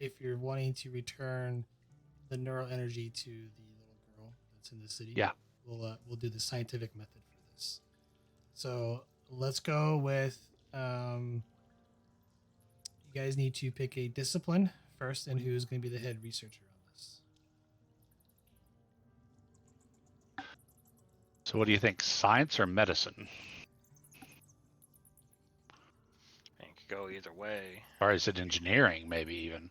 if you're wanting to return the neural energy to the little girl that's in the city. Yeah. We'll do the scientific method for this. So let's go with, you guys need to pick a discipline first and who's going to be the head researcher on this. So what do you think, science or medicine? It could go either way. Or is it engineering, maybe even?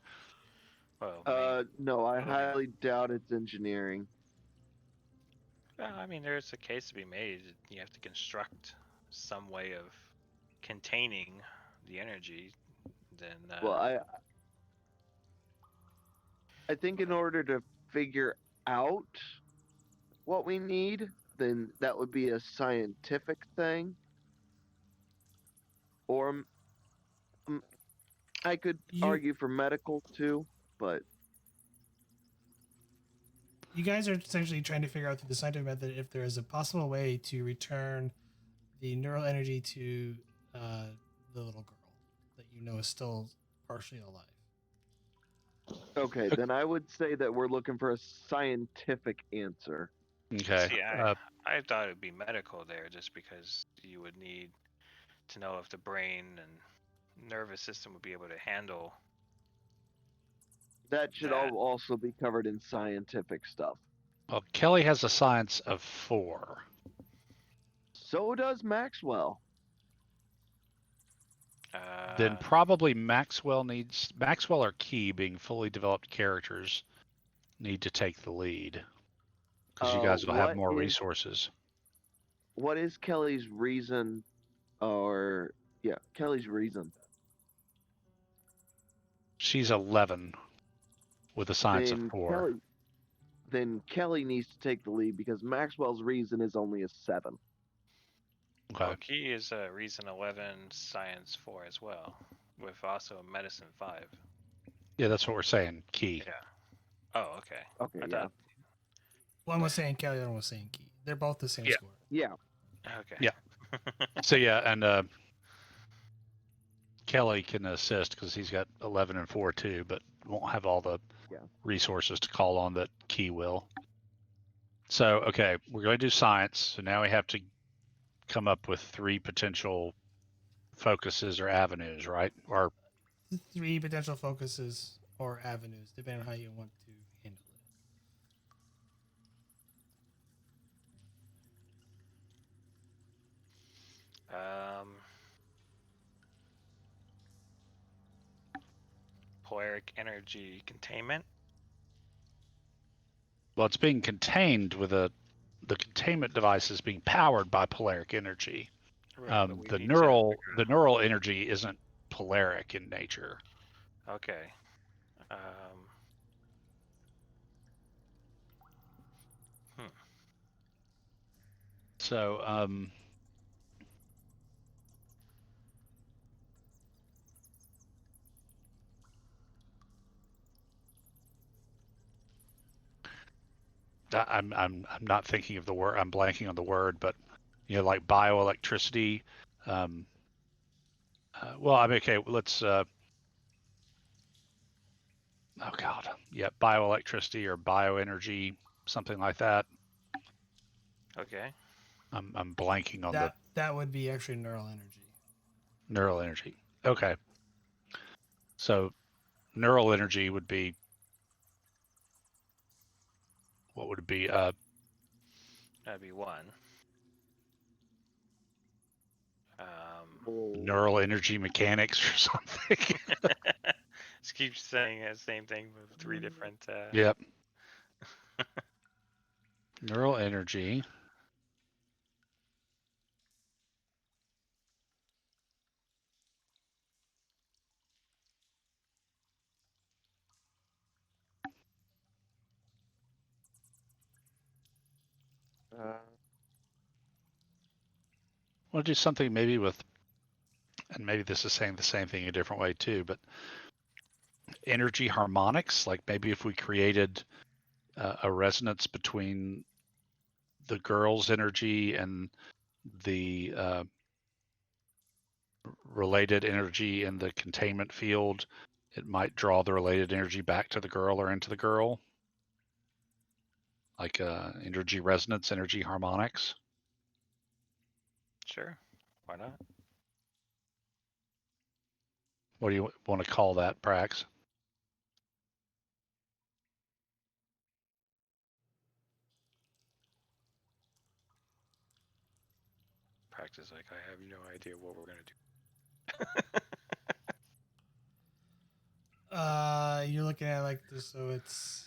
Well, No, I I mean- highly doubt it's engineering. well, I mean, there's a case to be made. You have to construct some way of containing the energy. Then, Well, I think in order to figure out what we need, then that would be a scientific thing. Or I could argue for medical too, but You guys are essentially trying to figure out through the scientific method if there is a possible way to return the neural energy to the little girl that you know is still partially alive. okay, then I would say that we're looking for a scientific answer. Okay. see, I thought it'd be medical there, just because you would need to know if the brain and nervous system would be able to handle. That should That. all also be covered in scientific stuff. Well, Kelly has a science of 4. So does Maxwell. Then probably Maxwell or Key, being fully developed characters, need to take the lead. Because you guys will have more resources. What is Kelly's reason? Kelly's reason. She's 11 with a science of 4. Then Kelly needs to take the lead because Maxwell's reason is only a 7. Okay. Well, Key is a reason 11, science 4 as well, with also medicine 5. Yeah, that's what we're saying. Key. Yeah. Oh, okay. Okay, I yeah. thought- One was saying Kelly, the other one was saying Key. They're both the same Yeah. score. Yeah. Okay. Yeah. So yeah, and Kelly can assist because he's got 11 and 4 too, but won't have all the resources to call on that Key will. So okay, we're going to do science. So now we have to come up with 3 potential focuses or avenues, right? Or 3 potential focuses or avenues, depending on how you want to handle Poetic energy containment. well, it's being contained with the containment device is being powered by polaric energy. Right, but we The need to neural figure out- neural energy isn't polaric in nature. Okay. So I'm not thinking of the word. I'm blanking on the word, but like bioelectricity. Well, I mean, okay, let's. Oh God, yeah, bioelectricity or bioenergy, something like that. Okay. I'm blanking on that would be actually neural energy. Neural energy. Okay. So, neural energy would be. What would it be? That'd be 1. Neural energy mechanics or something. Just keep saying the same thing with 3 different. Yep. Neural energy. We'll do something maybe with, and maybe this is saying the same thing a different way too, but energy harmonics, like maybe if we created a resonance between the girl's energy and the related energy in the containment field, it might draw the related energy back to the girl or into the girl. Like energy resonance, energy harmonics. Sure. Why not? What do you want to call that, Prax? practice. Like, I have no idea what we're gonna do. You're looking at like this, so it's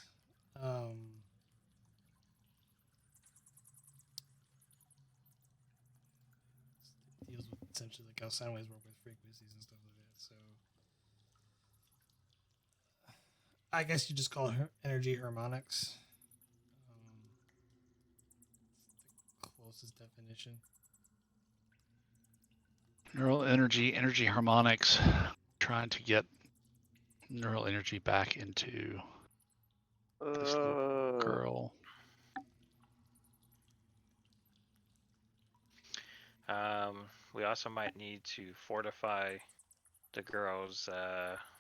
deals with essentially like how sound waves work with frequencies and stuff like that. So I guess you just call it energy harmonics. The closest definition. Neural energy harmonics. Trying to get neural energy back into this little girl. We also might need to fortify the girl's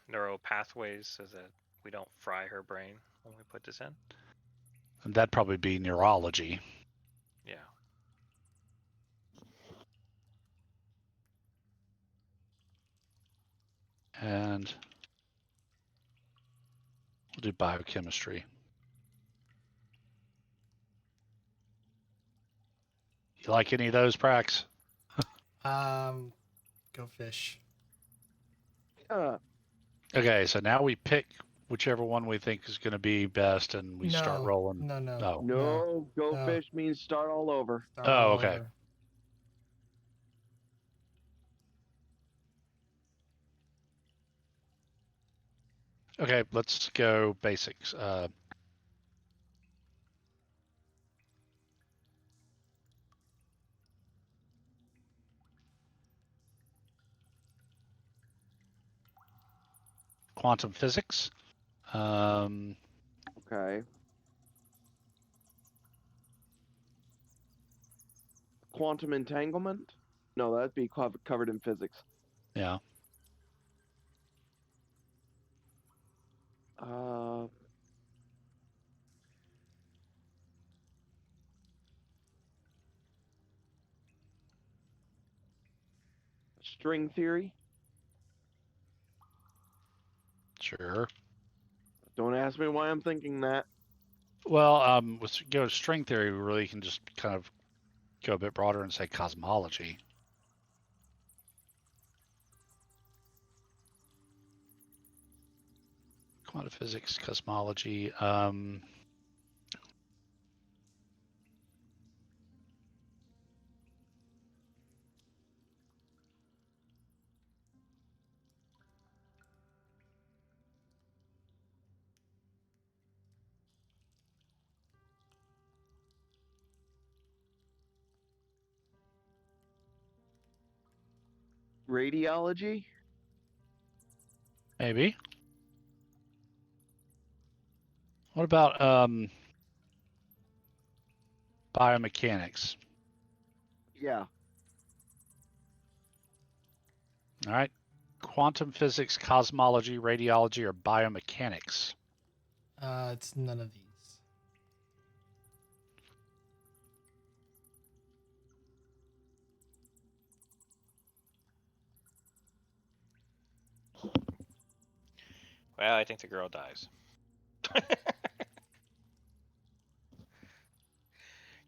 neural pathways so that we don't fry her brain when we put this in. And that'd probably be neurology. Yeah. And we'll do biochemistry. You like any of those, Prax? Go fish. Okay, so now we pick whichever one we think is going to be best, and we start rolling. No. No, go No. fish means start all over. Start Oh, all okay. over. Okay, let's go basics. Quantum physics. Okay. Quantum entanglement? No, that'd be covered in physics. Yeah. String theory? Sure. Don't ask me why I'm thinking that. Well, with string theory, we really can just kind of go a bit broader and say cosmology. Quantum physics, cosmology. Radiology? Maybe. What about biomechanics? Yeah. All right. Quantum physics, cosmology, radiology, or biomechanics? It's none of these. Well, I think the girl dies.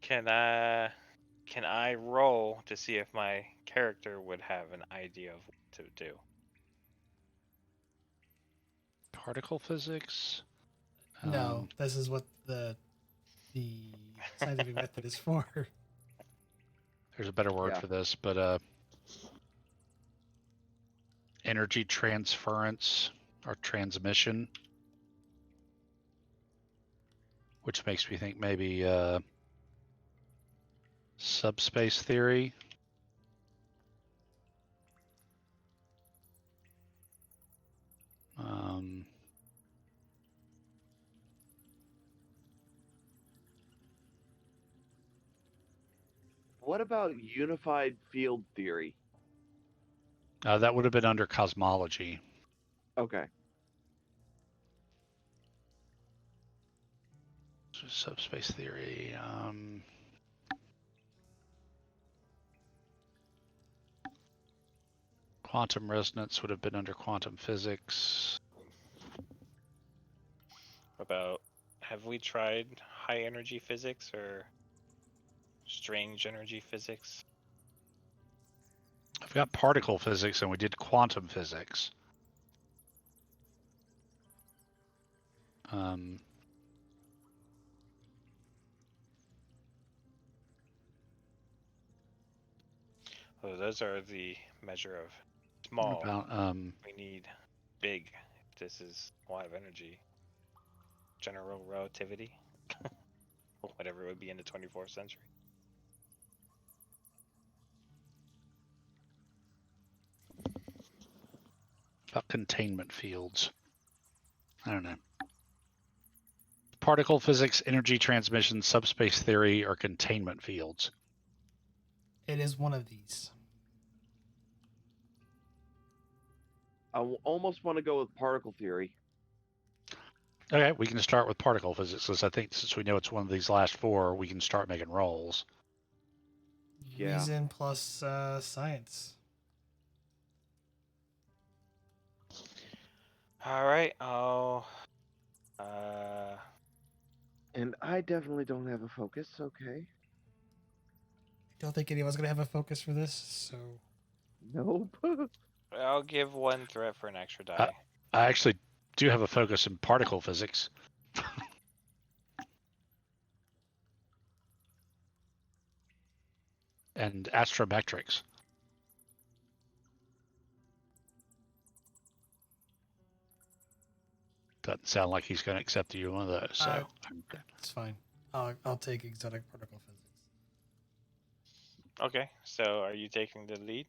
Can I roll to see if my character would have an idea of what to do? Particle physics? No, this is what the scientific method is for. There's a better word Yeah. for this, but energy transference or transmission, which makes me think maybe subspace theory. What about unified field theory? That would have been under cosmology. Okay. Subspace theory. Quantum resonance would have been under quantum physics. Have we tried high energy physics or strange energy physics? We got particle physics and we did quantum physics. Well, those are the measure of What small. about We need big. This is a lot of energy. General relativity. Whatever it would be in the 24th century. about containment fields? I don't know. Particle physics, energy transmission, subspace theory, or containment fields? It is one of these. I almost want to go with particle theory. Okay, we can start with particle physics because I think since we know it's one of these last four, we can start making rolls. Yeah. Reason plus science. All right. And I definitely don't have a focus. Okay. I don't think anyone's gonna have a focus for this, so Nope. I'll give one threat for an extra die. I actually do have a focus in particle physics. And astrometrics. Doesn't sound like he's going to accept you one of those. So it's fine. I'll take exotic particle physics. Okay. So are you taking the lead?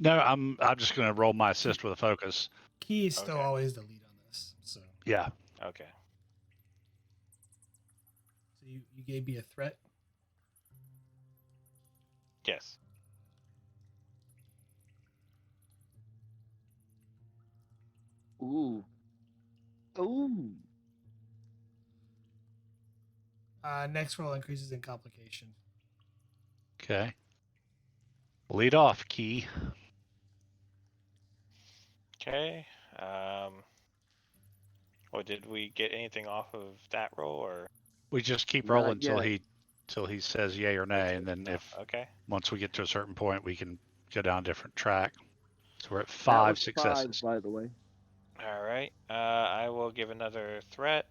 no, I'm just going to roll my assist with a focus. Key is still Okay. always the lead on this. So Yeah. Okay. you gave me a threat. Yes. Ooh. Ooh. Next roll increases in complication. Okay. Lead off, Key. Okay. Well, did we get anything off of that roll, or? We just keep Not rolling yet. till he says yay or nay, and then if Okay. once we get to a certain point, we can go down a different track. So we're at That 5 was successes. 5, by the way. All right. I will give another threat.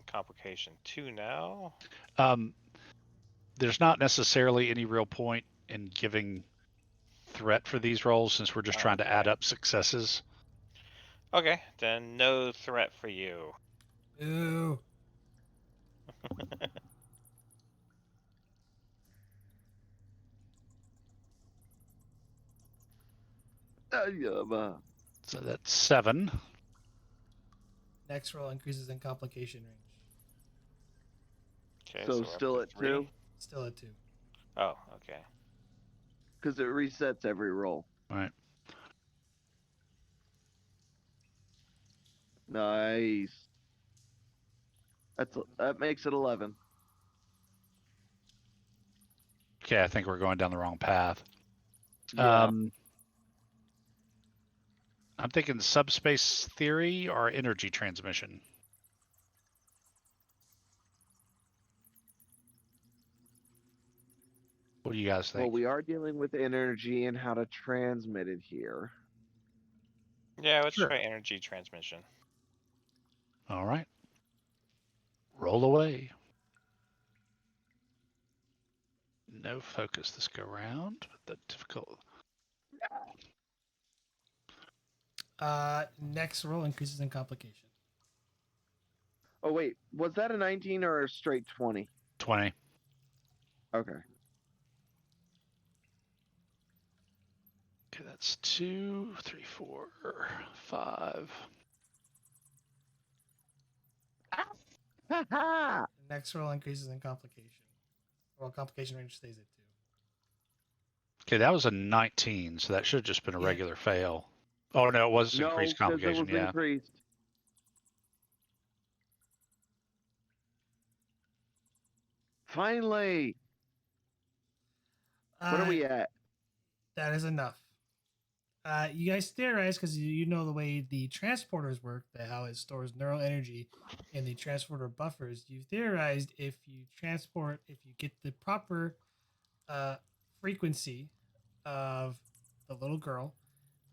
Complication 2 now. There's not necessarily any real point in giving threat for these rolls since we're just trying to add Okay. up successes. Okay, then no threat for you. Ooh. Yeah. So that's 7. Next roll increases in complication range. Okay, So we're up still to at 3. 2? Still at 2. Oh, okay. Because it resets every roll. Right. Nice. That makes it 11. Okay, I think we're going down the wrong path. Yeah. I'm thinking subspace theory or energy transmission. What do you guys think? Well, we are dealing with energy and how to transmit it here. Yeah, let's Sure. try energy transmission. All right. Roll away. No focus this go round, but the difficult. Next roll increases in complication. Oh, wait. Was that a 19 or a straight 20? 20. Okay. Okay, that's 2, 3, 4, 5. Ha Next roll increases in complication. Well, complication range stays at 2. Okay, that was a 19, so that should have just been a Yeah. regular fail. Oh no, it was No, increased because it complication. was Yeah. increased. Finally. What are we at? That is enough. You guys theorize because you know the way the transporters work, how it stores neural energy in the transporter buffers. You theorized if you get the proper frequency of the little girl,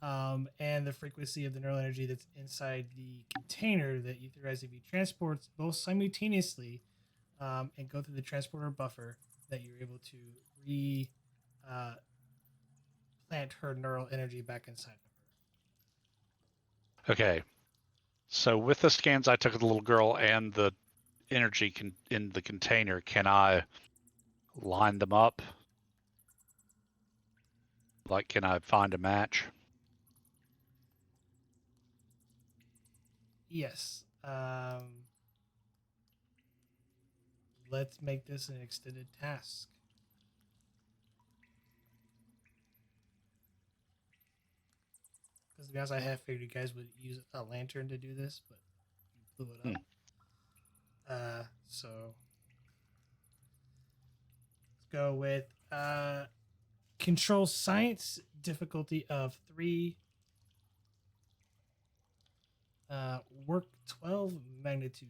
and the frequency of the neural energy that's inside the container that Ether IV transports both simultaneously, and go through the transporter buffer, that you're able to re plant her neural energy back inside of her. Okay. So with the scans I took of the little girl and the energy in the container, can I line them up? Like, can I find a match? Yes. Let's make this an extended task. Because to be honest, I have figured you guys would use a lantern to do this, but you blew it up. So let's go with control science, difficulty of 3, work 12, magnitude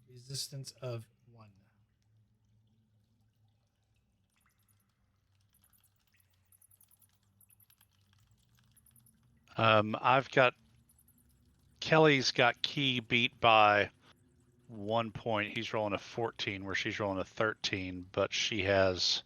3, resistance of 1. I've got Kelly's got Key beat by 1 point. He's rolling a 14, where she's rolling a 13, but she has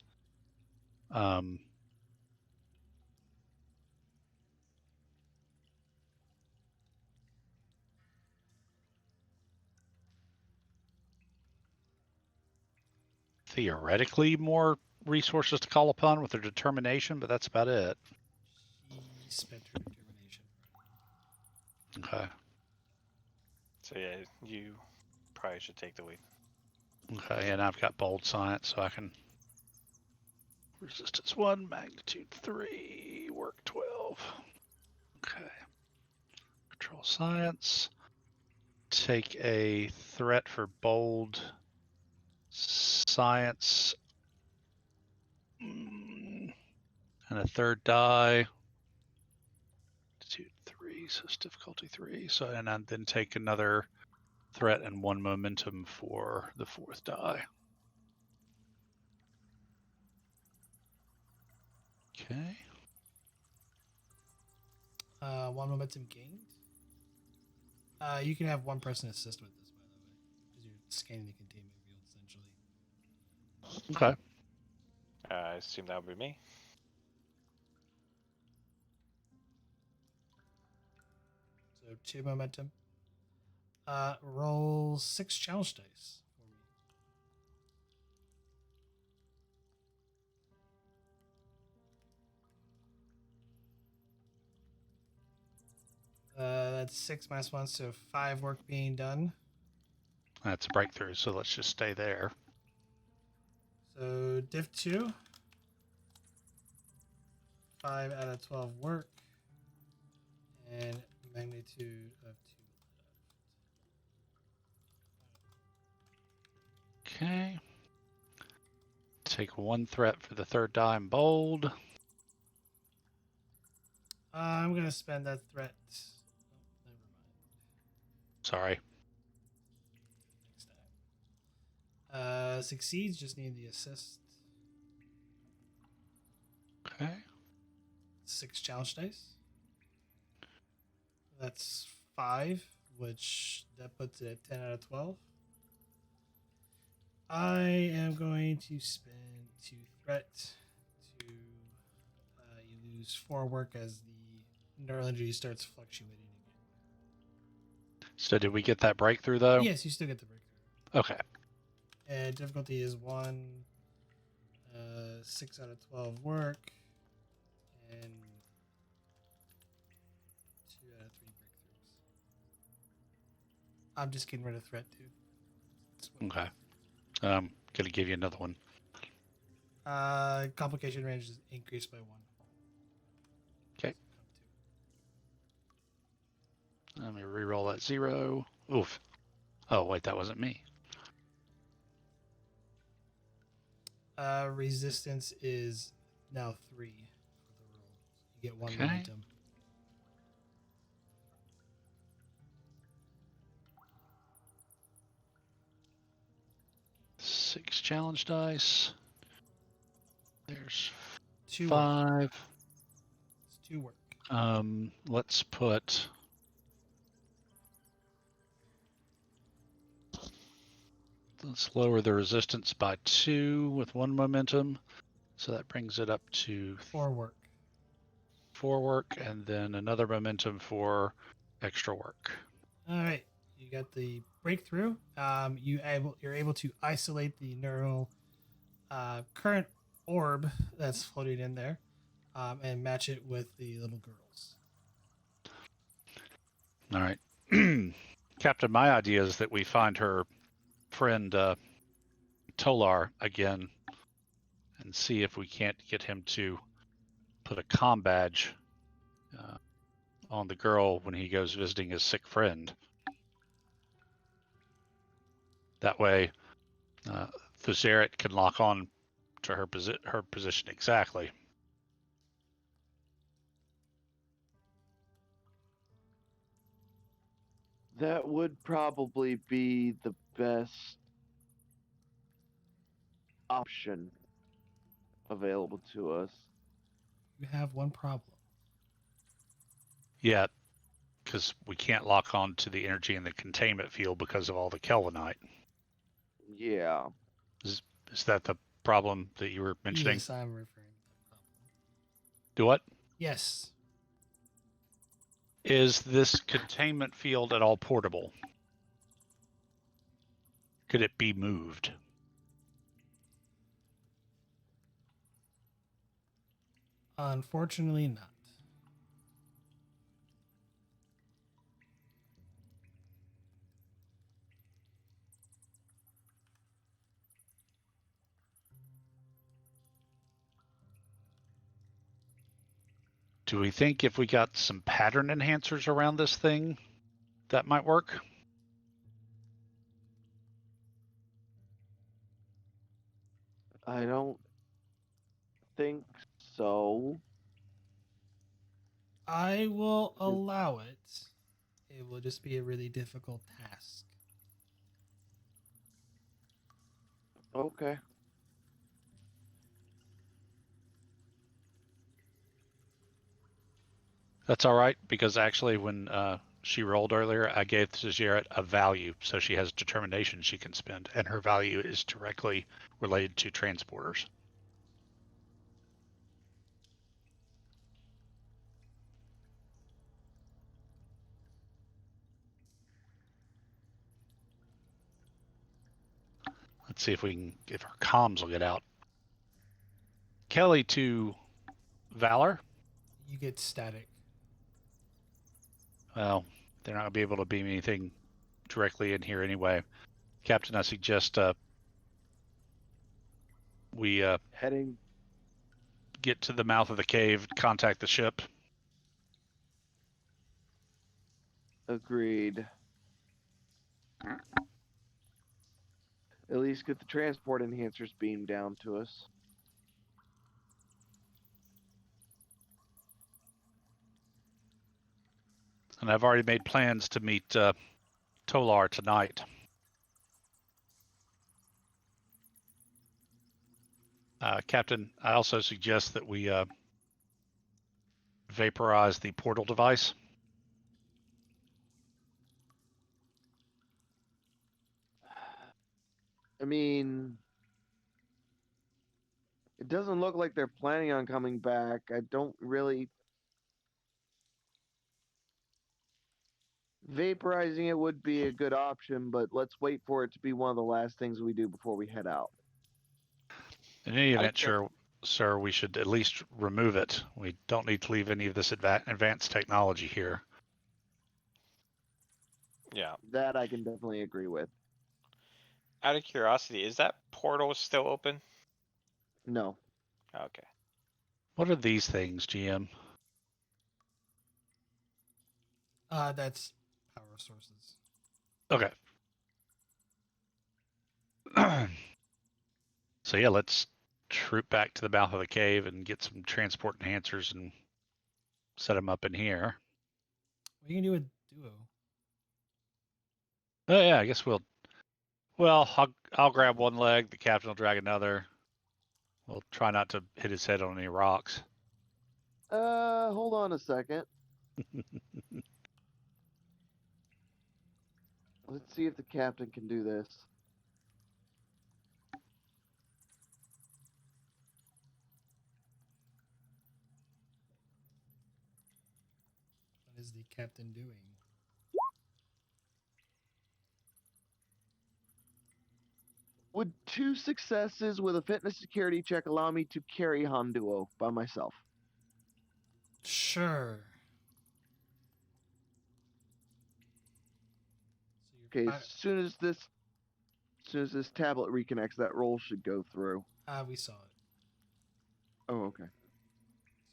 theoretically more resources to call upon with her determination, but that's about it. She spent her determination. Okay. So yeah, you probably should take the lead. Okay, and I've got bold science, so I can resistance 1, magnitude 3, work 12. Okay. Control science. Take a threat for bold science. And a third die. 2, 3, so it's difficulty 3. So, and then take another threat and 1 momentum for the 4th die. Okay. 1 momentum gained. You can have 1 person assist with this, by the way, because you're scanning the containment field essentially. Okay. I assume that would be me. So 2 momentum. Roll 6 challenge dice for me. That's 6 minus 1, so 5 work being done. That's a breakthrough, so let's just stay there. So diff 2. 5 out of 12 work. And magnitude of 2 left. Okay. Take 1 threat for the 3rd die and bold. I'm going to spend that threat. Oh, never mind. Sorry. Next time. Succeeds, just need the assist. Okay. 6 challenge dice. That's 5, which that puts it at 10 out of 12. I am going to spend 2 threat to you lose 4 work as the neural energy starts fluctuating again. So did we get that breakthrough though? Yes, you still get the breakthrough. Okay. And difficulty is 1, 6 out of 12 work, and 2 out of 3 breakthroughs. I'm just getting rid of threat too. Okay. Gonna give you another one. Complication range is increased by 1. Okay. Let me re-roll that 0. Oof. Oh wait, that wasn't me. Resistance is now 3 for the roll. You get 1 Okay. momentum. Six challenge dice. There's 2 work. 5. It's 2 work. Let's put. Let's lower the resistance by 2 with 1 momentum. So that brings it up to 4 work. 4 work, and then another momentum for extra work. All right, you got the breakthrough. You're able to isolate the neural current orb that's floating in there, and match it with the little girls. All right. Captain, my idea is that we find her friend Tolar again and see if we can't get him to put a comm badge on the girl when he goes visiting his sick friend. That way, Thuzeret can lock on to her position exactly. That would probably be the best option available to us. You have one problem. Yeah, because we can't lock on to the energy in the containment field because of all the Kelvinite. Yeah. Is that the problem that you were mentioning? Yes, I'm referring to that problem. Do what? Yes. Is this containment field at all portable? Could it be moved? Unfortunately, not. Do we think if we got some pattern enhancers around this thing, that might work? I don't think so. I will allow it. It will just be a really difficult task. Okay. That's all right, because actually when she rolled earlier, I gave Jarrett a value, so she has determination she can spend, and her value is directly related to transporters. Let's see if our comms will get out. Kelly to Valor. You get static. Well, they're not going to be able to beam anything directly in here anyway. Captain, I suggest we Heading. get to the mouth of the cave, contact the ship. Agreed. At least get the transport enhancers beamed down to us. And I've already made plans to meet Tolar tonight. Captain, I also suggest that we vaporize the portal device. I mean, it doesn't look like they're planning on coming back. I don't really. Vaporizing it would be a good option, but let's wait for it to be one of the last things we do before we head out. In any event, sir, we should at least remove it. We don't need to leave any of this advanced technology here. Yeah. That I can definitely agree with. Out of curiosity, is that portal still open? No. Okay. What are these things, GM? That's power sources. Okay. So yeah, let's troop back to the mouth of the cave and get some transport enhancers and set them up in here. What are you gonna do with Duo? Oh yeah, I guess I'll grab one leg. The captain will drag another. We'll try not to hit his head on any rocks. Hold on a second. Let's see if the captain can do this. What is the captain doing? Would 2 successes with a fitness security check allow me to carry Honduo by myself? Sure. So Okay, you're as soon as this tablet reconnects, that roll should go through. we saw it. Oh, okay.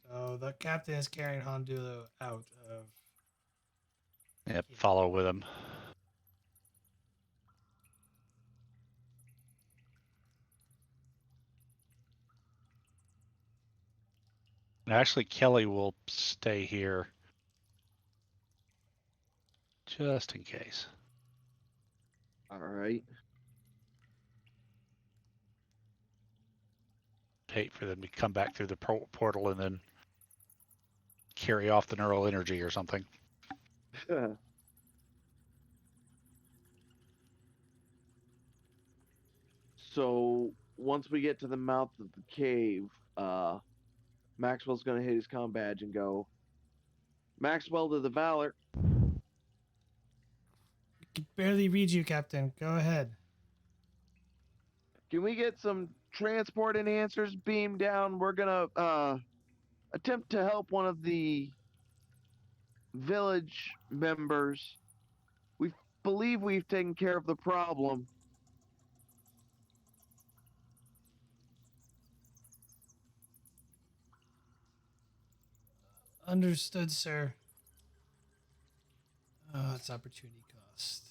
So the captain is carrying Hondulo out of. Yep, follow with him. Actually, Kelly will stay here just in case. All right. Hate for them to come back through the portal and then carry off the neural energy or something. So once we get to the mouth of the cave, Maxwell's gonna hit his comm badge and go, Maxwell to the Valor. I can barely read you, Captain. Go ahead. Can we get some transport enhancers beamed down? We're gonna attempt to help one of the village members. We believe we've taken care of the problem. Understood, sir. Oh, it's opportunity cost.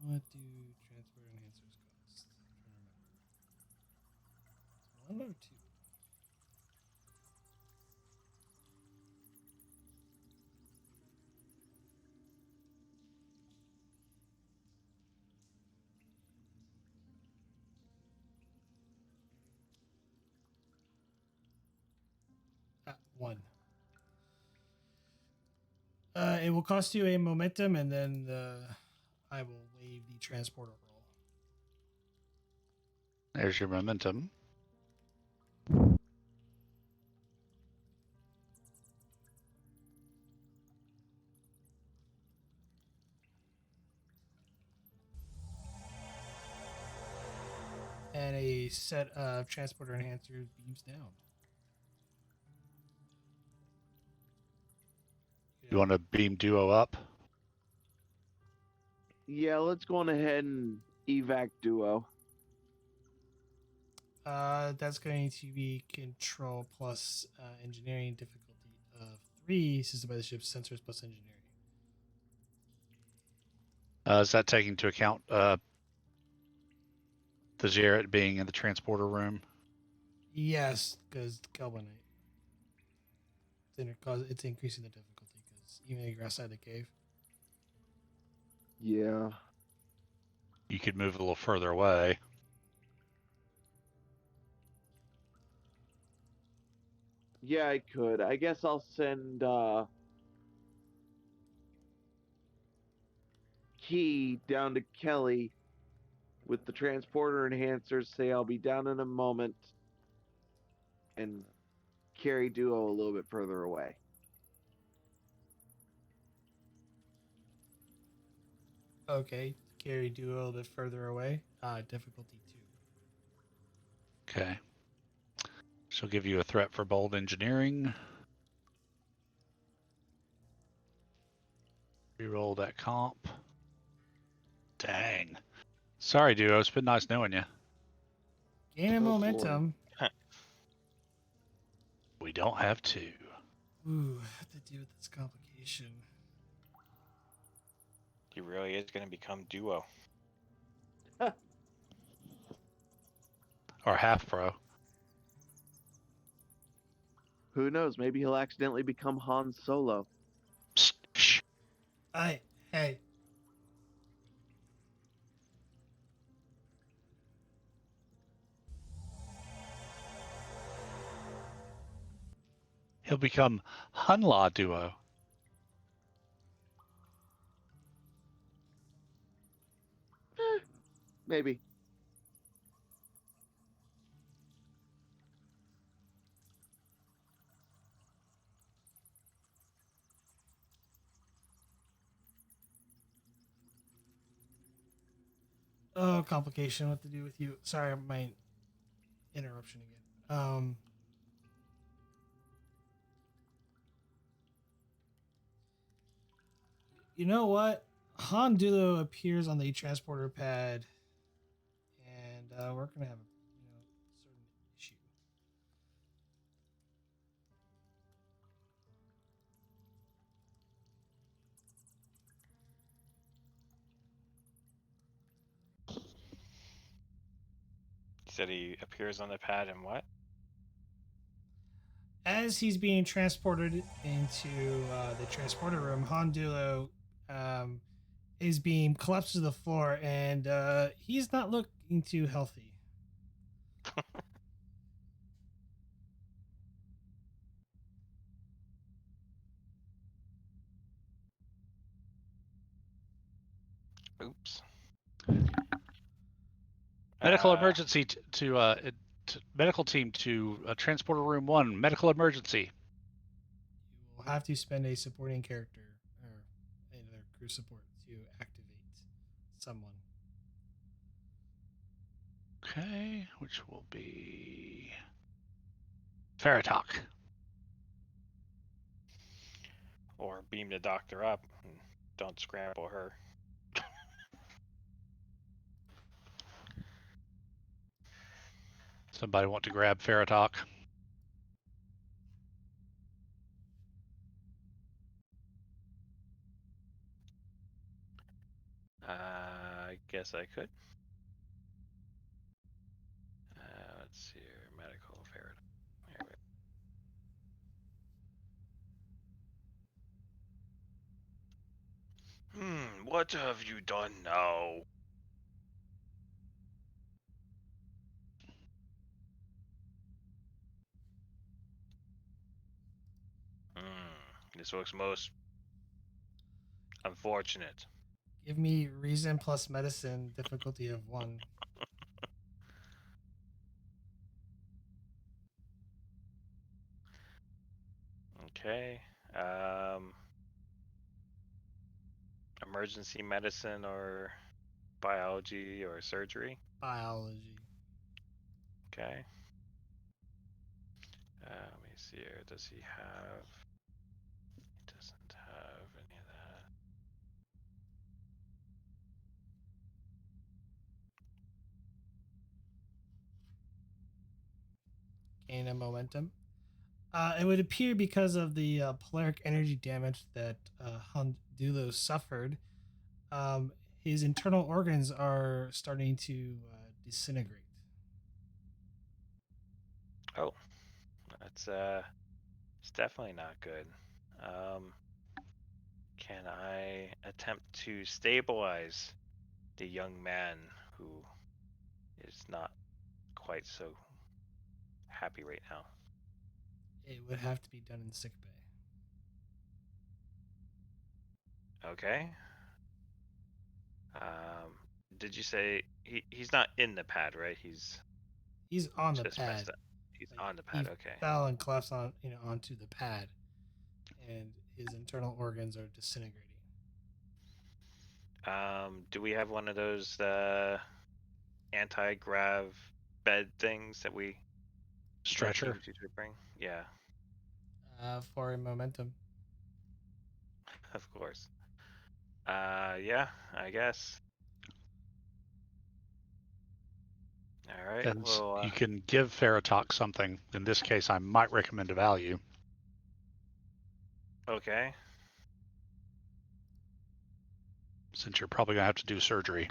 What do transport enhancers cost? I'm trying to remember. 1 or 2? Ah, 1. It will cost you a momentum, and then I will waive the transporter roll. There's your momentum. And a set of transporter enhancers beams down. You want to beam duo up? Yeah, let's go on ahead and evac duo. That's going to be control plus engineering difficulty of 3, assisted by the ship's sensors plus engineering. Is that taking into account the Jarrett being in the transporter room? Yes, because Kelvinite. It's increasing the difficulty because even though you're outside the cave. Yeah. You could move a little further away. Yeah, I could. I guess I'll send Key down to Kelly with the transporter enhancers, say I'll be down in a moment, and carry duo a little bit further away. Okay, carry duo a little bit further away. Difficulty 2. Okay. She'll give you a threat for bold engineering. Reroll that comp. Dang. Sorry, duo. It's been nice knowing you. Gain a Oh, momentum. We don't have to. Ooh, I have to deal with this complication. He really is going to become duo. Or half pro. Who knows? Maybe he'll accidentally become Han Solo. Psst, shh. Hey. He'll become Hunlaw duo. Maybe. Oh, complication. What to do with you? Sorry, my interruption again. You know what? Han Dulo appears on the transporter pad, and we're gonna have a certain issue. He said he appears on the pad and what? As he's being transported into the transporter room, Han Dulo is being collapsed to the floor, and he's not looking too healthy. Oops. Medical emergency to medical team to transporter room 1. Medical emergency. You will have to spend a supporting character or another crew support to activate someone. Okay, which will be Faratok. Or beam the doctor up. And don't scramble her. Somebody want to grab Faratok? I guess I could. Let's see here. Medical ferret. Here we... what have you done now? This looks most unfortunate. Give me reason plus medicine, difficulty of 1. Okay. Emergency medicine or biology or surgery? Biology. Okay. Let me see here. Does he have... He doesn't have any of that. Gain a momentum. It would appear because of the polaric energy damage that Han Dulo suffered, his internal organs are starting to disintegrate. Oh, that's it's definitely not good. Can I attempt to stabilize the young man who is not quite so happy right now? It would have to be done in sick bay. Okay. Did you say he's not in the pad, right? He's on the just pad. messed up. He's Like, on the pad. he Okay. fell and collapsed onto the pad, and his internal organs are disintegrating. Do we have one of those anti-grav bed things that we Stretcher. teams usually bring? Yeah, For a momentum. of course. Yeah, I guess. All right. And Well, you can give Faratok something. In this case, I might recommend a value. okay. Since you're probably going to have to do surgery.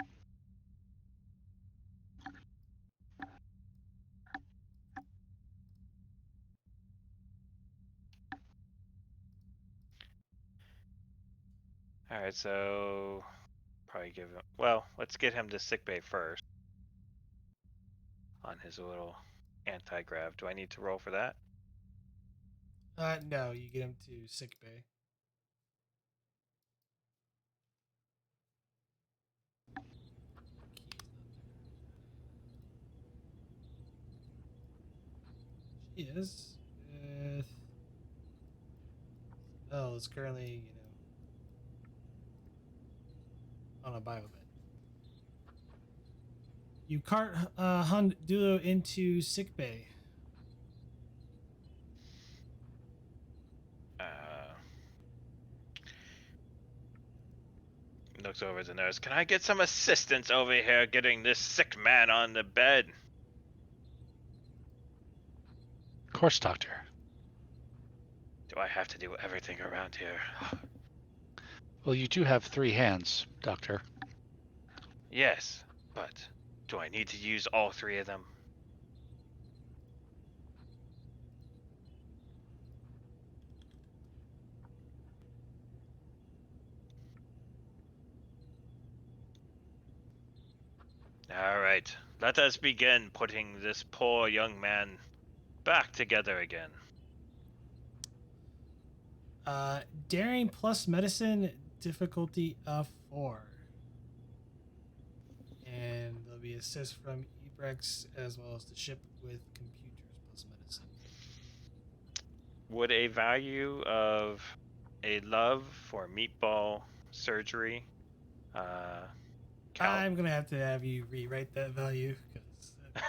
All right, so probably give him. Well, let's get him to sickbay first on his little anti-grav. Do I need to roll for that? No, you get him to sick bay. She is with. Oh, it's currently on a bio bed. You cart Hondulo into sick bay. Uh, looks over at the nurse. Can I get some assistance over here getting this sick man on the bed? Of course, Doctor. Do I have to do everything around here? Well, you do have 3 hands, Doctor. Yes, but do I need to use all 3 of them? All right, let us begin putting this poor young man back together again. Daring plus medicine, difficulty of 4. And there'll be assist from Ebrex as well as the ship with computers plus medicine. Would a value of a love for meatball surgery count? I'm gonna have to have you rewrite that value because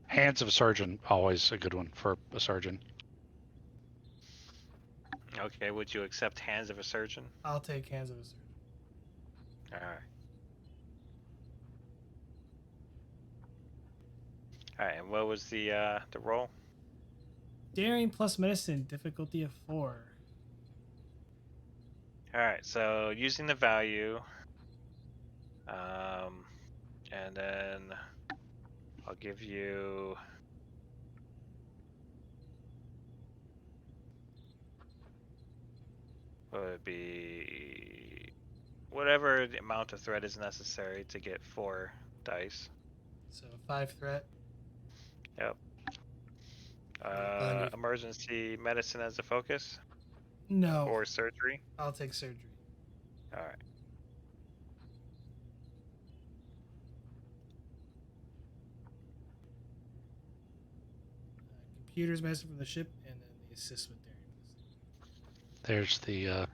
Hands of a surgeon, always a good one for a surgeon. Okay, would you accept hands of a surgeon? I'll take hands of a surgeon. All right. All right, and what was the roll? Daring plus medicine, difficulty of 4. All right, so using the value, and then I'll give you. What would it be? Whatever the amount of threat is necessary to get 4 dice. So 5 threat. Yep. Fine. Emergency medicine as a focus No, or surgery. I'll take surgery. All right. Computers medicine from the ship, and then the assist with daring medicine. There's the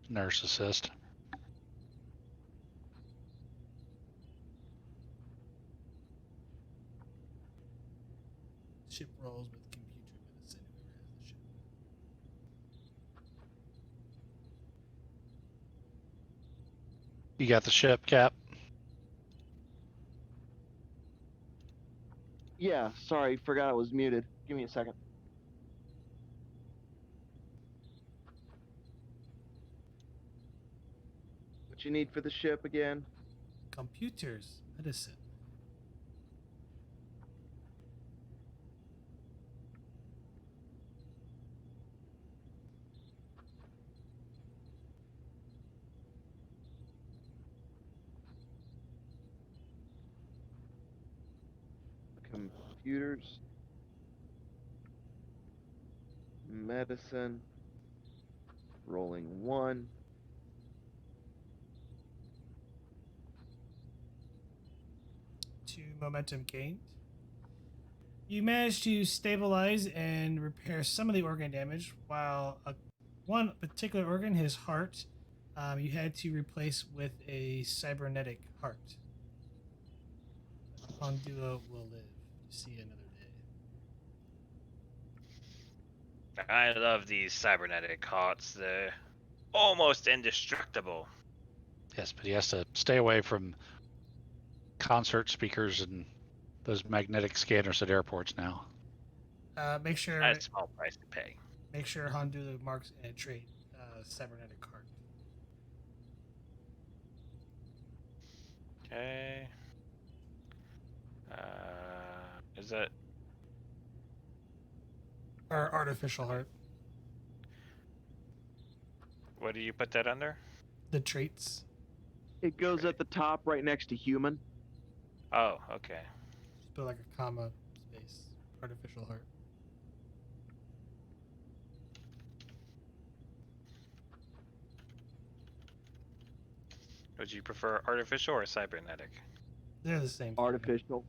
nurse assist. Ship rolls with computer medicine. Whoever has the ship. You got the ship, Cap? Yeah, sorry, forgot I was muted. Give me a second. What you need for the ship again? Computers medicine. Computers. Medicine. Rolling 1. Two momentum gained. You managed to stabilize and repair some of the organ damage, while one particular organ, his heart, you had to replace with a cybernetic heart. Hondulo will live to see another day. I love these cybernetic hearts. They're almost indestructible. Yes, but he has to stay away from concert speakers and those magnetic scanners at airports now. Make sure That's a small price to pay. make sure Hondulo marks in a trait cybernetic heart. Okay. Is that Or artificial heart. What do you put that under? The traits. It goes at the top right next to human. Oh, okay. Just put like a comma space. Artificial heart. Would you prefer artificial or cybernetic? They're the same thing. Artificial.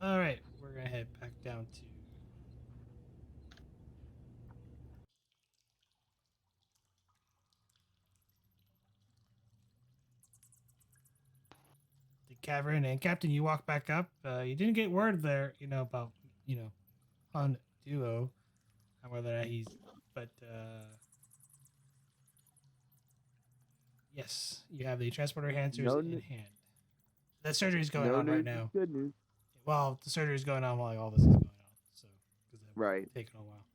All right, we're gonna head back down to the cavern. And Captain, you walk back up. You didn't get word there, about on Duo, and whether or not he's, but yes, you have the transporter enhancers in hand. That surgery is going on right now. Good news. Well, the surgery is going on while all this is going on, so because Right. taking a while.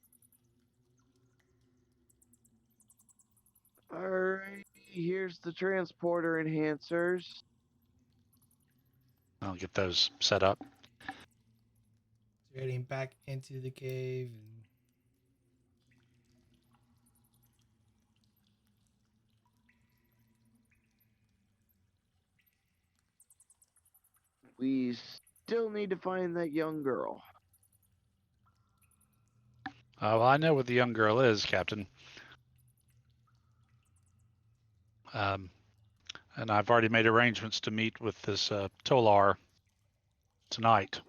Alright, here's the transporter enhancers. I'll get those set up. So you're heading back into the cave, and We still need to find that young girl. Well, I know what the young girl is, Captain. And I've already made arrangements to meet with this Tolar tonight.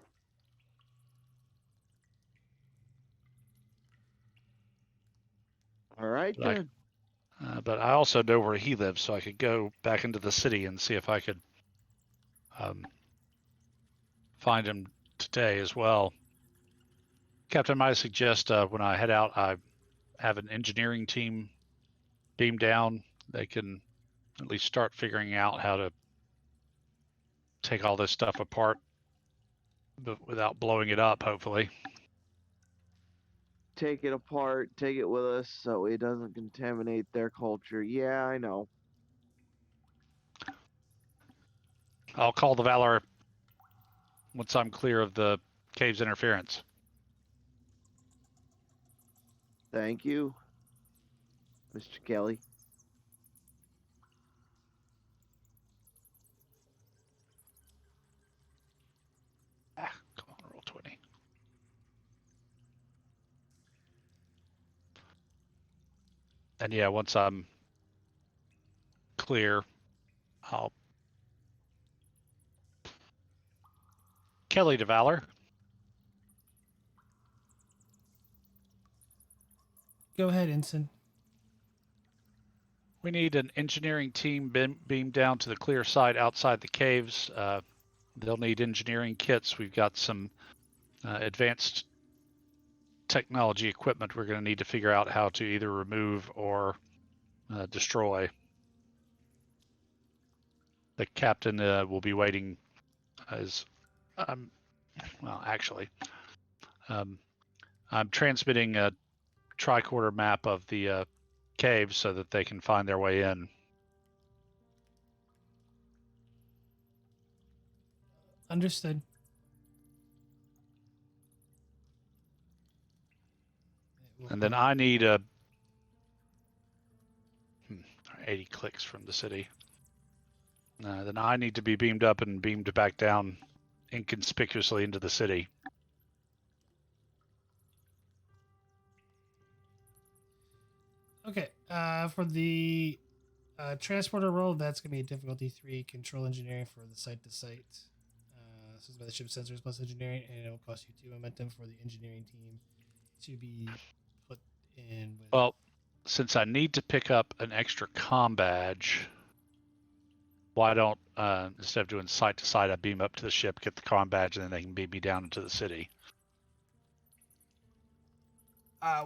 Alright then. But I also know where he lives, so I could go back into the city and see if I could find him today as well. Captain, might I suggest when I head out, I have an engineering team beam down. They can at least start figuring out how to take all this stuff apart, but without blowing it up, hopefully. Take it apart, take it with us so it doesn't contaminate their culture. Yeah, I know. I'll call the Valor once I'm clear of the cave's interference. Thank you, Mr. Kelly. Come on, roll 20. And yeah, once I'm clear, I'll Kelly to Valor. go ahead, Ensign. We need an engineering team beamed down to the clear side outside the caves. They'll need engineering kits. We've got some advanced technology equipment we're going to need to figure out how to either remove or destroy. The captain will be waiting as well, actually. I'm transmitting a tricorder map of the cave so that they can find their way in. Understood. And then I need a 80 clicks from the city. Then I need to be beamed up and beamed back down inconspicuously into the city. Okay. For the transporter role, that's going to be a difficulty 3 control engineering for the site to site. This is by the ship sensors plus engineering, and it will cost you 2 momentum for the engineering team to be put in. Well, since I need to pick up an extra comm badge, why don't instead of doing site to site, I beam up to the ship, get the comm badge, and then they can beam me down into the city.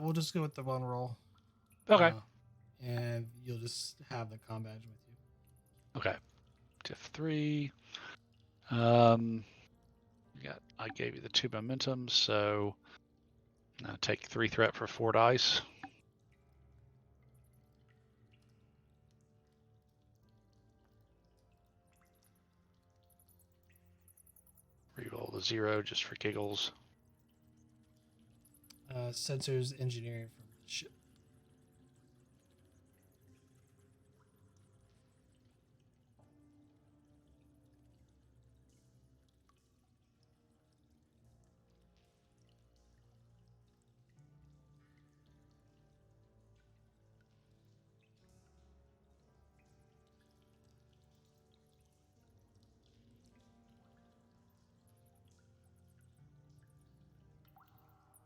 We'll just go with the one roll. Okay. and you'll just have the comm badge with you. Okay. Diff 3. I gave you the 2 momentum, so now take 3 threat for 4 dice. Reroll the 0 just for giggles. Sensors engineering from the ship.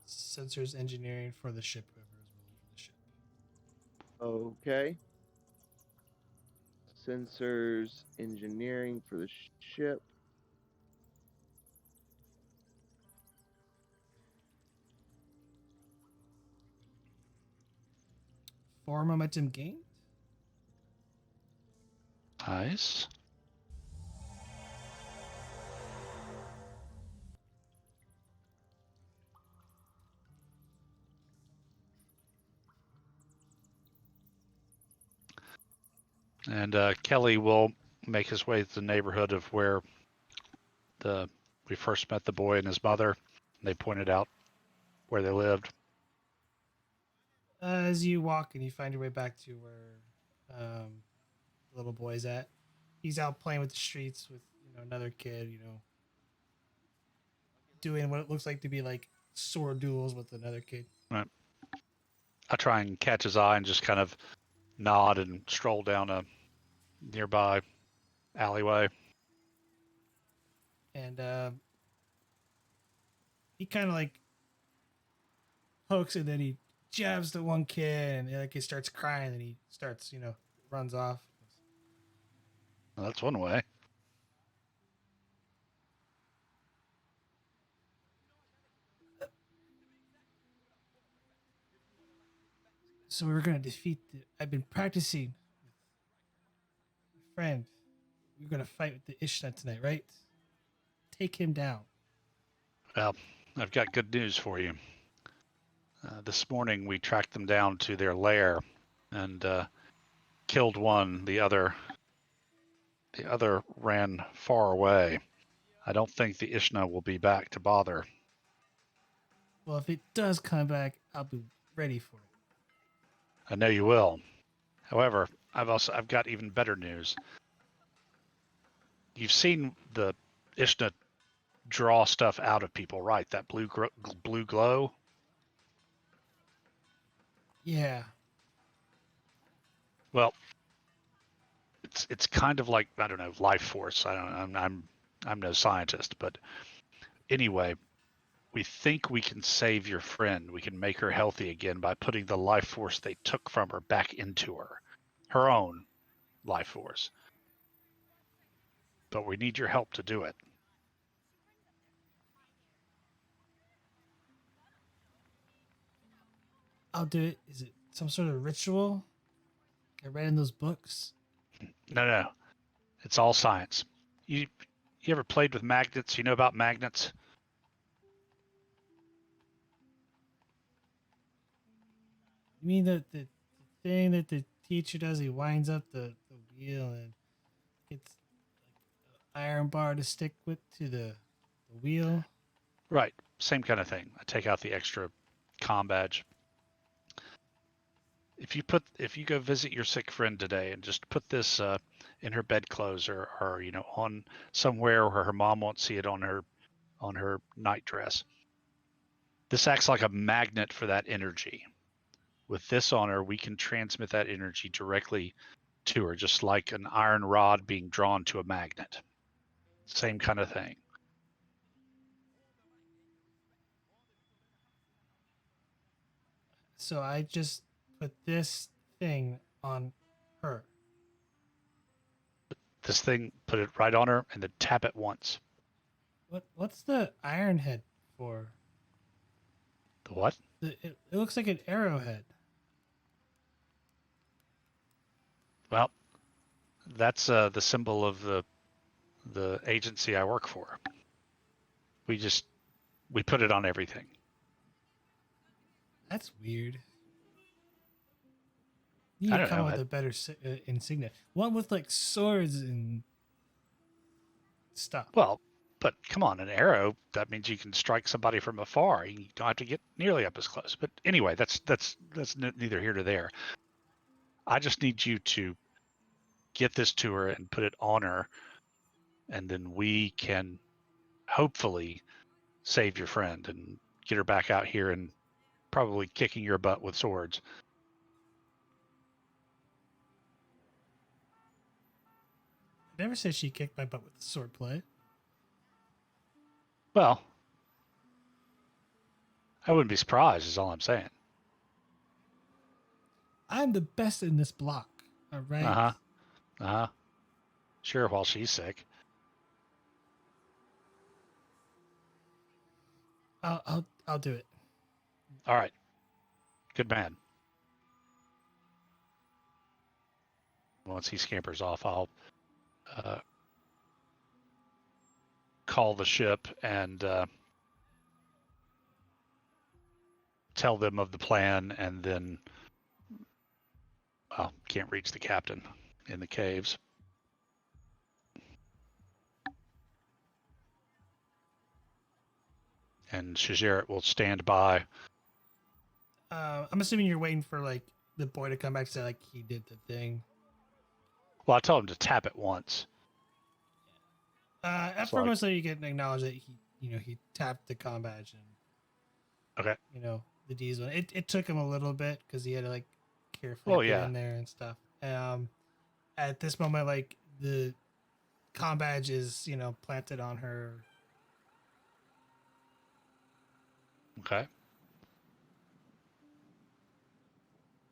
Sensors engineering for the ship. Whoever is rolling for the ship. Okay. Sensors engineering for the ship. Four momentum gained. Nice. And Kelly will make his way to the neighborhood of where we first met the boy and his mother. They pointed out where they lived. As you walk and you find your way back to where the little boy's at, he's out playing with the streets with another kid. Doing what it looks like to be like sword duels with another kid. Right. I try and catch his eye and just kind of nod and stroll down a nearby alleyway. And he kind of like pokes and then he jabs the one kid and like he starts crying and he starts runs off. Well, that's one way. So we were gonna defeat I've been practicing with my friend. We're gonna fight with the Ishna tonight, right? Take him down. Well, I've got good news for you. This morning we tracked them down to their lair and killed one. The other ran far away. I don't think the Ishna will be back to bother. Well, if it does come back, I'll be ready for it. I know you will. However, I've got even better news. You've seen the Ishna draw stuff out of people, right? That blue glow. Yeah. Well, it's kind of like, I don't know, life force. I'm no scientist, but anyway, we think we can save your friend. We can make her healthy again by putting the life force they took from her back into her own life force. But we need your help to do it. I'll do it. Is it some sort of ritual? I read in those books. No. It's all science. You ever played with magnets? You know about magnets? You mean the thing that the teacher does? He winds up the wheel and gets like an iron bar to stick with to the wheel. Right. Same kind of thing. I take out the extra comm badge. If you go visit your sick friend today and just put this in her bedclothes or on somewhere where her mom won't see it on her nightdress. This acts like a magnet for that energy. With this on her, we can transmit that energy directly to her, just like an iron rod being drawn to a magnet. Same kind of thing. So I just put this thing on her. This thing, put it right on her and then tap it once. What's the iron head for? The what? It looks like an arrowhead. That's the symbol of the agency I work for. We put it on everything. That's weird. You I need to don't come know. up with a better insignia. One with like swords and stuff. Well, but come on, an arrow, that means you can strike somebody from afar. You don't have to get nearly up as close. But anyway, that's neither here nor there. I just need you to get this to her and put it on her, and then we can hopefully save your friend and get her back out here and probably kicking your butt with swords. I never said she kicked my butt with sword play. Well, I wouldn't be surprised, is all I'm saying. I'm the best in this block. All right. Uh-huh. Uh-huh. Sure, while she's sick. I'll do it. All right. Good man. Once he scampers off, I'll call the ship and tell them of the plan, and then can't reach the captain in the caves. And Shajeret will stand by. I'm assuming you're waiting for like the boy to come back and say like he did the thing. Well, I told him to tap it once. At So, first, so you can acknowledge that he tapped the comm badge and okay. the D's one. It took him a little bit because he had to like carefully get in there and stuff. At this moment, like the comm badge is planted on her. Okay.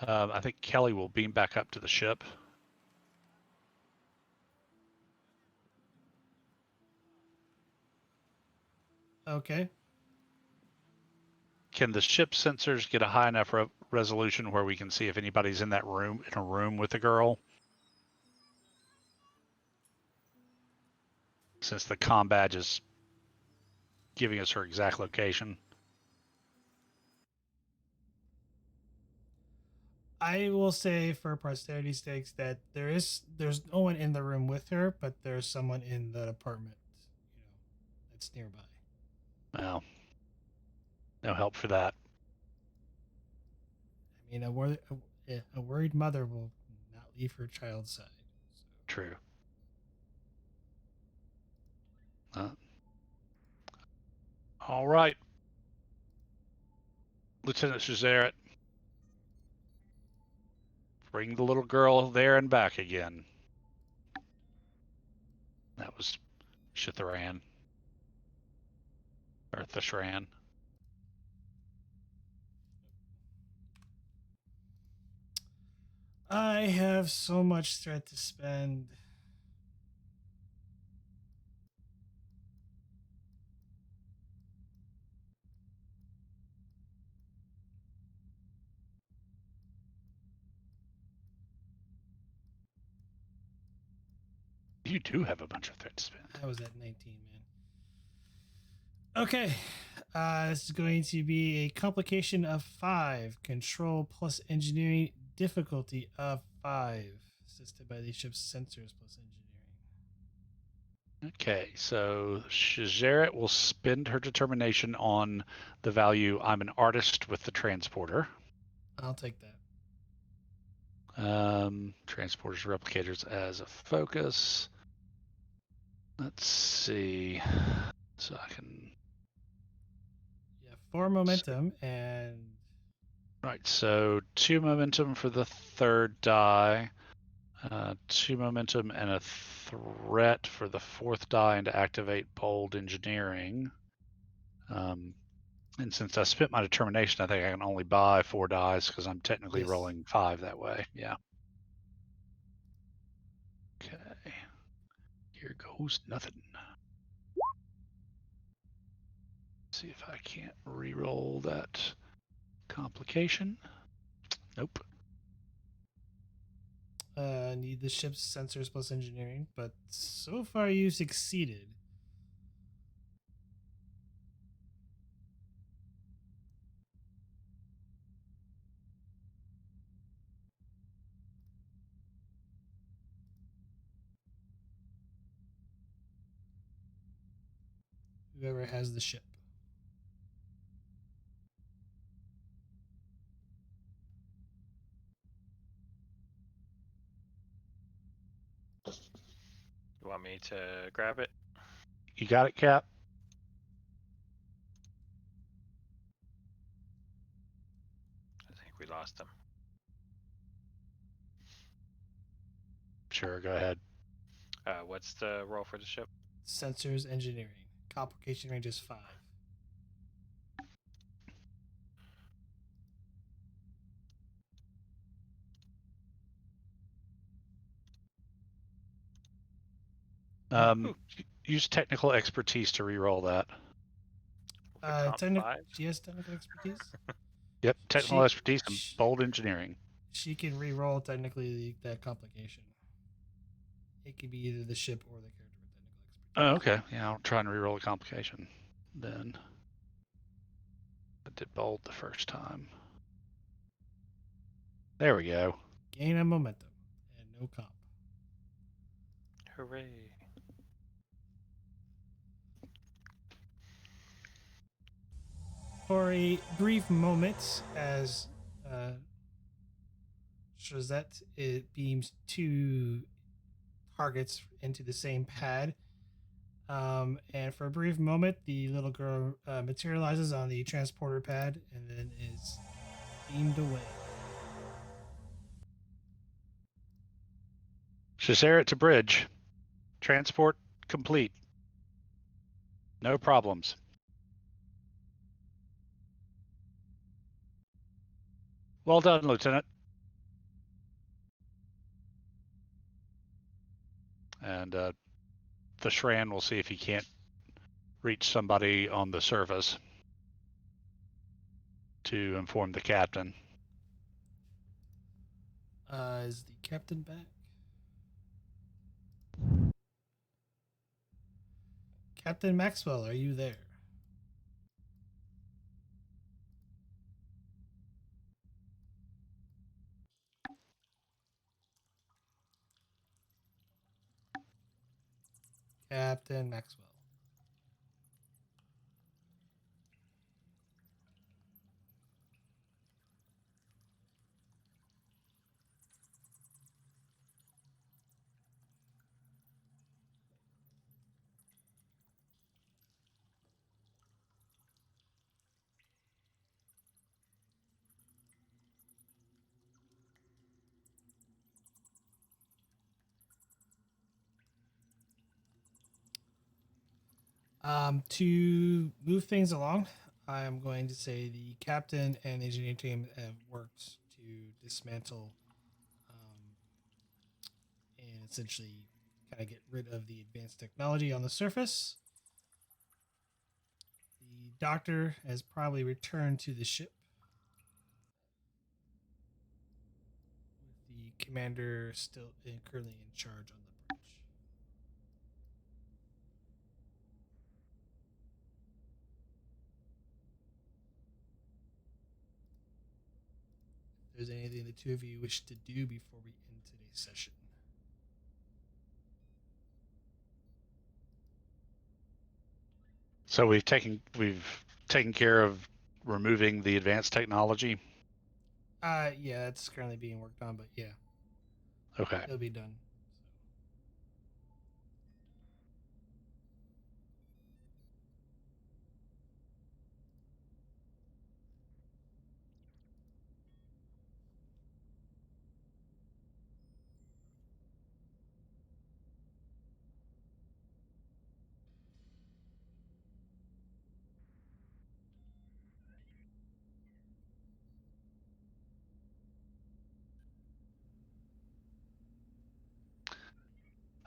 I think Kelly will beam back up to the ship. Okay. Can the ship sensors get a high enough resolution where we can see if anybody's in that room, in a room with the girl? Since the comm badge is giving us her exact location. I will say for posterity's sakes that there's no one in the room with her, but there's someone in the apartment, that's nearby. Well, no help for that. I mean, a worried mother will not leave her child's side. So. True. All right. Lieutenant Shazeret, bring the little girl there and back again. That was Shitharan. Or Thashran. I have so much thread to spend. You do have a bunch of thread to spend. I was at 19, man. Okay. This is going to be a complication of 5, control plus engineering, difficulty of 5, assisted by the ship's sensors plus engineering. Okay, so Shazeret will spend her determination on the value I'm an artist with the transporter. I'll take that. Transporters, replicators as a focus. Let's see. So I can. Yeah, 4 momentum and. Right, so 2 momentum for the third die, 2 momentum and a threat for the fourth die, and to activate bold engineering. And since I spent my determination, I think I can only buy 4 dies because I'm technically rolling 5 that way. Yeah. Okay. Here goes nothing. See if I can't re-roll that complication. Nope. need the ship's sensors plus engineering, but so far you succeeded. Whoever has the ship. You want me to grab it? You got it, Cap? I think we lost him. Sure, go ahead. What's the roll for the ship? Sensors engineering. Complication range is 5. Use technical expertise to re-roll that. For comp 5? She has technical expertise. Yep, technical She- expertise and she- bold engineering. She can re-roll technically that complication. It could be either the ship or the character with technical expertise. Oh, okay. Yeah, I'll try and re-roll a complication then. I did bold the first time. There we go. Gain a momentum and no comp. Hooray. For a brief moment, as Shazette, it beams 2 targets into the same pad. And for a brief moment, the little girl materializes on the transporter pad and then is beamed away. Shazera to bridge. Transport complete. No problems. Well done, Lieutenant. And the Shran will see if he can't reach somebody on the surface to inform the captain. Is the captain back? Captain Maxwell, are you there? Captain Maxwell. To move things along, I'm going to say the captain and the engineering team have worked to dismantle and essentially kind of get rid of the advanced technology on the surface. The doctor has probably returned to the ship with the commander still currently in charge on the bridge. If there's anything the two of you wish to do before we end today's session. So we've taken care of removing the advanced technology. Yeah, it's currently being worked on, but yeah, Okay. it'll be done.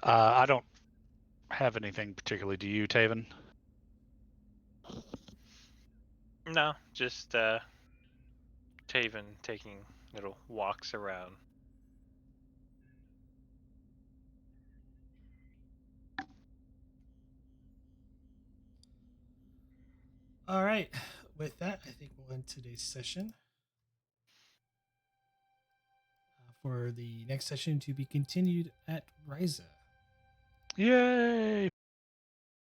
I don't have anything particularly. Do you, Taven? No, just Taven taking little walks around. All right. With that, I think we'll end today's session. For the next session to be continued at Ryza. Yay!